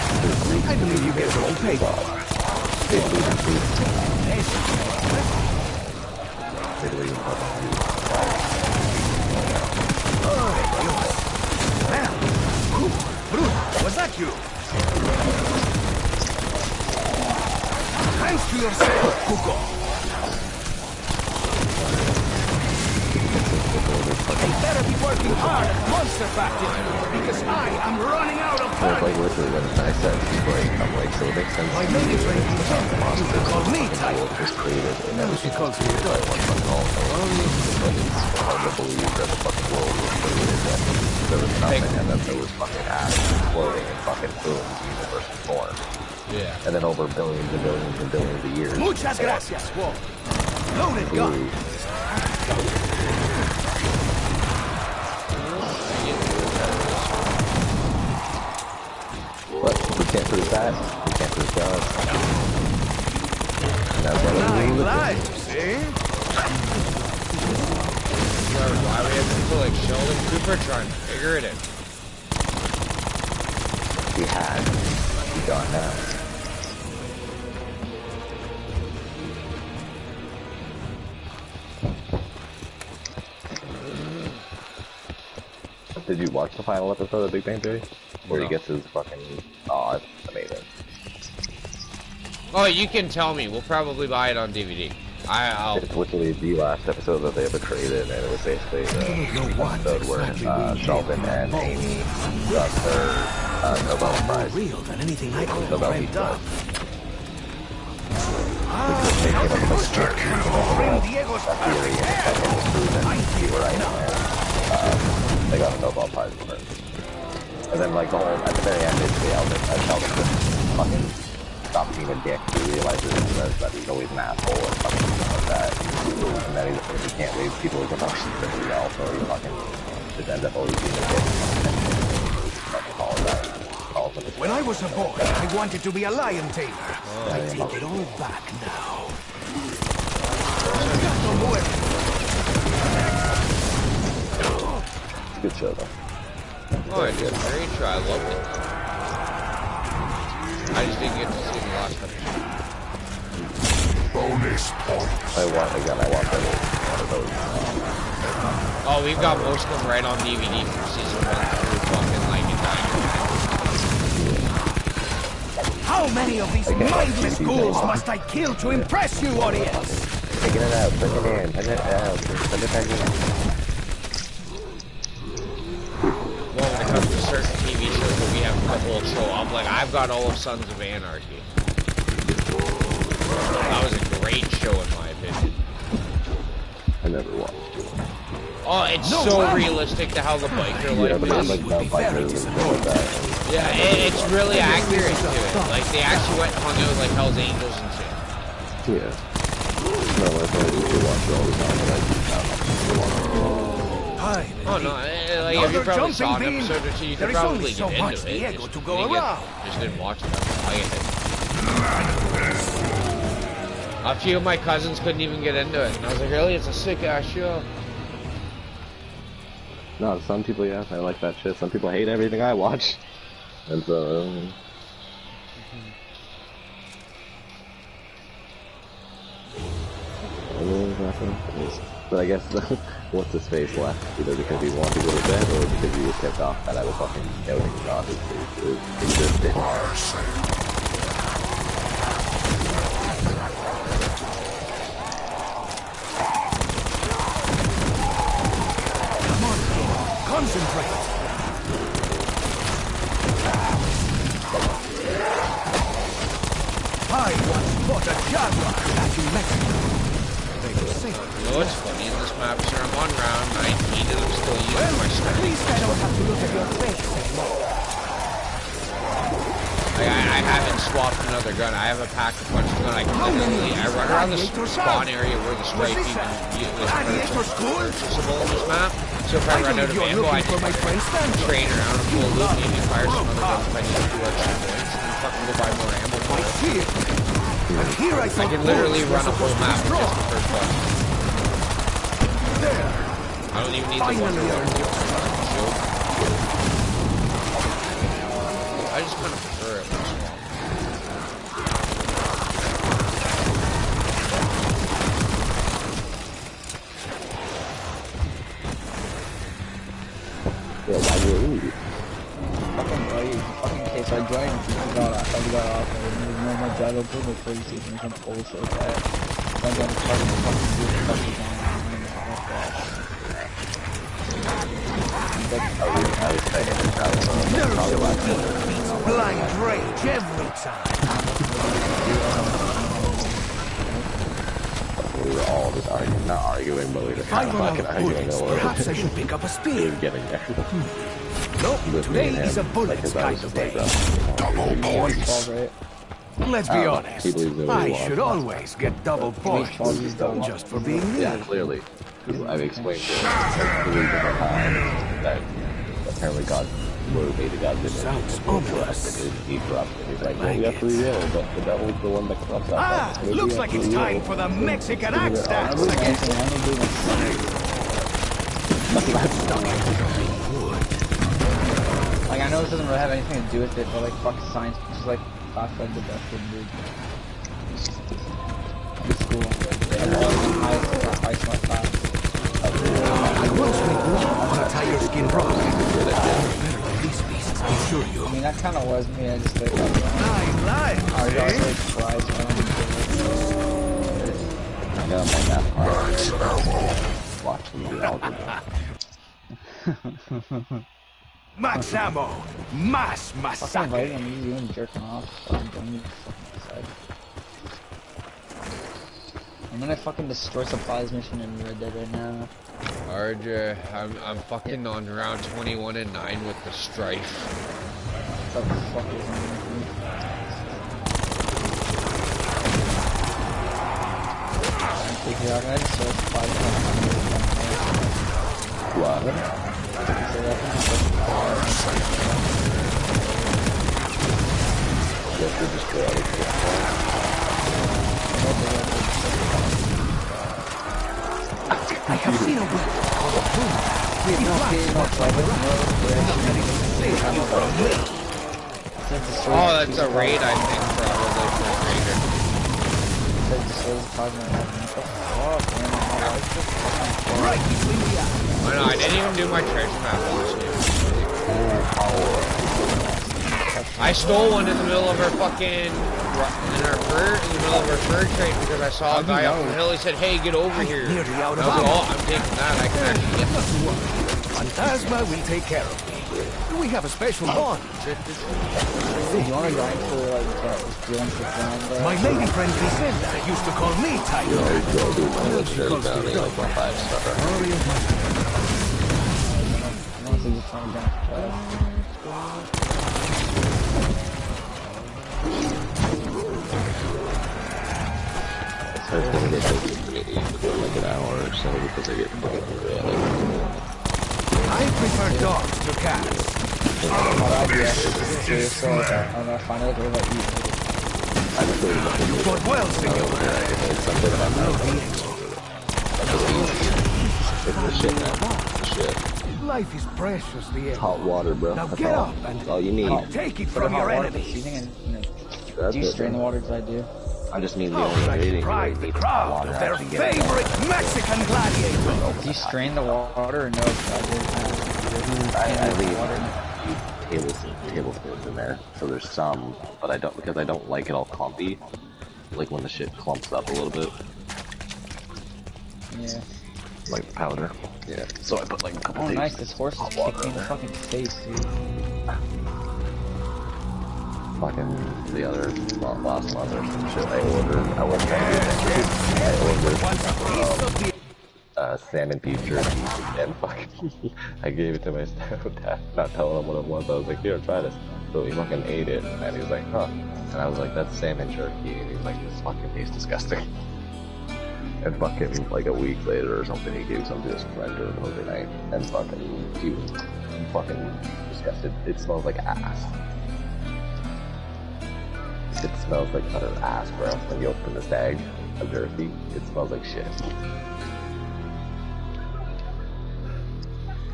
I believe you get what you pay for. Was that you? Thanks to yourself, Hugo. They better be working hard at Monster Factory, because I am running out of time. Like literally when I said spray, I'm like, so it makes sense. My military Monster called me type. was created and No, she calls me Doug. it's hard to believe that the fucking world was created and there was nothing and then there was fucking atoms exploding and fucking boom, the universe was born. Yeah. And then over billions and billions and billions of years. Muchas gracias, Wolf. Loaded gun. But we can't prove that. We can't prove God. And that's why Nine lives, see? Why we have people like Sheldon Cooper trying to figure it out? we had. We got now. Did you watch the final episode of Big Bang Theory? Where he gets his fucking... Oh, it's amazing. Oh, you can tell me. We'll probably buy it on DVD. It's literally the last episode that they ever created, and it was basically the episode where Sheldon and Amy got their Nobel Prize. Nobel Peace Prize. Because they came up with a theory and they got a Nobel Prize for it. And then, like, the whole, at the very end, basically, Sheldon just fucking stops being a dick. He realizes that he's always an asshole or something like that. And then he can't leave people with emotions very well, so he fucking just ends up always being a dick. When I was a boy, I wanted to be a lion tamer. I take it all back now. Good show, though. Oh, it's a great show. I loved it. I just didn't get to see the last episode. Bonus points. I want one of those. Oh, we've got most of them right on DVD from season 1 through fucking like in 9. How many of these mindless ghouls must I kill to impress you, audience? Take it out, bring it in, bring it out, bring it back in. Well, when it comes to certain TV shows that we have a couple of show up, like I've got all of Sons of Anarchy. That was a great show in my opinion. I never watched it. Oh, it's so realistic to how the biker life is. Yeah, it's really accurate to it. Like they actually went and hung out with like Hell's Angels and shit. Yeah. No, I thought you could watch it all the time, but Oh no, like if you probably saw an episode or two, you could probably get into it. Just didn't watch it. A few of my cousins couldn't even get into it, and I was like, really? It's a sick ass show. no, some people, yeah, I like that shit. Some people hate everything I watch. And so, but I guess, what's his face left? Either because he wanted to go to bed, or because he was tipped off that I was fucking shouting about his existence. Concentrate. I once fought a jaguar back in Mexico. They were safe. You know what's funny in this map, sir? I'm on round 19 and I'm still using my strength. At least I don't have to look at your face anymore. I haven't swapped another gun. I have a pack of punch gun. I run around the spawn area where the strike even is purchasable in this map. So if I run out of ammo, I just train around and pull a loop, maybe fire some other guns if I need to extra points, and fucking go buy more ammo. I can literally run a whole map with just the first one. I don't even need the one shield. I just kind of prefer it. Yeah, why do you leave? Fucking case I joined, I got off, and there's no more Jago Puma for the season, some bullshit that. I'm gonna start the fucking dude, fucking Blind rage every time. We were all just arguing, not arguing, but we were kind of fucking arguing over it. Perhaps I should pick up a We spear. were getting there. Nope, today is a bullet's kind of day. Double points. Let's be honest, he believes in what he I wants. should always get double points just for being me. Yeah, clearly. I've explained to him 3 different times that apparently God motivated God to Sounds ominous. He corrupted. He's like, well, we have free will, but the devil's the one that corrupts us. Ah, looks like it's time for the Mexican axe dance again. Like, I know this doesn't really have anything to do with it, but like, fuck science, just like, class like the best thing, dude. It's cool. And all the highest my class. I once made love on a tiger skin rock. These beasts, I assure you. I mean, that kind of was me, I just like, I'm lying, I was always like, surprised when I didn't I got from the algebra. Max ammo! Mass Fucking massacre! inviting him, he's even jerking off. Fucking dummy fucking side. I'm gonna fucking destroy supplies mission in Red Dead right now. RJ, I'm fucking on round 21 and 9 with the strife. What the fuck is wrong with me? If you're gonna destroy supplies What? Just to destroy I have seen a weapon called a boom. Oh, that's a raid, I think, probably for a raider. Right between the eyes. I know, I didn't even do my treasure map last game. I stole one in the middle of our fucking, in the middle of our fur trade because I saw a guy up on the hill. He said, "Hey, get over here." And I was like, "Oh, I'm taking that. I can actually get that." Phantasma will take care of me. We have a special bond. You wanna grind for like stealing shit down there? My lady friend Griselda used to call me Tiger. I don't think you're trying to grind for So it's gonna get like an hour or so because I get fucking really. I prefer dogs to cats. I'm gonna find out what you You fought well, senor. It's something about that. It's the shit, man. It's the shit. Life is precious, the Hot water, bro. Now That's get all. up and That's all you need. take it for from your water enemies. seasoning and That's do you it, strain the man. water as I do? I just mean the How only can I ingredient deprive you the need crowd water of their actually get it favorite Mexican gladiator? Do you strain the water or no? I leave tablespoons in there, so there's some, but I don't because I don't like it all clumpy. Like when the shit clumps up a little bit, Yeah. like the powder. Yeah. So I put like a couple. Oh, nice! This horse is kicking me in the fucking face, dude. Fucking the other last month or some shit I ordered. I was trying to do that. I ordered salmon beef jerky and fucking I gave it to my stepdad, not telling him what it was. I was like, here, try this. So he fucking ate it and he was like, huh. And I was like, that's salmon jerky. And he was like, this fucking tastes disgusting. And fucking like a week later or something, he gave some to his friend overnight. And fucking he was fucking disgusted. It smells like ass. It smells like utter ass, bro. When you open this bag of jerky, it smells like shit.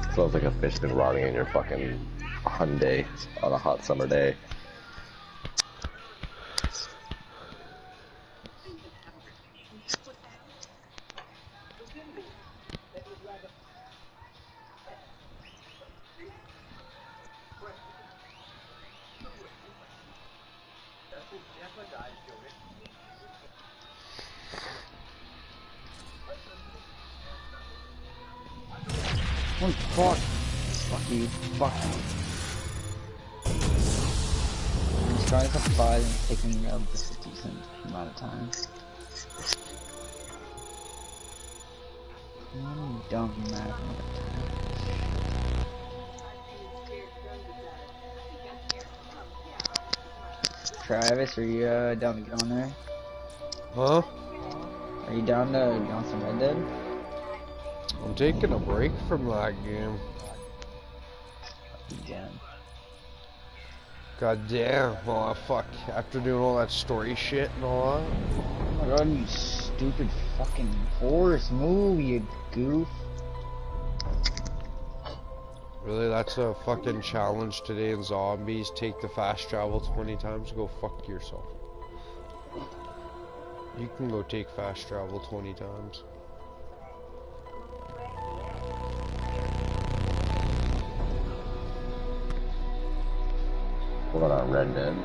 It smells like a fish been rotting in your fucking Hyundai on a hot summer day. Oh fuck! Fuck you! Fuck you! I'm just trying to surprise and taking this a decent amount of time. Dumb mad. Travis, are you down to get on there? Huh? Are you down to get on some Red Dead? I'm taking a break from that game. Damn. God damn. Oh, fuck. After doing all that story shit and all that. Oh my god, you stupid fucking horse. Move, you goof. Really, that's a fucking challenge today in Zombies. Take the fast travel 20 times. Go fuck yourself. You can go take fast travel 20 times. What on Red Dead?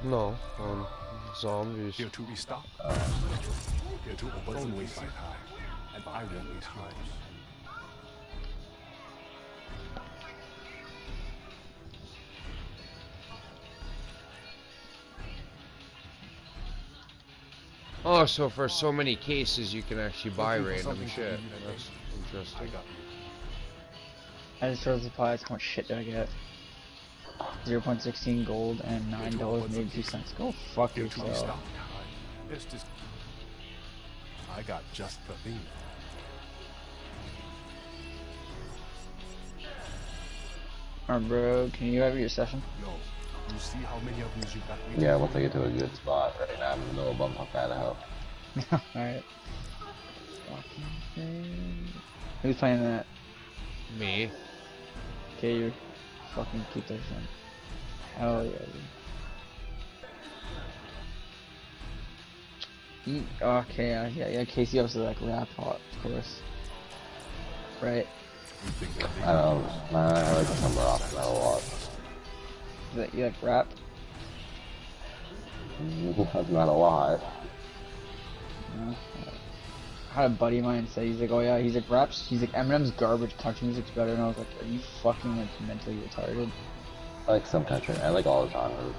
No, on Zombies. Here to restock. here to open waste my time, and I won't waste yours. Oh, so for so many cases you can actually buy random shit. That's interesting. I just chose to apply how much shit did I get? 0.16 gold and $9.82. Go fuck yourself. I got just the thing. Alright, bro, can you have your session? No. You see how many of these you got? Yeah, once I get to a good spot, right now I'm in the middle of bumfuck Idaho. Alright. Who's playing that? Me. Okay, you fucking keep that shit. Hell yeah, dude. Okay, yeah, Casey also like rap hot, of course. Right? I don't know, I like the number off that a lot. You like rap? That's not a lot. No. I had a buddy of mine say, he's like, oh yeah, he's like, raps, he's like, Eminem's garbage, country music's better, and I was like, are you fucking like mentally retarded? I like some country, I like all the genres.